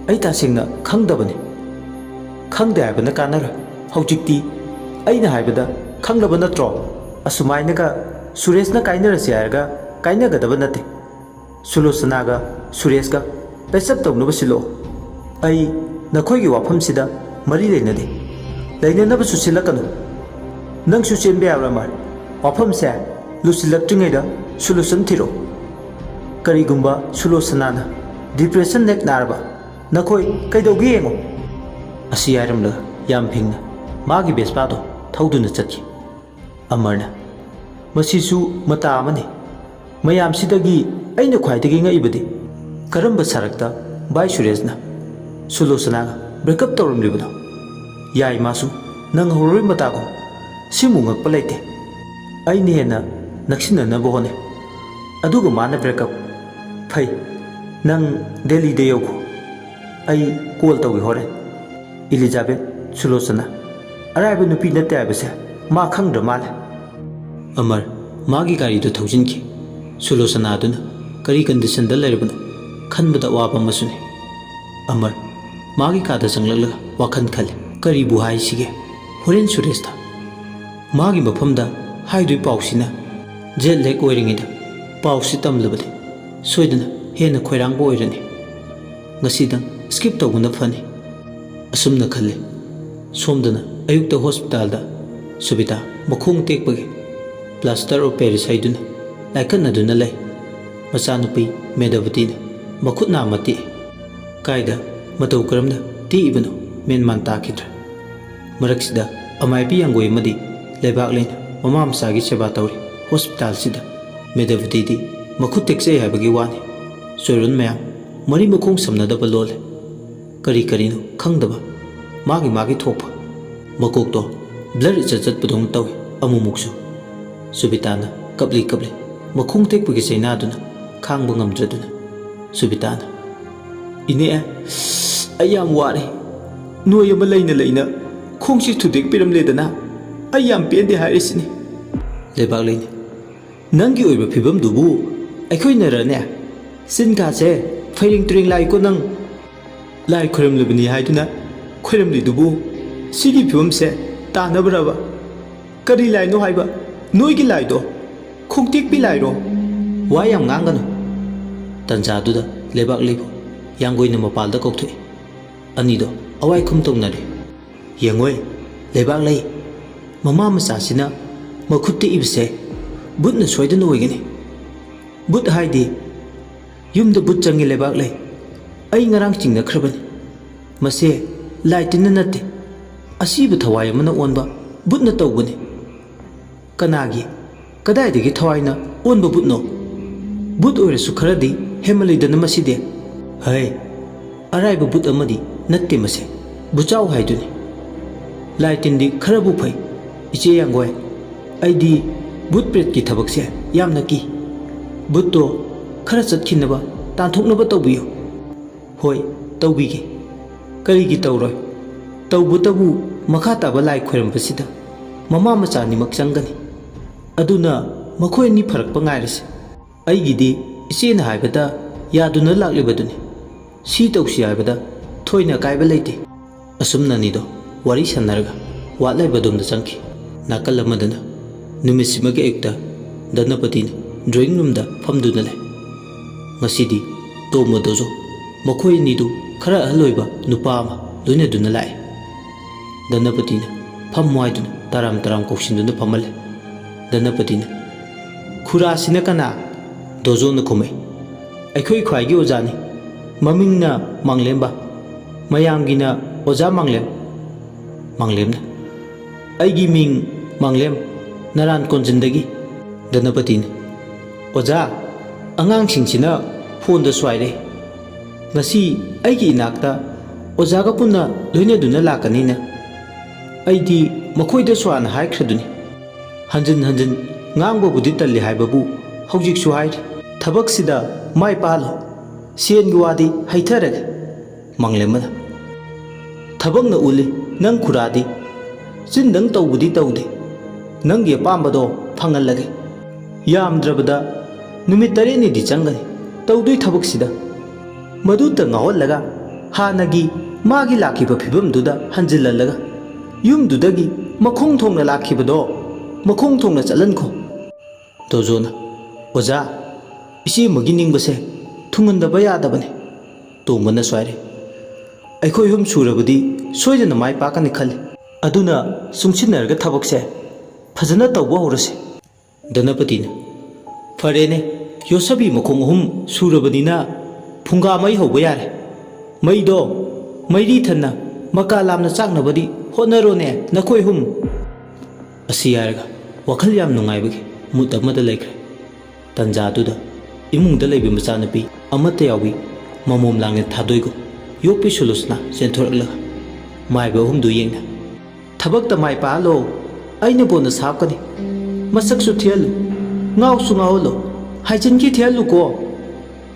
ꯑꯩ ꯇꯁꯦꯡꯅ ꯈꯪꯗꯕꯅꯤ ꯈꯪꯗꯦ ꯍꯥꯏꯕꯅ ꯀꯥꯟꯅꯔꯣꯏ ꯍꯧꯖꯤꯛꯇꯤ ꯑꯩꯅ ꯍꯥꯏꯕꯗ ꯈꯪꯂꯕ ꯅꯠꯇ꯭ꯔꯣ ꯑꯁꯨꯃꯥꯏꯅꯒ ꯁꯨꯔꯦꯁꯅ ꯀꯥꯏꯅꯔꯁꯤ ꯍꯥꯏꯔꯒ ꯀꯥꯏꯅꯒꯗꯕ ꯅꯠꯇꯦ ꯁꯨꯂꯣꯆꯅꯥꯒ ꯁꯨꯔꯦꯁꯀ ꯄꯦꯆꯞ ꯇꯧꯅꯕ ꯁꯤꯜꯂꯛꯑꯣ ꯑꯩ ꯅꯈꯣꯏꯒꯤ ꯋꯥꯐꯝꯁꯤꯗ ꯃꯔꯤ ꯂꯩꯅꯗꯦ ꯂꯩꯅꯅꯕꯁꯨ ꯁꯤꯜꯂꯛꯀꯅꯨ ꯅꯪꯁꯨ ꯆꯦꯟꯕ ꯌꯥꯕ꯭ꯔꯥ ꯃꯥ ꯋꯥꯐꯝꯁꯦ ꯂꯨꯁꯤꯜꯂꯛꯇ꯭ꯔꯤꯉꯩꯗ ꯁꯣꯂꯨꯁꯟ ꯊꯤꯔꯛꯑꯣ ꯀꯔꯤꯒꯨꯝꯕ ꯁꯨꯂꯣꯆꯅꯥꯅ ꯗꯤꯄ꯭ꯔꯦꯁꯟ ꯍꯦꯛ ꯅꯥꯔꯕ ꯅꯈꯣꯏ ꯀꯩꯗꯧꯒꯦ ꯌꯦꯡꯉꯣ ꯑꯁꯤ ꯍꯥꯏꯔꯝꯂꯒ ꯌꯥꯝ ꯐꯤꯡꯅ ꯃꯥꯒꯤ ꯕꯦꯁꯄꯥꯗꯣ ꯊꯧꯗꯨꯅ ꯆꯠꯈꯤ ꯑꯃꯔꯅ ꯃꯁꯤꯁꯨ ꯃꯇꯥ ꯑꯃꯅꯤ ꯃꯌꯥꯝꯁꯤꯗꯒꯤ ꯑꯩꯅ ꯈ꯭ꯋꯥꯏꯗꯒꯤ ꯉꯛꯏꯕꯗꯤ ꯀꯔꯝꯕ ꯁꯔꯛꯇ ꯚꯥꯏ ꯁꯨꯔꯦꯁꯅ ꯁꯨꯂꯣꯆꯅꯥꯒ ꯕ꯭ꯔꯦꯛꯑꯞ ꯇꯧꯔꯝꯂꯤꯕꯅꯣ ꯌꯥꯏ ꯃꯥꯁꯨ ꯅꯪꯍꯧꯔꯣꯏ ꯃꯇꯥꯒꯨꯝ ꯁꯤꯃꯨꯛ ꯉꯛꯄ ꯂꯩꯇꯦ ꯑꯩꯅ ꯍꯦꯟꯅ ꯅꯛꯁꯤꯟꯅꯅꯕ ꯍꯣꯠꯅꯩ ꯑꯗꯨꯒ ꯃꯥꯅ ꯕ꯭ꯔꯦꯛꯑꯞ ꯐꯩ ꯅꯪ ꯗꯦꯜꯂꯤꯗ ꯌꯧꯈꯣ ꯑꯩ ꯀꯣꯜ ꯇꯧꯒꯦ ꯍꯣꯔꯦꯟꯏꯂꯤꯖꯥꯕꯦꯠ ꯁꯨꯂꯣꯆꯅꯥ ꯑꯔꯥꯏꯕ ꯅꯨꯄꯤ ꯅꯠꯇꯦ ꯍꯥꯏꯕꯁꯦ ꯃꯥ ꯈꯪꯗ꯭ꯔ ꯃꯥꯜꯂꯦ ꯑꯃꯔ ꯃꯥꯒꯤ ꯒꯥꯔꯤꯗꯨ ꯊꯧꯖꯤꯟꯈꯤ ꯁꯨꯂꯣꯆꯅꯥꯗꯨꯅ ꯀꯔꯤ ꯀꯟꯗꯤꯁꯟꯗ ꯂꯩꯔꯕꯅꯣ ꯈꯟꯕꯗ ꯑꯋꯥꯕ ꯑꯃꯁꯨꯅꯤ꯫ ꯑꯃꯔ ꯃꯥꯒꯤ ꯀꯥꯗ ꯆꯪꯂꯛꯂꯒ ꯋꯥꯈꯜ ꯈꯜꯂꯤ, ꯀꯔꯤꯕꯨ ꯍꯥꯏꯁꯤꯒꯦ? ꯍꯣꯔꯦꯟ ꯁꯨꯔꯦꯁꯇ ꯃꯥꯒꯤ ꯃꯐꯝꯗ ꯍꯥꯏꯗꯣꯏ ꯄꯥꯎꯁꯤꯅ ꯖꯦꯠ ꯂꯦꯛ ꯑꯣꯏꯔꯤꯉꯩꯗ ꯄꯥꯎꯁꯤ ꯇꯝꯂꯕꯗꯤ ꯁꯣꯏꯗꯅ ꯍꯦꯟꯅ ꯈꯣꯏꯔꯥꯡꯕ ꯑꯣꯏꯔꯅꯤ꯫ ꯉꯁꯤꯗꯪ ꯁ꯭ꯀꯤꯞ ꯇꯧꯕꯅ ꯐꯅꯤ ꯑꯁꯨꯝꯅ ꯈꯜꯂꯤ꯫ ꯁꯣꯝꯗꯅ ꯑꯌꯨꯛꯇ ꯍꯣꯁꯄꯤꯇꯥꯜꯗ ꯁꯨꯕꯤꯇꯥ ꯃꯈꯣꯡ ꯇꯦꯛꯄꯒꯤ ꯄ꯭ꯂꯥꯁꯇꯔ ꯑꯣꯐ ꯄꯦꯔꯤꯁ ꯍꯩꯗꯨꯅ ꯂꯥꯏꯀꯠꯅꯗꯨꯅ ꯂꯩ꯫ ꯃꯆꯥꯅꯨꯄꯤ ꯃꯦꯙꯥꯕꯇꯤꯅ ꯃꯈꯨꯠ ꯅꯥꯝꯃ ꯇꯦꯛꯏ꯫ ꯀꯥꯏꯗ ꯃꯇꯧ ꯀꯔꯝꯅ ꯇꯦꯛꯏꯕꯅꯣ ꯃꯦꯟꯃꯥꯟ ꯇꯥꯈꯤꯗ꯭ꯔꯦ꯫ ꯃꯔꯛꯁꯤꯗ ꯑꯃꯥꯏꯕꯤ ꯌꯥꯡꯒꯣꯏ ꯑꯃꯗꯤ ꯂꯩꯕꯥꯛ ꯂꯩꯅ ꯃꯃꯥ ꯃꯆꯥꯒꯤ ꯁꯦꯕꯥ ꯇꯧꯔꯤ ꯍꯣꯁꯄꯤꯇꯥꯜꯁꯤꯗ꯫ ꯃꯦꯙꯥꯕꯇꯤꯗꯤ ꯃꯈꯨꯠ ꯇꯦꯛꯆꯩ ꯍꯥꯏꯕꯒꯤ ꯋꯥꯅꯤ, ꯆꯣꯏꯔꯣꯟ ꯃꯌꯥꯝ ꯃꯔꯤ ꯃꯈꯣꯡ ꯁꯝꯅꯗꯕ ꯂꯣꯜꯂꯦ꯫ ꯀꯔꯤ ꯀꯔꯤꯅꯣ ꯈꯪꯗꯕ ꯃꯥꯒꯤ ꯊꯣꯛꯄ ꯃꯀꯣꯛꯇꯣ ꯕ꯭ꯂꯔ ꯏꯆꯠ ꯆꯠꯄꯗꯧꯅ ꯇꯧꯏ ꯑꯃꯨꯛꯃꯨꯛꯁꯨ꯫ ꯁꯨꯕꯤꯇꯥꯅ ꯀꯞꯂꯤ ꯃꯈꯣꯡ ꯇꯦꯛꯄꯒꯤ ꯆꯩꯅꯥꯗꯨꯅ ꯈꯥꯡꯕ ꯉꯝꯗ꯭ꯔꯗꯨꯅ ꯁꯨꯕꯤꯇꯥꯅ, ꯏꯅꯦ ꯑꯩ ꯌꯥꯝ ꯋꯥꯔꯦ, ꯅꯣꯏ ꯑꯃ ꯂꯩꯅ ꯈꯣꯡꯁꯤ ꯊꯨꯗꯦꯛꯄꯤꯔꯝꯂꯦꯗꯅ ꯑꯩ ꯌꯥꯝ ꯄꯦꯟꯗꯦ ꯍꯥꯏꯔꯤꯁꯤꯅꯤ꯫ ꯂꯩꯕꯥꯛ ꯂꯩꯅ, ꯅꯪꯒꯤ ꯑꯣꯏꯕ ꯐꯤꯕꯝꯗꯨꯕꯨ ꯑꯩꯈꯣꯏꯅꯔꯅꯦ? ꯆꯤꯟꯀꯥꯁꯦ ꯐꯩꯔꯦꯡ ꯇꯨꯔꯦꯡ ꯂꯥꯛꯏꯀꯣ ꯅꯪ꯫ ꯂꯥꯏ ꯈꯣꯏꯔꯝꯂꯕꯅꯤ ꯍꯥꯏꯗꯨꯅ ꯈꯣꯏꯔꯝꯂꯤꯗꯨꯕꯨ ꯁꯤꯒꯤ ꯐꯤꯕꯝꯁꯦ ꯇꯥꯅꯕ꯭ꯔꯕ? ꯀꯔꯤ ꯂꯥꯏꯅꯣ ꯍꯥꯏꯕ? ꯅꯣꯏꯒꯤ ꯂꯥꯏꯗꯣ ꯈꯣꯡꯇꯦꯛꯄꯤ ꯂꯥꯏꯔꯣ? ꯋꯥ ꯌꯥꯝ ꯉꯥꯡꯒꯅꯨ꯫ ꯇꯟꯖꯥꯗꯨꯗ ꯂꯩꯕꯥꯛ ꯂꯩꯕꯨ ꯌꯥꯡꯒꯣꯏꯅ ꯃꯄꯥꯜꯗ ꯀꯧꯊꯣꯛꯏ꯫ ꯑꯅꯤꯗꯣ ꯑꯋꯥꯏꯈꯨꯝ ꯇꯧꯅꯔꯦ꯫ ꯌꯦꯡꯉꯣꯏ ꯂꯩꯕꯥꯛ ꯂꯩ, ꯃꯃꯥ ꯃꯆꯥꯁꯤꯅ ꯃꯈꯨꯠ ꯇꯦꯛꯏꯕꯁꯦ ꯕꯨꯠꯅ ꯁꯣꯏꯗꯅ ꯑꯣꯏꯒꯅꯤ꯫ ꯕꯨꯠ ꯍꯥꯏꯗꯤ ꯌꯨꯝꯗ ꯕꯨꯠ ꯆꯪꯉꯤ ꯂꯩꯕꯥꯛ ꯂꯩ, ꯑꯩ ꯉꯔꯥꯡ ꯆꯤꯡꯅꯈ꯭ꯔꯕꯅꯤ꯫ ꯃꯁꯦ ꯂꯥꯏ ꯇꯤꯟꯅ ꯅꯠꯇꯦ, ꯑꯁꯤꯕ ꯊꯋꯥꯏ ꯑꯃꯅ ꯑꯣꯟꯕ ꯕꯨꯠꯅ ꯇꯧꯕꯅꯤ꯫ ꯀꯅꯥꯒꯤ ꯀꯗꯥꯏꯗꯒꯤ ꯊꯋꯥꯏꯅ ꯑꯣꯟꯕ ꯕꯨꯠꯅꯣ? ꯕꯨꯠ ꯑꯣꯏꯔꯁꯨ ꯈꯔꯗꯤ ꯍꯦꯃꯜꯂꯤꯗꯅ ꯃꯁꯤꯗꯤ꯫ ꯍꯩ, ꯑꯔꯥꯏꯕ ꯕꯨꯠ ꯑꯃꯗꯤ ꯅꯠꯇꯦ ꯃꯁꯦ, ꯕꯨꯆꯥꯎ ꯍꯥꯏꯗꯨꯅꯤ꯫ ꯂꯥꯏ ꯇꯤꯟꯗꯤ ꯈꯔꯕꯨ ꯐꯩ ꯏꯆꯦ ꯌꯥꯡꯒꯣꯏ, ꯑꯩꯗꯤ ꯕꯨꯠ ꯄ꯭ꯔꯦꯠꯀꯤ ꯊꯕꯛꯁꯦ ꯌꯥꯝꯅ ꯀꯤ꯫ ꯕꯨꯠꯇꯣ ꯈꯔ ꯆꯠꯈꯤꯅꯕ ꯇꯥꯟꯊꯣꯛꯅꯕ ꯇꯧꯕꯤꯌꯨ꯫ ꯍꯣꯏ ꯇꯧꯕꯤꯒꯦ, ꯀꯔꯤꯒꯤ ꯇꯧꯔꯣꯏ? ꯇꯧꯕꯇꯕꯨ ꯃꯈꯥ ꯇꯥꯕ ꯂꯥꯏ ꯈꯣꯏꯔꯝꯕꯁꯤꯗ ꯃꯃꯥ ꯃꯆꯥ ꯑꯅꯤꯃꯛ ꯆꯪꯒꯅꯤ, ꯑꯗꯨꯅ ꯃꯈꯣꯏ ꯑꯅꯤ ꯐꯔꯛꯄ ꯉꯥꯏꯔꯁꯤ꯫ ꯑꯩꯒꯤꯗꯤ ꯏꯆꯦꯅ ꯍꯥꯏꯕꯗ ꯌꯥꯗꯨꯅ ꯂꯥꯛꯂꯤꯕꯗꯨꯅꯤ, ꯁꯤ ꯇꯧꯁꯤ ꯍꯥꯏꯕꯗ ꯊꯣꯏꯅ ꯑꯀꯥꯏꯕ ꯂꯩꯇꯦ꯫ ꯑꯁꯨꯝꯅ ꯑꯅꯤꯗꯣ ꯋꯥꯔꯤ ꯁꯥꯟꯅꯔꯒ ꯋꯥꯠ ꯂꯩꯕꯗꯣꯝꯗ ꯆꯪꯈꯤ꯫ ꯅꯥꯀꯜ ꯑꯃꯗꯅ ꯅꯨꯃꯤꯠꯁꯤꯃꯒꯤ ꯑꯌꯨꯛꯇ ꯙꯅꯄꯇꯤꯅ ꯗ꯭ꯔꯣꯌꯤꯡ ꯔꯨꯝꯗ ꯐꯝꯗꯨꯅ ꯂꯩ꯫ ꯉꯁꯤꯗꯤ ꯇꯣꯝꯕ ꯗꯣꯖꯣ ꯃꯈꯣꯏ ꯑꯅꯤꯗꯨ ꯈꯔ ꯑꯍꯜ ꯑꯣꯏꯕ ꯅꯨꯄꯥ ꯑꯃ ꯂꯣꯏꯅꯗꯨꯅ ꯂꯥꯛꯏ꯫ ꯙꯅꯄꯇꯤꯅ ꯐꯝꯃꯨ ꯍꯥꯏꯗꯨꯅ ꯇꯔꯥꯝ ꯀꯧꯁꯤꯟꯗꯨꯅ ꯐꯝꯍꯜꯂꯦ꯫ ꯙꯅꯄꯇꯤꯅ, ꯈꯨꯔꯥꯁꯤꯅ ꯀꯅꯥ? ꯗꯣꯖꯣꯅ ꯈꯨꯝꯃꯛꯏ, ꯑꯩꯈꯣꯏ ꯈ꯭ꯋꯥꯏꯒꯤ ꯑꯣꯖꯥꯅꯤ, ꯃꯃꯤꯡꯅ ꯃꯥꯡꯂꯦꯝꯕ, ꯃꯌꯥꯝꯒꯤꯅ ꯑꯣꯖꯥ ꯃꯥꯡꯂꯦꯝ꯫ ꯃꯥꯡꯂꯦꯝꯅ, ꯑꯩꯒꯤ ꯃꯤꯡ ꯃꯥꯡꯂꯦꯝ, ꯅꯔꯥꯟ ꯀꯣꯟꯖꯤꯟꯗꯒꯤ꯫ ꯙꯅꯄꯇꯤꯅ, ꯑꯣꯖꯥ ꯑꯉꯥꯡꯁꯤꯡꯁꯤꯅ ꯐꯣꯟꯗ ꯁ꯭ꯋꯥꯏꯔꯦ, ꯉꯁꯤ ꯑꯩꯒꯤ ꯏꯅꯥꯛꯇ ꯑꯣꯖꯥꯒ ꯄꯨꯟꯅ ꯂꯣꯏꯅꯗꯨꯅ ꯂꯥꯛꯀꯅꯤꯅ ꯑꯩꯗꯤ ꯃꯈꯣꯏꯗ ꯁ꯭ꯋꯥꯅ ꯍꯥꯏꯈ꯭ꯔꯗꯨꯅꯤ꯫ ꯍꯟꯖꯤꯟ ꯉꯥꯡꯕꯕꯨꯗꯤ ꯇꯜꯂꯤ ꯍꯥꯏꯕꯕꯨ ꯍꯧꯖꯤꯛꯁꯨ ꯍꯥꯏꯔꯤ, ꯊꯕꯛꯁꯤꯗ ꯃꯥꯏ ꯄꯥꯜꯂꯣ, ꯁꯦꯟꯒꯤ ꯋꯥꯗꯤ ꯍꯩꯊꯔꯒꯦ꯫ ꯃꯥꯡꯂꯦꯝꯕꯅ, ꯊꯕꯛꯅ ꯎꯠꯂꯤ ꯅꯪ ꯈꯨꯔꯥꯗꯤ, ꯆꯤꯟꯗꯪ ꯇꯧꯕꯗꯤ ꯇꯧꯗꯦ, ꯅꯪꯒꯤ ꯑꯄꯥꯝꯕꯗꯣ ꯐꯪꯍꯜꯂꯒꯦ꯫ ꯌꯥꯝꯗ꯭ꯔꯕꯗ ꯅꯨꯃꯤꯠ 9ꯅꯤꯗꯤ ꯆꯪꯒꯅꯤ ꯇꯧꯗꯣꯏ ꯊꯕꯛꯁꯤꯗ꯫ ꯃꯗꯨꯇ ꯉꯥꯎꯍꯜꯂꯒ ꯍꯥꯟꯅꯒꯤ ꯃꯥꯒꯤ ꯂꯥꯛꯈꯤꯕ ꯐꯤꯕꯝꯗꯨꯗ ꯍꯟꯖꯤꯜꯍꯜꯂꯒ ꯌꯨꯝꯗꯨꯗꯒꯤ ꯃꯈꯣꯡ ꯊꯣꯡꯅ ꯂꯥꯛꯈꯤꯕꯗꯣ ꯃꯈꯣꯡ ꯊꯣꯡꯅ ꯆꯠꯍꯟꯈꯣ꯫ ꯗꯣꯖꯣꯅ, ꯑꯣꯖꯥ ꯏꯆꯦꯃꯒꯤ ꯅꯤꯡꯕꯁꯦ ꯊꯨꯡꯍꯟꯗꯕ ꯌꯥꯗꯕꯅꯤ꯫ ꯇꯣꯝꯕꯅ ꯁ꯭ꯋꯥꯏꯔꯦ, ꯑꯩꯈꯣꯏ ꯑꯍꯨꯝ ꯁꯨꯔꯕꯗꯤ ꯁꯣꯏꯗꯅ ꯃꯥꯏ ꯄꯥꯛꯀꯅꯤ ꯈꯜꯂꯤ, ꯑꯗꯨꯅ ꯆꯨꯡꯁꯤꯟꯅꯔꯒ ꯊꯕꯛꯁꯦ ꯐꯖꯅ ꯇꯧꯕ ꯍꯧꯔꯁꯤ꯫ ꯙꯅꯄꯇꯤꯅ, ꯐꯔꯦꯅꯦ, ꯌꯣꯠꯁꯕꯤ ꯃꯈꯣꯡ 3 ꯁꯨꯔꯕꯅꯤꯅ ꯐꯨꯡꯒꯥ ꯃꯩ ꯍꯧꯕ ꯌꯥꯔꯦ꯫ ꯃꯩꯗꯣ ꯃꯩꯔꯤ ꯊꯟꯅ ꯃꯀꯥ ꯂꯥꯝꯅ ꯆꯥꯛꯅꯕꯗꯤ ꯍꯣꯠꯅꯔꯣꯅꯦ ꯅꯈꯣꯏ 3꯫ ꯑꯁꯤ ꯍꯥꯏꯔꯒ ꯋꯥꯈꯜ ꯌꯥꯝ ꯅꯨꯡꯉꯥꯏꯕꯒꯤ ꯃꯨꯠ ꯑꯃꯗ ꯂꯩꯈ꯭ꯔꯦ꯫ ꯇꯟꯖꯥꯗꯨꯗ ꯏꯃꯨꯡꯗ ꯂꯩꯕ ꯃꯆꯥꯅꯨꯄꯤ ꯑꯃꯠꯇ ꯌꯥꯎꯕꯤ ꯃꯃꯣꯝ ꯂꯥꯡꯅ ꯊꯥꯗꯣꯏꯒꯨꯝ ꯌꯣꯛꯄꯤ ꯁꯨꯂꯣꯆꯅꯥ ꯆꯦꯟꯊꯣꯔꯛꯂꯒ ꯃꯥꯏꯕ 3ꯗꯨ ꯌꯦꯡꯅ, ꯊꯕꯛꯇ ꯃꯥꯏ ꯄꯥꯛꯍꯜꯂꯣ, ꯑꯩꯅ ꯕꯣꯅꯁ ꯍꯥꯞꯀꯅꯤ, ꯃꯁꯛꯁꯨ ꯊꯤꯍꯜꯂꯨ, ꯉꯥꯎꯁꯨ ꯉꯥꯎꯍꯜꯂꯨ, ꯍꯥꯏꯖꯤꯟꯈꯤ ꯊꯤꯍꯜꯂꯨꯀꯣ,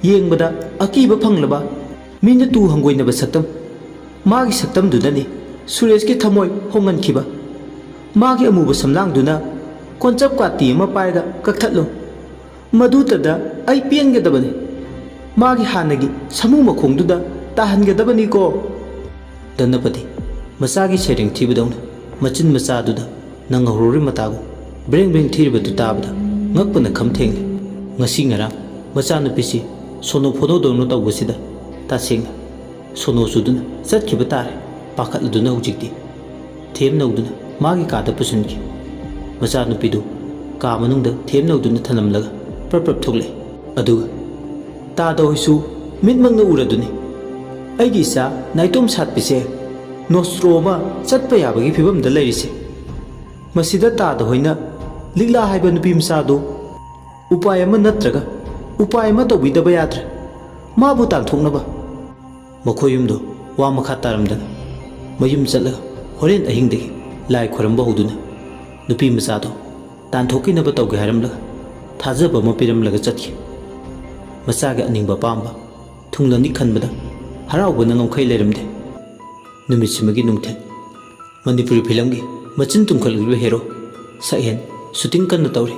ꯌꯦꯡꯕꯗ ꯑꯀꯤꯕ ꯐꯪꯂꯕ ꯃꯤꯅ ꯇꯨ ꯍꯪꯒꯣꯏꯅꯕ ꯁꯛꯇꯝ, ꯃꯥꯒꯤ ꯁꯛꯇꯝꯗꯨꯅꯅꯤ ꯁꯨꯔꯦꯁꯀꯤ ꯊꯃꯣꯏ ꯍꯣꯡꯍꯟꯈꯤꯕ, ꯃꯥꯒꯤ ꯑꯃꯨꯕ ꯁꯝꯂꯥꯡꯗꯨꯅ ꯀꯣꯟꯆꯞ ꯀꯥꯇꯤ ꯑꯃ ꯄꯥꯏꯔꯒ ꯀꯛꯊꯠꯂꯨ, ꯃꯗꯨꯇꯗ ꯑꯩ ꯄꯦꯟꯒꯗꯕꯅꯤ ꯃꯥꯒꯤ ꯍꯥꯟꯅꯒꯤ ꯁꯥꯃꯨ ꯃꯈꯣꯡꯗꯨꯗ ꯇꯥꯍꯟꯒꯗꯕꯅꯤꯀꯣ ꯙꯅꯄꯇꯤ ꯃꯆꯥꯒꯤ ꯁꯩꯔꯦꯡ ꯊꯤꯕꯗꯧꯅ ꯃꯆꯤꯟ ꯃꯆꯥꯗꯨꯗ ꯅꯪꯍꯧꯔꯣꯔꯤ ꯃꯇꯥꯒꯨꯝ ꯕ꯭ꯔꯦꯡ ꯕ꯭ꯔꯦꯡ ꯊꯤꯔꯤꯕꯗꯨ ꯇꯥꯕꯗ ꯉꯛꯄꯅ ꯈꯝ ꯊꯦꯡꯂꯦ ꯉꯁꯤ ꯉꯔꯥꯡ ꯃꯆꯥꯅꯨꯄꯤꯁꯤ ꯁꯣꯅꯣ ꯐꯣꯅꯣꯗꯧꯅ ꯇꯧꯕꯁꯤꯗ ꯇꯁꯦꯡꯅ ꯁꯣꯅꯣ ꯆꯨꯗꯨꯅ ꯆꯠꯈꯤꯕ ꯇꯥꯔꯦ ꯄꯥꯈꯠꯂꯗꯨꯅ ꯍꯧꯖꯤꯛꯇꯤ ꯊꯦꯝꯅꯧꯗꯨꯅ ꯃꯥꯒꯤ ꯀꯥꯗ ꯄꯨꯁꯤꯟꯈꯤ ꯃꯆꯥꯅꯨꯄꯤꯗꯨ ꯀꯥ ꯃꯅꯨꯡꯗ ꯊꯦꯝꯅꯧꯗꯨꯅ ꯊꯅꯝꯂꯒ ꯄ꯭ꯔꯞ ꯄ꯭ꯔꯞ ꯊꯣꯛꯂꯛꯏ ꯑꯗꯨꯒ ꯇꯥꯗ ꯍꯣꯏꯁꯨ ꯃꯤꯠꯃꯛꯅ ꯎꯔꯗꯨꯅꯤ ꯑꯩꯒꯤ ꯏꯆꯥ ꯅꯥꯏꯇꯣꯝ ꯁꯥꯠꯄꯤꯁꯦ ꯅꯣꯁꯇ꯭ꯔꯣ ꯑꯃ ꯆꯠꯄ ꯌꯥꯕꯒꯤ ꯐꯤꯕꯝꯗ ꯂꯩꯔꯤꯁꯦ ꯃꯁꯤꯗ ꯇꯥꯗ ꯍꯣꯏꯅ ꯂꯤꯛꯂꯥ ꯍꯥꯏꯕ ꯅꯨꯄꯤ ꯃꯆꯥꯗꯨ ꯎꯄꯥꯏ ꯑꯃ ꯅꯠꯇ꯭ꯔꯒ ꯎꯄꯥꯏ ꯑꯃ ꯇꯧꯕꯤꯗꯕ ꯌꯥꯗ꯭ꯔꯦ ꯃꯥꯕꯨ ꯇꯥꯟꯊꯣꯛꯅꯕ ꯃꯈꯣꯏ ꯌꯨꯝꯗꯣ ꯋꯥ ꯃꯈꯥ ꯇꯥꯔꯝꯗꯅ ꯃꯌꯨꯝ ꯆꯠꯂꯒ ꯍꯣꯔꯦꯟ ꯑꯍꯤꯡꯗꯒꯤ ꯂꯥꯏ ꯈꯣꯏꯔꯝꯕ ꯍꯧꯗꯨꯅ ꯅꯨꯄꯤ ꯃꯆꯥꯗꯣ ꯇꯥꯟꯊꯣꯛꯈꯤꯅꯕ ꯇꯧꯒꯦ ꯍꯥꯏꯔꯝꯂꯒ ꯊꯥꯖꯕ ꯑꯃ ꯄꯤꯔꯝꯂꯒ ꯆꯠꯈꯤ ꯃꯆꯥꯒꯤ ꯑꯅꯤꯡꯕ ꯑꯄꯥꯝꯕ ꯊꯨꯡꯂꯅꯤ ꯈꯟꯕꯗ ꯍꯔꯥꯎꯕꯅ ꯉꯝꯈꯩ ꯂꯩꯔꯝꯗꯦ ꯅꯨꯃꯤꯠꯁꯤꯃꯒꯤ ꯅꯨꯡꯊꯤꯜ ꯃꯅꯤꯄꯨꯔꯤ ꯐꯤꯂꯝꯒꯤ ꯃꯆꯤꯟ ꯇꯨꯝꯈꯠꯂꯛꯂꯤꯕ ꯍꯦꯔꯣ ꯁꯛꯍꯦꯟ ꯁꯨꯇꯤꯡ ꯀꯟꯅ ꯇꯧꯔꯤ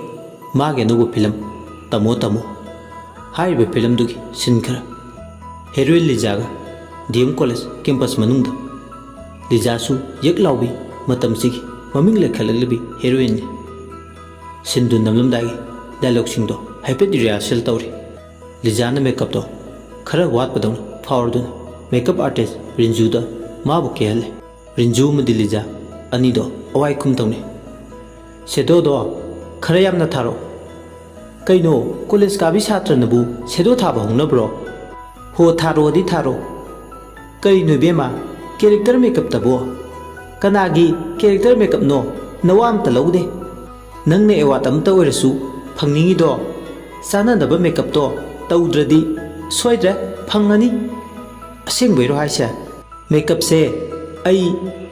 ꯃꯥꯒꯤ ꯑꯅꯧꯕ ꯐꯤꯂꯝ ꯇꯝꯃꯣ ꯇꯝꯃꯣ ꯍꯥꯏꯔꯤꯕ ꯐꯤꯂꯝꯗꯨꯒꯤ ꯁꯤꯟ ꯈꯔ ꯍꯦꯔꯣꯏꯟ ꯂꯤꯖꯥꯒ ꯗꯤ ꯑꯦꯝ ꯀꯣꯂꯦꯖ ꯀꯦꯝꯄꯁ ꯃꯅꯨꯡꯗ ꯂꯤꯖꯥꯁꯨ ꯌꯦꯛ ꯂꯥꯎꯕꯤ ꯃꯇꯝꯁꯤꯒꯤ ꯃꯃꯤꯡ ꯂꯩꯈꯠꯂꯛꯂꯤꯕꯤ ꯍꯦꯔꯣꯏꯟꯅꯤ ꯁꯤꯟꯗꯨ ꯅꯝꯂꯝꯗꯥꯏꯒꯤ ꯗꯥꯏꯂꯣꯒꯁꯤꯡꯗꯣ ꯍꯥꯏꯐꯦꯠ ꯔꯤꯍꯔꯁꯦꯜ ꯇꯧꯔꯤ ꯂꯤꯖꯥꯅ ꯃꯦꯀꯞꯇꯣ ꯈꯔ ꯋꯥꯠꯄꯗꯧꯅ ꯐꯥꯎꯔꯗꯨꯅ ꯃꯦꯀꯞ ꯑꯥꯔꯇꯤꯁ ꯔꯤꯟꯖꯨꯗ ꯃꯥꯕꯨ ꯀꯦꯍꯜꯂꯦ ꯔꯤꯟꯖꯨ ꯑꯃꯗꯤ ꯂꯤꯖꯥ ꯑꯅꯤꯗꯣ ꯑꯋꯥꯏꯈꯨꯝ ꯇꯧꯅꯩ ꯁꯦꯗꯣꯗꯣ ꯈꯔ ꯌꯥꯝꯅ ꯊꯥꯔꯣ ꯀꯩꯅꯣ ꯀꯣꯂꯦꯖ ꯀꯥꯕꯤ ꯁꯥꯇ꯭ꯔꯅꯕꯨ ꯁꯦꯗꯣ ꯊꯥꯕ ꯍꯧꯅꯕ꯭ꯔꯣ ꯍꯣ ꯊꯥꯔꯣꯗꯤ ꯊꯥꯔꯣ ꯀꯔꯤꯅꯣ ꯏꯕꯦꯝꯃ ꯀꯦꯔꯦꯛꯇꯔ ꯃꯦꯀꯞꯇꯕꯣ ꯀꯅꯥꯒꯤ ꯀꯦꯔꯦꯛꯇꯔ ꯃꯦꯀꯞꯅꯣ ꯅꯋꯥ ꯑꯝꯇ ꯂꯧꯗꯦ ꯅꯪꯅ ꯑꯦꯋꯥꯔꯗ ꯑꯃꯇ ꯑꯣꯏꯔꯁꯨ ꯐꯪꯅꯤꯡꯉꯤꯗꯣ ꯆꯥꯅꯗꯕ ꯃꯦꯀꯞꯇꯣ ꯇꯧꯗ꯭ꯔꯗꯤ ꯁꯣꯏꯗ꯭ꯔꯦ ꯐꯪꯉꯅꯤ ꯑꯁꯦꯡꯕꯩꯔꯣ ꯍꯥꯏꯁꯦ ꯃꯦꯀꯞꯁꯦ ꯑꯩ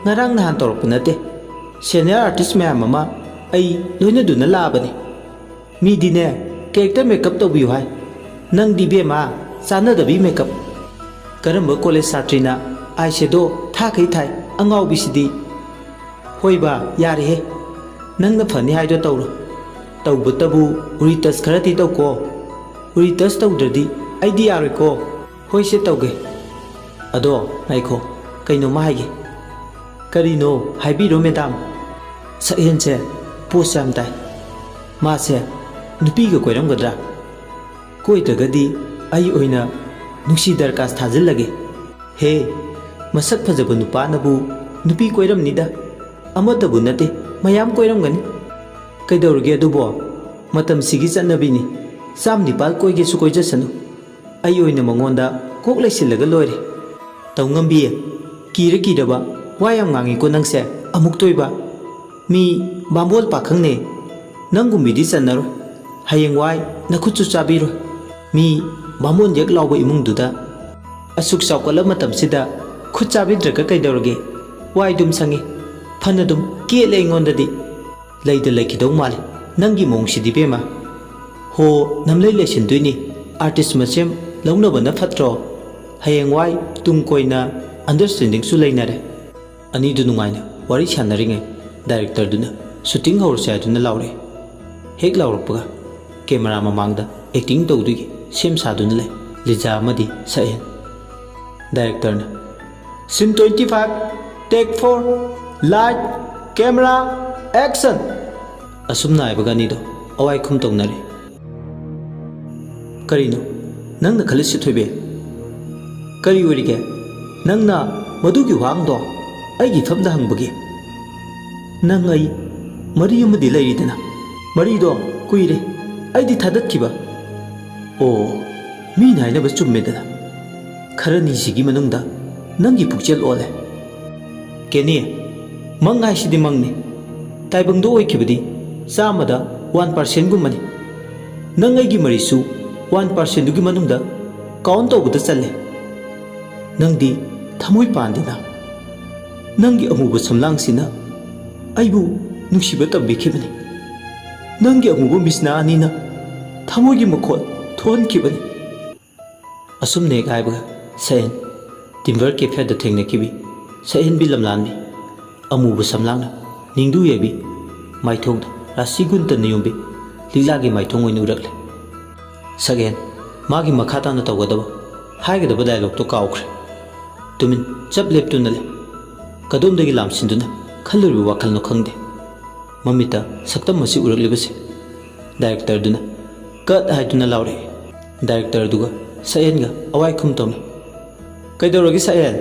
ꯉꯔꯥꯡ ꯅꯍꯥꯟ ꯇꯧꯔꯛꯄ ꯅꯠꯇꯦ ꯁꯦꯅꯤꯌꯔ ꯑꯥꯔꯇꯤꯁ ꯃꯌꯥꯝ ꯑꯃ ꯑꯩ ꯂꯣꯏꯅꯗꯨꯅ ꯂꯥꯛꯑꯕꯅꯤ ꯃꯤꯗꯤꯅꯦ ꯀꯦꯔꯦꯛꯇꯔ ꯃꯦꯀꯞ ꯇꯧꯕꯤꯌꯨ ꯍꯥꯏ ꯅꯪꯗꯤ ꯕꯦꯝꯃ ꯆꯥꯅꯗꯕꯤ ꯃꯦꯀꯞ ꯀꯔꯝꯕ ꯀꯣꯂꯦꯖ ꯁꯥꯇ꯭ꯔꯤꯅ ꯑꯥꯏ ꯁꯦꯗꯣ ꯊꯥꯈꯩ ꯊꯥꯏ ꯑꯉꯥꯎꯕꯤꯁꯤꯗꯤ ꯍꯣꯏꯕ ꯌꯥꯔꯦꯍꯦ ꯅꯪꯅ ꯐꯅꯤ ꯍꯥꯏꯗꯣ ꯇꯧꯔꯣ ꯇꯧꯕꯇꯕꯨ ꯎꯔꯤ ꯇꯁ ꯈꯔꯗꯤ ꯇꯧꯀꯣ ꯎꯔꯤ ꯇꯁ ꯇꯧꯗ꯭ꯔꯗꯤ ꯑꯩꯗꯤ ꯌꯥꯔꯣꯏꯀꯣ ꯍꯣꯏꯁꯦ ꯇꯧꯒꯦ ꯑꯗꯣ ꯉꯥꯏꯈꯣ ꯀꯩꯅꯣꯝꯃ ꯍꯥꯏꯒꯦ ꯀꯔꯤꯅꯣ ꯍꯥꯏꯕꯤꯔꯣ ꯃꯦꯗꯥꯝ ꯁꯛꯍꯦꯟꯁꯦ ꯄꯣꯁ ꯌꯥꯝ ꯇꯥꯏ ꯃꯥꯁꯦ ꯅꯨꯄꯤꯒ ꯀꯣꯏꯔꯝꯒꯗ꯭ꯔꯥ ꯀꯣꯏꯗ꯭ꯔꯒꯗꯤ ꯑꯩ ꯑꯣꯏꯅ ꯅꯨꯡꯁꯤ ꯗꯔꯀꯥꯁ ꯊꯥꯖꯤꯜꯂꯒꯦ ꯍꯦ ꯃꯁꯛ ꯐꯖꯕ ꯅꯨꯄꯥꯅꯕꯨ ꯅꯨꯄꯤ ꯀꯣꯏꯔꯝꯅꯤꯗ ꯑꯃꯇꯕꯨ ꯅꯠꯇꯦ ꯃꯌꯥꯝ ꯀꯣꯏꯔꯝꯒꯅꯤ ꯀꯩꯗꯧꯔꯒꯦ ꯑꯗꯨꯕꯣ ꯃꯇꯝꯁꯤꯒꯤ ꯆꯠꯅꯕꯤꯅꯤ ꯆꯥꯝ ꯅꯤꯄꯥꯜ ꯀꯣꯏꯒꯦꯁꯨ ꯀꯣꯏꯖꯁꯅꯨ ꯑꯩ ꯑꯣꯏꯅ ꯃꯉꯣꯟꯗ ꯀꯣꯛ ꯂꯩꯁꯤꯜꯂꯒ ꯂꯣꯏꯔꯦ ꯇꯧꯉꯝꯕꯤ ꯀꯤꯔꯕ ꯋꯥ ꯌꯥꯝ ꯉꯥꯡꯉꯤꯀꯣ ꯅꯪꯁꯦ ꯑꯃꯨꯛ ꯇꯣꯏꯕ ꯃꯤ ꯕꯥꯝꯕꯣꯜ ꯄꯥꯈꯪꯅꯦ ꯅꯪꯒꯨꯝꯕꯤꯗꯤ ꯆꯟꯅꯔꯣꯏ ꯍꯌꯦꯡꯋꯥꯏ ꯅꯈꯨꯠꯁꯨ ꯆꯥꯕꯤꯔꯣꯏ ꯃꯤ ꯕꯥꯃꯣꯟ ꯌꯦꯛ ꯂꯥꯎꯕ ꯏꯃꯨꯡꯗꯨꯗ ꯑꯁꯨꯛ ꯆꯥꯎꯈꯠꯂ ꯃꯇꯝꯁꯤꯗ ꯈꯨꯠ ꯆꯥꯕꯤꯗ꯭ꯔꯒ ꯀꯩꯗꯧꯔꯒꯦ ꯋꯥꯏꯗꯨꯝ ꯁꯪꯉꯤ ꯐꯅꯗꯨꯝ ꯀꯦꯠꯂꯦ ꯑꯩꯉꯣꯟꯗꯗꯤ ꯂꯩꯗ ꯂꯩꯈꯤꯗꯧ ꯃꯥꯜꯂꯤ ꯅꯪꯒꯤ ꯃꯑꯣꯡꯁꯤꯗꯤ ꯕꯦꯝꯃ ꯍꯣ ꯅꯝꯂꯩ ꯂꯩꯁꯤꯟꯗꯣꯏꯅꯤ ꯑꯥꯔꯇꯤꯁ ꯃꯁꯦꯝ ꯂꯧꯅꯕꯅ ꯐꯠꯇ꯭ꯔꯣ ꯍꯌꯦꯡꯋꯥꯏ ꯇꯨꯡ ꯀꯣꯏꯅ ꯑꯟꯗꯔꯁꯇꯦꯟꯗꯤꯡꯁꯨ ꯂꯩꯅꯔꯦ ꯑꯅꯤꯗꯨ ꯅꯨꯡꯉꯥꯏꯅ ꯋꯥꯔꯤ ꯁꯥꯟꯅꯔꯤꯉꯩ ꯗꯥꯏꯔꯦꯛꯇꯔꯗꯨꯅ ꯁꯨꯇꯤꯡ ꯍꯧꯔꯁꯦ ꯍꯥꯏꯗꯨꯅ ꯂꯥꯎꯔꯛꯏ ꯍꯦꯛ ꯂꯥꯎꯔꯛꯄꯒ ꯀꯦꯃꯦꯔꯥ ꯃꯃꯥꯡꯗ ꯑꯦꯛꯇꯤꯡ ꯇꯧꯗꯨꯒꯤ ꯁꯦꯝ ꯁꯥꯗꯨꯅ ꯂꯩ ꯂꯤꯖꯥ ꯑꯃꯗꯤ ꯁꯛꯍꯦꯟ ꯗꯥꯏꯔꯦꯛꯇꯔꯅ ꯁꯤꯟ 25 ꯇꯦꯛ 4 ꯂꯥꯏꯠ ꯀꯦꯃꯦꯔꯥ ꯑꯦꯛꯁꯟ ꯑꯁꯨꯝꯅ ꯍꯥꯏꯕꯒ ꯑꯅꯤꯗꯣ ꯑꯋꯥꯏꯈꯨꯝ ꯇꯧꯅꯔꯦ ꯀꯔꯤꯅꯣ ꯅꯪꯅ ꯈꯜꯂꯤꯁꯤ ꯊꯣꯏꯕꯤ ꯀꯔꯤ ꯑꯣꯏꯔꯤꯒꯦ ꯅꯪꯅ ꯃꯗꯨꯒꯤ ꯋꯥꯍꯪꯗꯣ ꯑꯩꯒꯤ ꯐꯝꯗ ꯍꯪꯕꯒꯤ ꯅꯪ ꯑꯩ ꯃꯔꯤ ꯑꯃꯗꯤ ꯂꯩꯔꯤꯗꯅ ꯃꯔꯤꯗꯣ ꯀꯨꯏꯔꯦ ꯑꯩꯗꯤ ꯊꯥꯗꯠꯈꯤꯕ ꯑꯣ ꯃꯤꯅ ꯍꯥꯏꯅꯕ ꯆꯨꯝꯃꯦꯗꯅ ꯈꯔꯅꯤꯁꯤꯒꯤ ꯃꯅꯨꯡꯗ ꯅꯪꯒꯤ ꯄꯨꯛꯆꯦꯜ ꯑꯣꯜꯂꯦ ꯀꯦꯅꯤ ꯃꯪ ꯍꯥꯏꯁꯤꯗꯤ ꯃꯪꯅꯤ ꯇꯥꯏꯕꯪꯗ ꯑꯣꯏꯈꯤꯕꯗꯤ 1% ꯅꯪ ꯑꯩꯒꯤ ꯃꯔꯤꯁꯨ 1%ꯗꯨꯒꯤ ꯃꯅꯨꯡꯗ ꯀꯥꯎꯟ ꯇꯧꯕꯗ ꯆꯜꯂꯦ ꯅꯪꯗꯤ ꯊꯃꯣꯏ ꯄꯥꯟꯗꯦꯅ ꯅꯪꯒꯤ ꯑꯃꯨꯕ ꯁꯝꯂꯥꯡꯁꯤꯅ ꯑꯩꯕꯨ ꯅꯨꯡꯁꯤꯕ ꯇꯝꯕꯤꯈꯤꯕꯅꯤ ꯅꯪꯒꯤ ꯑꯃꯨꯕ ꯃꯤꯁꯅꯥ ꯑꯅꯤꯅ ꯊꯃꯣꯏꯒꯤ ꯃꯈꯣꯜ ꯊꯣꯛꯍꯟꯈꯤꯕꯅꯤ ꯑꯁꯨꯝꯅ ꯍꯦꯛ ꯍꯥꯏꯕꯒ ꯁꯛꯍꯦꯟ ꯇꯤꯝꯕꯔ ꯀꯦꯐꯦꯗ ꯊꯦꯡꯅꯈꯤꯕꯤ ꯁꯛꯍꯦꯟꯕꯤ ꯂꯝꯂꯥꯟꯕꯤ ꯑꯃꯨꯕ ꯁꯝꯂꯥꯡꯅ ꯅꯤꯡꯗꯨ ꯌꯩꯕꯤ ꯃꯥꯏꯊꯣꯡꯗ ꯔꯥꯁꯤ ꯒꯨꯟꯇꯅ ꯌꯨꯡꯕꯤ ꯂꯤꯛꯂꯥꯒꯤ ꯃꯥꯏꯊꯣꯡ ꯑꯣꯏꯅ ꯎꯔꯛꯂꯦ ꯁꯛꯍꯦꯟ ꯃꯥꯒꯤ ꯃꯈꯥ ꯇꯥꯅ ꯇꯧꯒꯗꯕ ꯍꯥꯏꯒꯗꯕ ꯗꯥꯏꯂꯣꯛꯇꯣ ꯀꯥꯎꯈ꯭ꯔꯦ ꯇꯨꯃꯤꯟ ꯆꯞ ꯂꯦꯞꯇꯨꯅ ꯂꯩ ꯀꯗꯣꯝꯗꯒꯤ ꯂꯥꯝꯁꯤꯟꯗꯨꯅ ꯈꯜꯂꯨꯔꯤꯕ ꯋꯥꯈꯜꯅꯣ ꯈꯪꯗꯦ ꯃꯃꯤꯠꯇ ꯁꯛꯇꯝ ꯑꯁꯤ ꯎꯔꯛꯂꯤꯕꯁꯤ ꯗꯥꯏꯔꯦꯛꯇꯔꯗꯨꯅ ꯀꯠ ꯍꯥꯏꯗꯨꯅ ꯂꯥꯎꯔꯛꯏ ꯗꯥꯏꯔꯦꯛꯇꯔꯗꯨꯒ ꯁꯛꯍꯦꯟꯒ ꯑꯋꯥꯏꯈꯨꯝ ꯇꯧꯅꯩ ꯀꯩꯗꯧꯔꯒꯦ ꯁꯛꯍꯦꯟ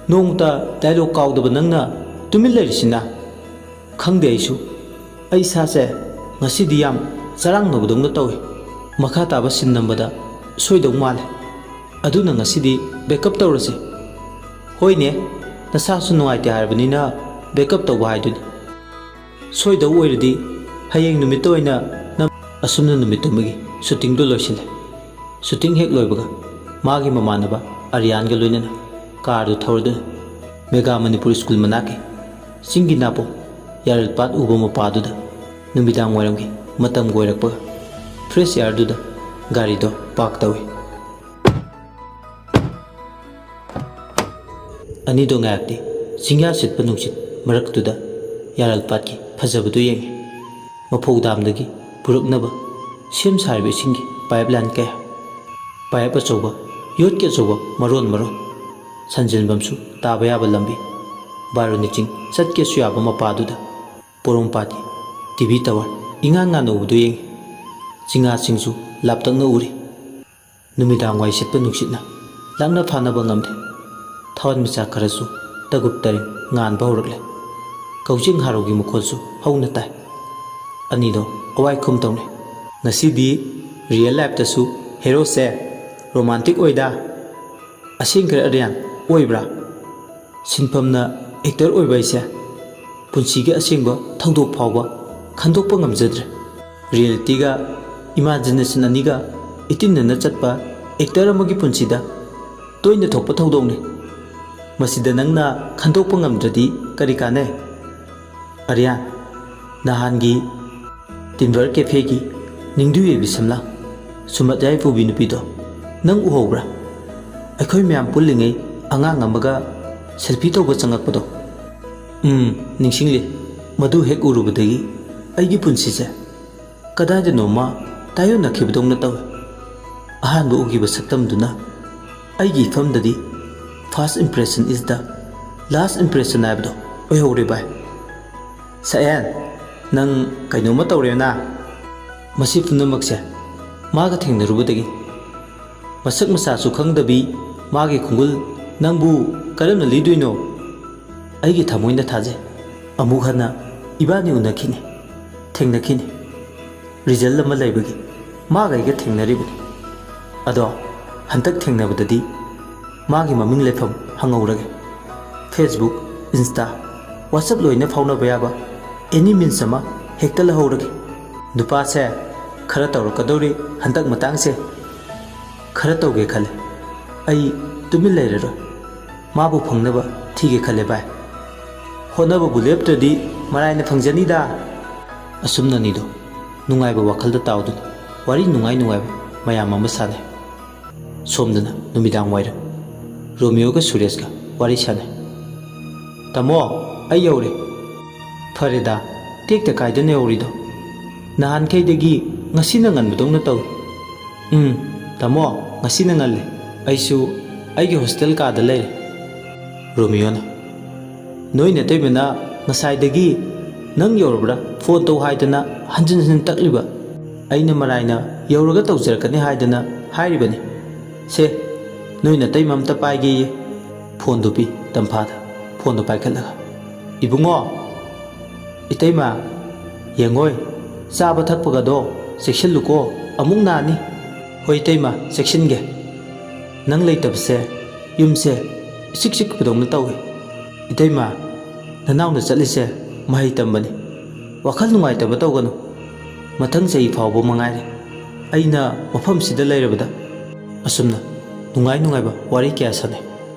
ꯅꯣꯡꯃꯇ ꯗꯥꯏꯂꯣꯛ ꯀꯥꯎꯗꯕ ꯅꯪꯅ ꯇꯨꯃꯤꯟ ꯂꯩꯔꯤꯁꯤꯅ ꯈꯪꯗꯦ ꯑꯩ ꯏꯁꯥꯁꯦ ꯉꯁꯤꯗꯤ ꯌꯥꯝ ꯆꯔꯥꯡꯅꯕꯗꯧꯅ ꯇꯧꯏ ꯃꯈꯥ ꯇꯥꯕ ꯁꯤꯟ ꯅꯝꯕꯗ ꯁꯣꯏꯗꯧ ꯃꯥꯜꯂꯦ ꯑꯗꯨꯅ ꯉꯁꯤꯗꯤ ꯕꯦꯛꯑꯞ ꯇꯧꯔꯁꯤ ꯍꯣꯏꯅꯦ ꯅꯁꯥꯁꯨ ꯅꯨꯡꯉꯥꯏꯇꯦ ꯍꯥꯏꯔꯕꯅꯤ나 ꯕꯦꯛꯑꯞ ꯇꯧꯕ ꯍꯥꯏꯗꯨꯅꯤ ꯁꯣꯏꯗꯧ ꯑꯣꯏꯔꯗꯤ ꯍꯌꯦꯡ ꯅꯨꯃꯤꯠꯇ ꯑꯣꯏꯅ ꯑꯁꯨꯝꯅ ꯅꯨꯃꯤꯠꯇꯨꯃꯒꯤ ꯁꯨꯇꯤꯡꯗꯨ ꯂꯣꯏꯁꯤꯜꯂꯦ ꯁꯨꯇꯤꯡ ꯍꯦꯛ ꯂꯣꯏꯕꯒ ꯃꯥꯒꯤ ꯃꯃꯥꯟꯅꯕ ꯑꯔꯤꯌꯥꯟꯒ ꯂꯣꯏꯅꯅ ꯀꯥꯔꯗꯨ ꯊꯧꯔꯗꯨꯅ ꯃꯦꯒꯥ ꯃꯅꯤꯄꯨꯔ ꯁ꯭ꯀꯨꯜ ꯃꯅꯥꯛꯀꯤ ꯆꯤꯡꯒꯤ ꯅꯥꯄꯣꯝ ꯌꯥꯔꯜꯄꯥꯠ ꯎꯕ ꯃꯄꯥꯗꯨꯗ ꯅꯨꯃꯤꯗꯥꯡ ꯋꯥꯏꯔꯝꯒꯤ ꯃꯇꯝꯒ ꯑꯣꯏꯔꯛꯄꯒ ꯐ꯭ꯔꯦꯁ ꯏꯌꯥꯔꯗꯨꯗ ꯒꯥꯔꯤꯗꯣ ꯄꯥꯔꯛ ꯇꯧꯏ ꯑꯅꯤꯗꯣ ꯉꯥꯏꯍꯥꯛꯇꯤ ꯆꯤꯡꯌꯥ ꯁꯤꯠꯄ ꯅꯨꯡꯁꯤꯠ ꯃꯔꯛꯇꯨꯗ ꯌꯥꯔꯜꯄꯥꯠꯀꯤ ꯐꯖꯕꯗꯨ ꯌꯦꯡꯉꯤ ꯃꯐꯧ ꯗꯥꯝꯗꯒꯤ ꯄꯨꯔꯛꯅꯕ ꯁꯦꯝ ꯁꯥꯔꯤꯕ ꯏꯁꯤꯡꯒꯤ ꯄꯥꯏꯞ ꯂꯥꯏꯟ ꯀꯌꯥ ꯄꯥꯏꯞ ꯑꯆꯧꯕ ꯌꯣꯠꯀꯤ ꯑꯆꯧꯕ ꯃꯔꯣꯟ ꯁꯟꯖꯤꯟꯐꯝꯁꯨ ꯇꯥꯕ ꯌꯥꯕ ꯂꯝꯕꯤ ꯕꯥꯔꯨꯅꯤ ꯆꯤꯡ ꯆꯠꯀꯦꯁꯨ ꯌꯥꯕ ꯃꯄꯥꯗꯨꯗ ꯄꯣꯔꯣꯝꯄꯥꯠꯀꯤ ꯇꯤꯚꯤ ꯇꯥꯋꯔ ꯏꯉꯥꯟ ꯉꯥꯟꯅ ꯎꯕꯗꯨ ꯌꯦꯡꯉꯤ ꯆꯤꯡꯉꯥꯁꯤꯡꯁꯨ ꯂꯥꯞꯇꯛꯅ ꯎꯔꯤ ꯅꯨꯃꯤꯗꯥꯡ ꯋꯥꯏ ꯁꯤꯠꯄ ꯅꯨꯡꯁꯤꯠꯅ ꯂꯥꯛꯅ ꯐꯥꯅꯕ ꯉꯝꯗꯦ ꯊꯋꯥꯟꯃꯤꯆꯥꯛ ꯈꯔꯁꯨ ꯇꯒꯨꯞ ꯇꯔꯤꯡ ꯉꯥꯟꯕ ꯍꯧꯔꯛꯂꯦ ꯀꯧꯖꯤꯡ ꯍꯥꯔꯧꯒꯤ ꯃꯈꯣꯜꯁꯨ ꯍꯧꯅ ꯇꯥꯏ ꯑꯅꯤꯗꯣ ꯑꯋꯥꯏꯈꯨꯝ ꯇꯧꯅꯩ ꯉꯁꯤꯗꯤ ꯔꯤꯌꯦꯜ ꯂꯥꯏꯐꯇꯁꯨ ꯍꯦꯔꯣꯁꯦ ꯔꯣꯃꯥꯟꯇꯤꯛ ꯑꯣꯏꯗ ꯑꯁꯦꯡꯈ꯭ꯔꯦ ꯑꯔꯤꯌꯥꯟ ꯑꯣꯏꯕ꯭ꯔꯥ ꯁꯤꯟꯐꯝꯅ ꯑꯦꯛꯇꯔ ꯑꯣꯏꯕ ꯑꯩꯁꯦ ꯄꯨꯟꯁꯤꯒꯤ ꯑꯁꯦꯡꯕ ꯊꯧꯗꯣꯛ ꯐꯥꯎꯕ ꯈꯟꯗꯣꯛꯄ ꯉꯝꯖꯗ꯭ꯔꯦ ꯔꯤꯌꯦꯂꯤꯇꯤꯒ ꯏꯃꯥꯖꯤꯅꯦꯁꯟ ꯑꯅꯤꯒ ꯏꯇꯤꯟꯅꯅ ꯆꯠꯄ ꯑꯦꯛꯇꯔ ꯑꯃꯒꯤ ꯄꯨꯟꯁꯤꯗ ꯇꯣꯏꯅ ꯊꯣꯛꯄ ꯊꯧꯗꯣꯛꯅꯤ ꯃꯁꯤꯗ ꯅꯪꯅ ꯈꯟꯗꯣꯛꯄ ꯉꯝꯗ꯭ꯔꯗꯤ ꯀꯔꯤ ꯀꯥꯟꯅꯩ ꯑꯔꯤꯌꯥꯟ ꯅꯍꯥꯟꯒꯤ ꯇꯤꯝꯕꯔ ꯀꯦꯐꯦꯒꯤ ꯅꯤꯡꯗꯨ ꯌꯦꯕꯤ ꯁꯝꯂꯥ ꯁꯨꯃꯠ ꯌꯥꯏꯐꯨꯕꯤ ꯅꯨꯄꯤꯗꯣ ꯅꯪ ꯎꯍꯧꯕ꯭ꯔꯥ ꯑꯩꯈꯣꯏ ꯃꯌꯥꯝ ꯄꯨꯜꯂꯤꯉꯩ ꯑꯉꯥꯡ ꯑꯃꯒ ꯁꯦꯜꯐꯤ ꯇꯧꯕ ꯆꯪꯉꯛꯄꯗꯣ ꯅꯤꯡꯁꯤꯡꯂꯤ ꯃꯗꯨ ꯍꯦꯛ ꯎꯔꯨꯕꯗꯒꯤ ꯑꯩꯒꯤ ꯄꯨꯟꯁꯤꯁꯦ ꯀꯗꯥꯏꯗꯅꯣꯃ ꯇꯥꯏꯌꯣꯟꯅꯈꯤꯕꯗꯧꯅ ꯇꯧꯏ ꯑꯍꯥꯟꯕ ꯎꯈꯤꯕ ꯁꯛꯇꯝꯗꯨꯅ ꯑꯩꯒꯤ ꯏꯐꯝꯗꯗꯤ ꯐꯥꯔꯁ ꯏꯝꯄ꯭ꯔꯦꯁꯟ ꯏꯁ ꯗ ꯂꯥꯁ ꯏꯝꯄ꯭ꯔꯦꯁꯟ ꯍꯥꯏꯕꯗꯣ ꯑꯣꯏꯍꯧꯔꯦ ꯚꯥꯏ ꯁꯛꯍꯦꯟ ꯅꯪ ꯀꯩꯅꯣꯝꯃ ꯇꯧꯔꯦꯅ ꯃꯁꯤ ꯄꯨꯝꯅꯃꯛꯁꯦ ꯃꯥꯒ ꯊꯦꯡꯅꯔꯨꯕꯗꯒꯤ ꯃꯁꯛ ꯃꯁꯥꯁꯨ ꯈꯪꯗꯕꯤ ꯃꯥꯒꯤ ꯈꯣꯡꯒꯨꯜ ꯅꯪꯕꯨ ꯀꯔꯝꯅ ꯂꯤꯗꯣꯏꯅꯣ ꯑꯩꯒꯤ ꯊꯃꯣꯏꯅ ꯊꯥꯖꯩ ꯑꯃꯨꯛ ꯍꯟꯅ ꯏꯕꯥꯅꯤ ꯎꯅꯈꯤꯅꯤ ꯊꯦꯡꯅꯈꯤꯅꯤ ꯔꯤꯖꯜ ꯑꯃ ꯂꯩꯕꯒꯤ ꯃꯥꯒ ꯑꯩꯒ ꯊꯦꯡꯅꯔꯤꯕꯅꯤ ꯑꯗꯣ ꯍꯟꯇꯛ ꯊꯦꯡꯅꯕꯗꯗꯤ ꯃꯥꯒꯤ ꯃꯃꯤꯡ ꯂꯩꯐꯝ ꯍꯪꯍꯧꯔꯒꯦ ꯐꯦꯁꯕꯨꯛ ꯏꯟꯁꯇꯥ ꯋꯥꯆꯞ ꯂꯣꯏꯅ ꯐꯥꯎꯅꯕ ꯌꯥꯕ ꯑꯦꯅꯤ ꯃꯤꯟꯁ ꯑꯃ ꯍꯦꯛꯇ ꯂꯧꯍꯧꯔꯒꯦ ꯅꯨꯄꯥꯁꯦ ꯈꯔ ꯇꯧꯔꯛꯀꯗꯧꯔꯤ ꯍꯟꯗꯛ ꯃꯇꯥꯡꯁꯦ खरा तौगे खले तुमिन लेररो माबु फंगनब थीगे खले बाय होनबबु लेप्त्रदि मरायना फंगजनीदा असुमननीदो नुंगाइबा वखलदा ताउदुन वारी नुंगाइ मयाम अमा साने सोमदना नुमिदांग वाइरम रोमियोगा सुरेशगा वारी साने तमो आई यौरे फरेदा टेक्ता कायदना यौरिदो नहान खैदगी ngасina nganbदौना तौ तमो ngасina ngale आइसु आइगे हॉस्टल कादा लेरे रोमियोना नोइ नतैबना ngसाइदगी नंग यौरबरा फोन तौ हाइदना हंजन हंजन तकलिबा आइना मराइना यौरगा तौजरकने हाइदना हाइरिबनी से नोइ नतै ममता पाइगे फोन दुपी तंफादा फोन दो पाइखलगा इबुंगो इतैमा येंगोय चाबा थकपगदो सेक्शनलुको अमुक नानी होय तैमा सेक्शनगे नंग लेतबसे युमसे सिक सिक पदौना तौवे इतैमा ननावना चलिसे महै तंबनी वखल नुंगाइतबा तौगनु मथंग चही फावबो मंगाइरे अइना मफमसिदा लेरबदा असुमना नुंगाइ नुंगाइबा वारी क्या सने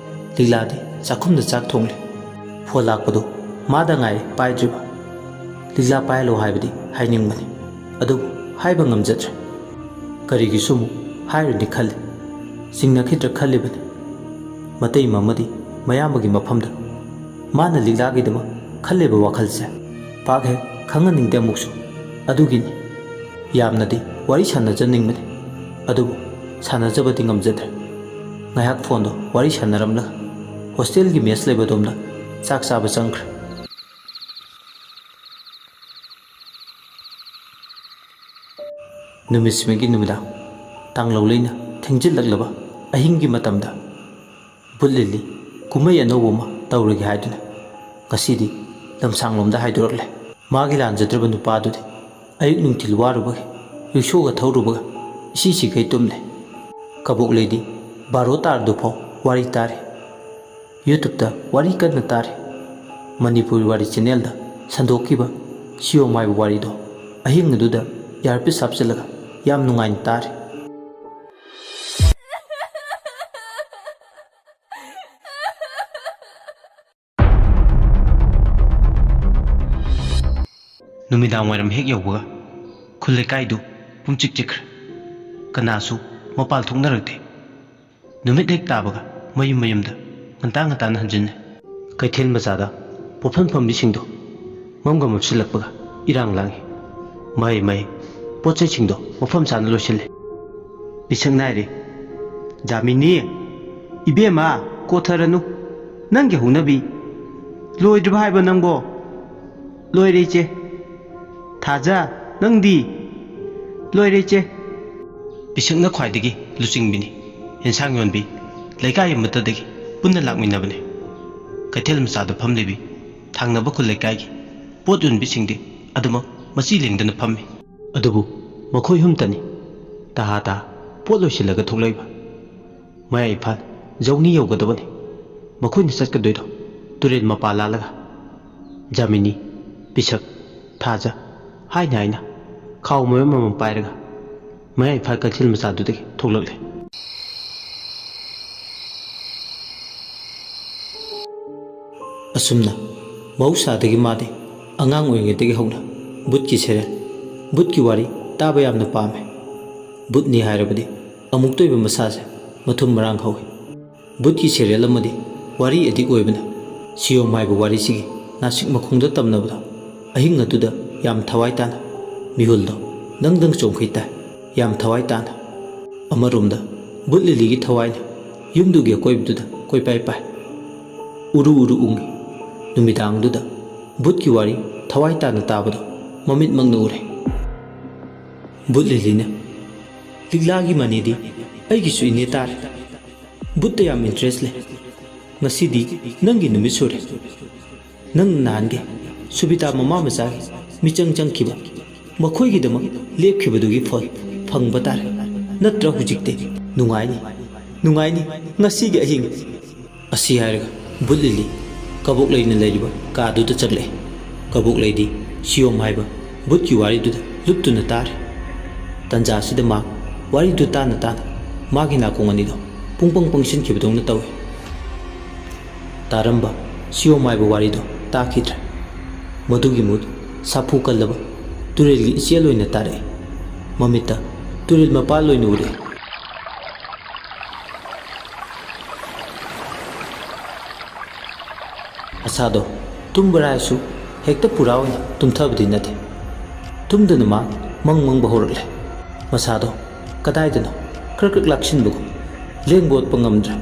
लिलादी चाखुमदा चाक थोंगले फोन लाकपदो मादा ngai पाइद्रिबा लिला पाइलो हाइबदी हाइनिंगबनी अदु हाइबा ngamjatre करिगी सुमु हाइरदि खले सिंगना खित्र खलेबनी मतै ममदी मयामगी मफमदा माना लिलागिदमा खलेबा वखलसे पागे खंगनिंगदे मुक्सु अदुगिनी यामनदी वारी सानजनिंगबनी ꯑꯗꯨꯕꯨ ꯁꯥꯟꯅꯖꯕꯗꯤ ꯉꯝꯖꯗ꯭ꯔꯦ꯫ ꯉꯥꯏꯍꯥꯛ ꯐꯣꯟꯗꯣ ꯋꯥꯔꯤ ꯁꯥꯟꯅꯔꯝꯂꯒ ꯍꯣꯁꯇꯦꯜꯒꯤ ꯃꯦꯁ ꯂꯩꯕꯗꯣꯝꯗ ꯆꯥꯛ ꯆꯥꯕ ꯆꯪꯈ꯭ꯔꯦ꯫ ꯅꯨꯃꯤꯠꯁꯤꯃꯒꯤ ꯅꯨꯃꯤꯗꯥꯡ ꯇꯥꯡꯂꯧꯂꯩꯅ ꯊꯦꯡꯖꯤꯜꯂꯛꯂꯕ ꯑꯍꯤꯡꯒꯤ ꯃꯇꯝꯗ ꯕꯨꯠ ꯂꯤꯂꯤ ꯀꯨꯝꯍꯩ ꯑꯅꯧꯕ ꯑꯃ ꯇꯧꯔꯒꯦ ꯍꯥꯏꯗꯨꯅ ꯉꯁꯤꯗꯤ ꯂꯝꯁꯥꯡꯂꯣꯝꯗ ꯍꯥꯏꯗꯣꯔꯛꯂꯦ꯫ ꯃꯥꯒꯤ ꯂꯥꯟꯖꯗ꯭ꯔꯕ ꯅꯨꯄꯥꯗꯨꯗꯤ ꯑꯌꯨꯛ ꯅꯨꯡꯊꯤꯜ ꯋꯥꯔꯨꯕꯒꯤ ꯔꯤꯛꯁꯣꯒ ꯊꯧꯔꯨꯕꯒ ꯏꯁꯤ ꯁꯤꯈꯩ ꯇꯨꯝꯂꯦ꯫ ꯀꯕꯣꯛꯂꯩꯗꯤ 12 ꯇꯥꯔꯗꯨꯐꯥꯎ ꯋꯥꯔꯤ ꯇꯥꯔꯤ꯫ ꯌꯨꯇ꯭ꯌꯨꯕꯇ ꯋꯥꯔꯤ ꯀꯟꯅ ꯇꯥꯔꯤ꯫ ꯃꯅꯤꯄꯨꯔꯤ ꯋꯥꯔꯤ ꯆꯦꯅꯦꯜꯗ ꯁꯟꯗꯣꯛꯈꯤꯕ ꯁꯤꯌꯣꯝ ꯍꯥꯏꯕ ꯋꯥꯔꯤꯗꯣ ꯑꯍꯤꯡ ꯑꯗꯨꯗ ꯏꯌꯥꯔꯄꯤꯁ ꯍꯥꯞꯆꯤꯜꯂꯒ ꯌꯥꯝ ꯅꯨꯡꯉꯥꯏꯅ ꯇꯥꯔꯤ꯫ ꯅꯨꯃꯤꯗꯥꯡ ꯋꯥꯏꯔꯝ ꯍꯦꯛ ꯌꯧꯕꯒ ꯈꯨꯜ ꯂꯩꯀꯥꯏꯗꯨ ꯄꯨꯝꯆꯤꯛ ꯆꯤꯛꯈ꯭ꯔꯦ꯫ ꯀꯅꯥꯁꯨ ꯃꯄꯥꯜ ꯊꯣꯛꯅꯔꯛꯇꯦ꯫ ꯅꯨꯃꯤꯠ ꯍꯦꯛ ꯇꯥꯕꯒ ꯃꯌꯨꯝ ꯃꯌꯨꯝꯗ ꯉꯟꯇꯥꯅ ꯍꯟꯖꯤꯟꯅꯩ꯫ ꯀꯩꯊꯦꯜ ꯃꯆꯥꯗ ꯄꯣꯠꯐꯝ ꯐꯝꯕꯤꯁꯤꯡꯗꯣ ꯃꯝꯒ ꯃꯝꯁꯤꯜꯂꯛꯄꯒ ꯏꯔꯥꯡ ꯂꯥꯡꯏ꯫ ꯃꯍꯩ ꯄꯣꯠ ꯆꯩꯁꯤꯡꯗꯣ ꯃꯐꯝ ꯆꯥꯅ ꯂꯣꯏꯁꯤꯜꯂꯦ꯫ ꯄꯤꯁꯛ ꯅꯥꯏꯔꯤ, ꯖꯥꯃꯤꯅꯤ, ꯏꯕꯦꯝꯃ ꯀꯣꯊꯔꯅꯨ, ꯅꯪꯒꯤ ꯍꯧꯅꯕꯤ ꯂꯣꯏꯗ꯭ꯔꯤꯕ ꯍꯥꯏꯕ ꯅꯪꯕꯣ? ꯂꯣꯏꯔꯦ ꯏꯆꯦ꯫ ꯊꯥꯖ, ꯅꯪꯗꯤ? ꯂꯣꯏꯔꯦ ꯏꯆꯦ꯫ ꯄꯤꯁꯛꯅ ꯈ꯭ꯋꯥꯏꯗꯒꯤ ꯂꯨꯆꯤꯡꯕꯤꯅꯤ꯫ ꯌꯦꯟꯁꯥꯡ ꯌꯣꯟꯕꯤ ꯂꯩꯀꯥꯏ ꯑꯃꯠꯇꯗꯒꯤ ꯄꯨꯟꯅ ꯂꯥꯛꯃꯤꯟꯅꯕꯅꯤ꯫ ꯀꯩꯊꯦꯜ ꯃꯆꯥꯗ ꯐꯝꯂꯤꯕꯤ ꯊꯪꯅꯕ ꯈꯨꯜ ꯂꯩꯀꯥꯏꯒꯤ ꯄꯣꯠ ꯌꯣꯟꯕꯤꯁꯤꯡꯗꯤ ꯑꯗꯨꯃꯛ ꯃꯆꯤ ꯂꯦꯡꯗꯅ ꯐꯝꯃꯤ꯫ ꯑꯗꯨꯕꯨ ꯃꯈꯣꯏ ꯍꯨꯝꯇꯅꯤ ꯇꯍꯥ ꯄꯣꯠ ꯂꯣꯏꯁꯤꯜꯂꯒ ꯊꯣꯛꯂꯛꯏꯕ꯫ ꯃꯌꯥꯏ ꯏꯝꯐꯥꯜ ꯖꯧꯅꯤ ꯌꯧꯒꯗꯕꯅꯤ꯫ ꯃꯈꯣꯏꯅ ꯆꯠꯀꯗꯣꯏꯗꯣ ꯇꯨꯔꯦꯜ ꯃꯄꯥ ꯂꯥꯜꯂꯒ꯫ ꯖꯥꯃꯤꯅꯤ, ꯄꯤꯁꯛ, ꯊꯥꯖ ꯍꯥꯏꯅ ꯈꯥꯎ ꯃꯌꯨꯝ ꯑꯃꯃꯝ ꯄꯥꯏꯔꯒ ꯃꯌꯥꯏ ꯏꯝꯐꯥꯜ ꯀꯩꯊꯦꯜ ꯃꯆꯥꯗꯨꯗꯒꯤ ꯊꯣꯛꯂꯛꯂꯦ꯫ ꯑꯁꯨꯝꯅ ꯃꯍꯧꯁꯥꯗꯒꯤ ꯃꯥꯗꯤ ꯑꯉꯥꯡ ꯑꯣꯏꯔꯤꯉꯩꯗꯒꯤ ꯍꯧꯅ ꯕꯨꯠꯀꯤ ꯁꯦꯔꯦꯜ, ꯕꯨꯠꯀꯤ ꯋꯥꯔꯤ ꯇꯥꯕ ꯌꯥꯝꯅ ꯄꯥꯝꯃꯦ꯫ ꯕꯨꯠꯅꯤ ꯍꯥꯏꯔꯕꯗꯤ ꯑꯃꯨꯛꯇꯣꯏꯕ ꯃꯁꯥꯁꯦ ꯃꯊꯨꯝ ꯃꯔꯥꯡ ꯍꯧꯏ꯫ ꯕꯨꯠꯀꯤ ꯁꯦꯔꯦꯜ ꯑꯃꯗꯤ ꯋꯥꯔꯤ ꯑꯦꯗꯤꯛ ꯑꯣꯏꯕꯅ ꯁꯤꯌꯣꯝ ꯍꯥꯏꯕ ꯋꯥꯔꯤꯁꯤꯒꯤ ꯅꯥꯁꯤꯛ ꯃꯈꯣꯡꯗ ꯇꯝꯅꯕꯗꯣ ꯑꯍꯤꯡ ꯑꯗꯨꯗ ꯌꯥꯝ ꯊꯋꯥꯏ ꯇꯥꯅ, ꯃꯤꯍꯨꯜꯗꯣ ꯗꯪ ꯆꯣꯡꯈꯩ ꯇꯥꯏ, ꯌꯥꯝ ꯊꯋꯥꯏ ꯇꯥꯅ꯫ ꯑꯃꯔꯣꯝꯗ ꯕꯨꯠ ꯂꯤꯂꯤꯒꯤ ꯊꯋꯥꯏꯅ ꯌꯨꯝꯗꯨꯒꯤ ꯑꯀꯣꯏꯕꯗꯨꯗ ꯀꯣꯏꯄꯥꯏ ꯄꯥꯏ, ꯎꯔꯨ ꯎꯡꯉꯤ꯫ ꯅꯨꯃꯤꯗꯥꯡꯗꯨꯗ ꯕꯨꯠꯀꯤ ꯋꯥꯔꯤ ꯊꯋꯥꯏ ꯇꯥꯅ ꯇꯥꯕꯗꯣ ꯃꯃꯤꯠꯃꯛꯅ ꯎꯔꯦ꯫ ꯕꯨꯠ ꯂꯤꯂꯤꯅ, ꯂꯤꯛꯂꯥꯒꯤ ꯃꯅꯤꯗꯤ ꯑꯩꯒꯤꯁꯨ ꯏꯅꯦ ꯇꯥꯔꯦ꯫ ꯕꯨꯠꯇ ꯌꯥꯝ ꯏꯟꯇꯔꯦꯁ ꯂꯩ꯫ ꯉꯁꯤꯗꯤ ꯅꯪꯒꯤ ꯅꯨꯃꯤꯠ ꯁꯨꯔꯦ꯫ ꯅꯪꯅ ꯅꯍꯥꯟꯒꯤ ꯁꯨꯕꯤꯇꯥ ꯃꯃꯥ ꯃꯆꯥꯒꯤ ꯃꯤꯆꯪ ꯆꯪꯈꯤꯕ, ꯃꯈꯣꯏꯒꯤꯗꯃꯛ ꯂꯦꯞꯈꯤꯕꯗꯨꯒꯤ ꯐꯜ ꯐꯪꯕ ꯇꯥꯔꯦ꯫ ꯅꯠꯇ꯭ꯔ ꯍꯧꯖꯤꯛꯇꯤ ꯅꯨꯡꯉꯥꯏꯅꯤ ꯉꯁꯤꯒꯤ ꯑꯍꯤꯡ꯫ ꯑꯁꯤ ꯍꯥꯏꯔꯒ ꯕꯨꯠ ꯂꯤꯂꯤ ꯀꯕꯣꯛꯂꯩꯅ ꯂꯩꯔꯤꯕ ꯀꯥꯗꯨꯗ ꯆꯪꯂꯛꯑꯦ꯫ ꯀꯕꯣꯛꯂꯩꯗꯤ ꯁꯤꯌꯣꯝ ꯍꯥꯏꯕ ꯕꯨꯠꯀꯤ ꯋꯥꯔꯤꯗꯨꯗ ꯂꯨꯞꯇꯨꯅ ꯇꯥꯔꯤ꯫ ꯇꯟꯖꯥꯁꯤꯗ ꯃꯥ ꯋꯥꯔꯤꯗꯨ ꯇꯥꯅ ꯃꯥꯒꯤ ꯅꯥꯀꯣꯡ ꯑꯅꯤꯗꯣ ꯄꯨꯡꯄꯪ ꯄꯪꯁꯤꯟꯈꯤꯕꯗꯧꯅ ꯇꯧꯏ꯫ ꯇꯥꯔꯝꯕ ꯁꯤꯌꯣꯝ ꯍꯥꯏꯕ ꯋꯥꯔꯤꯗꯣ ꯇꯥꯈꯤꯗ꯭ꯔꯦ꯫ ꯃꯗꯨꯒꯤ ꯃꯍꯨꯠ ꯁꯥꯐꯨ ꯀꯜꯂꯕ ꯇꯨꯔꯦꯜꯒꯤ ꯏꯆꯦꯜ ꯑꯣꯏꯅ ꯇꯥꯔꯛꯏ꯫ ꯃꯃꯤꯠꯇ ꯇꯨꯔꯦꯜ ꯃꯄꯥꯜ ꯑꯣꯏꯅ ꯎꯔꯛꯏ꯫ ꯑꯁꯥꯗꯣ ꯇꯨꯝꯕ꯭ꯔꯥ ꯍꯥꯏꯁꯨ ꯍꯦꯛꯇ ꯄꯨꯔꯥ ꯑꯣꯏꯅ ꯇꯨꯝꯊꯕꯗꯤ ꯅꯠꯇꯦ꯫ ꯇꯨꯝꯗꯅ ꯃꯥ ꯃꯪꯕ ꯍꯧꯔꯛꯂꯦ꯫ ꯃꯁꯥꯗꯣ ꯀꯗꯥꯏꯗꯅꯣ ꯈ꯭ꯔꯛ ꯂꯥꯛꯁꯤꯟꯕꯒꯨꯝ, ꯂꯦꯡꯕ ꯑꯣꯠꯄ ꯉꯝꯗ꯭ꯔꯦ꯫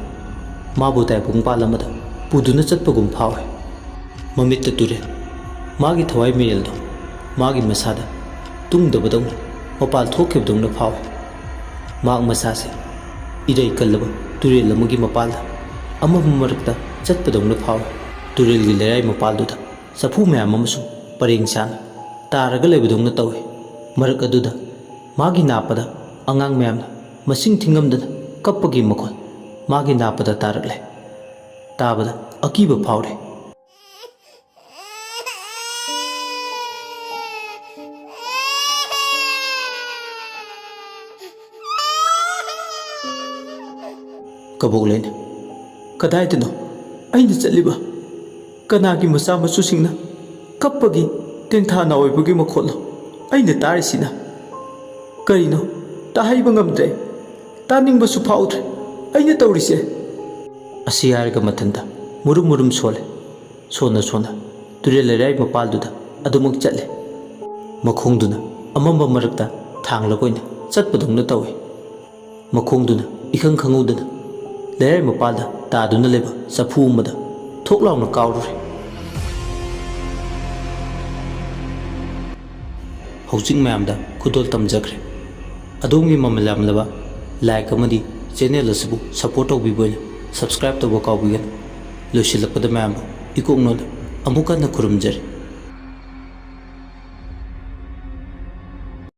ꯃꯥꯕꯨ ꯇꯥꯏꯕꯪꯄꯥꯜ ꯑꯃꯗ ꯄꯨꯗꯨꯅ ꯆꯠꯄꯒꯨꯝ ꯐꯥꯎꯋꯦ꯫ ꯃꯃꯤꯠꯇ ꯇꯨꯔꯦꯜ, ꯃꯥꯒꯤ ꯊꯋꯥꯏ ꯃꯤꯔꯦꯜꯗꯣ ꯃꯥꯒꯤ ꯃꯁꯥꯗ ꯇꯨꯡꯗꯕꯗꯧꯅ ꯃꯄꯥꯜ ꯊꯣꯛꯈꯤꯕꯗꯧꯅ ꯐꯥꯎꯋꯦ꯫ ꯃꯍꯥꯛ ꯃꯁꯥꯁꯦ ꯏꯔꯩ ꯀꯜꯂꯕ ꯇꯨꯔꯦꯜ ꯑꯃꯒꯤ ꯃꯄꯥꯜꯗ ꯑꯃꯝꯕ ꯃꯔꯛꯇ ꯆꯠꯄꯗꯧꯅ ꯐꯥꯎꯋꯦ꯫ ꯇꯨꯔꯦꯜꯒꯤ ꯂꯩꯔꯥꯏ ꯃꯄꯥꯜꯗꯨꯗ ꯆꯐꯨ ꯃꯌꯥꯝ ꯑꯃꯁꯨ ꯄꯔꯦꯡ ꯁꯥꯅ ꯇꯥꯔꯒ ꯂꯩꯕꯗꯧꯅ ꯇꯧꯏ꯫ ꯃꯔꯛ ꯑꯗꯨꯗ ꯃꯥꯒꯤ ꯅꯥꯞꯄꯗ ꯑꯉꯥꯡ ꯃꯌꯥꯝꯅ ꯃꯁꯤꯡ ꯊꯤꯉꯝꯗꯅ ꯀꯞꯄꯒꯤ ꯃꯈꯣꯜ ꯃꯥꯒꯤ ꯅꯥꯞꯄꯗ ꯇꯥꯔꯛꯂꯦ꯫ ꯇꯥꯕꯗ ꯑꯀꯤꯕ ꯐꯥꯎꯔꯦ꯫ ꯀꯕꯣꯛꯂꯩꯅ, ꯀꯗꯥꯏꯗꯅꯣ ꯑꯩꯅ ꯆꯠꯂꯤꯕ? ꯀꯅꯥꯒꯤ ꯃꯆꯥ ꯃꯁꯨꯁꯤꯡꯅ ꯀꯞꯄꯒꯤ ꯇꯦꯡꯊꯥ ꯅꯥꯑꯣꯏꯕꯒꯤ ꯃꯈꯣꯜꯂꯣ ꯑꯩꯅ ꯇꯥꯔꯤꯁꯤꯅ? ꯀꯔꯤꯅꯣ ꯇꯥꯍꯩꯕ ꯉꯝꯗ꯭ꯔꯦ, ꯇꯥꯅꯤꯡꯕꯁꯨ ꯐꯥꯎꯗ꯭ꯔꯦ ꯑꯩꯅ ꯇꯧꯔꯤꯁꯦ꯫ ꯑꯁꯤ ꯍꯥꯏꯔꯒ ꯃꯊꯟꯇ ꯃꯨꯔꯨꯝ ꯁꯣꯜꯂꯦ꯫ ꯁꯣꯟꯅ ꯇꯨꯔꯦꯜ ꯂꯩꯔꯥꯏ ꯃꯄꯥꯜꯗꯨꯗ ꯑꯗꯨꯃꯛ ꯆꯠꯂꯦ꯫ ꯃꯈꯣꯡꯗꯨꯅ ꯑꯃꯝꯕ ꯃꯔꯛꯇ ꯊꯥꯡꯂꯒ ꯑꯣꯏꯅ ꯆꯠꯄꯗꯧꯅ ꯇꯧꯏ꯫ ꯃꯈꯣꯡꯗꯨꯅ ꯏꯈꯪ ꯈꯪꯍꯧꯗꯅ ꯂꯩꯔꯥꯏ ꯃꯄꯥꯟꯗ ꯇꯥꯗꯨꯅ ꯂꯩꯕ ꯆꯐꯨ ꯑꯃꯗ ꯊꯣꯛ ꯂꯥꯎꯅ ꯀꯥꯎꯔꯨꯔꯦ꯫ ꯍꯧꯖꯤꯛ ꯃꯌꯥꯝꯗ ꯈꯨꯗꯣꯜ ꯇꯝꯖꯈ꯭ꯔꯦ꯫ ꯑꯗꯣꯝꯒꯤ ꯃꯃꯜ ꯌꯥꯝꯂꯕ ꯂꯥꯏꯛ ꯑꯃꯗꯤ ꯆꯦꯅꯦꯜ ꯑꯁꯤꯕꯨ ꯁꯄꯣꯔꯠ ꯇꯧꯕꯤꯕ ꯑꯣꯏꯅ ꯁꯕꯁꯀ꯭ꯔꯥꯏꯕ ꯇꯧꯕ ꯀꯥꯎꯕꯤꯒꯅꯨ꯫ ꯂꯣꯏꯁꯤꯜꯂꯛꯄꯗ ꯃꯌꯥꯝꯕꯨ ꯏꯀꯣꯛꯅꯣꯗ ꯑꯃꯨꯛ ꯍꯟꯅ ꯈꯨꯔꯨꯝꯖꯔꯤ꯫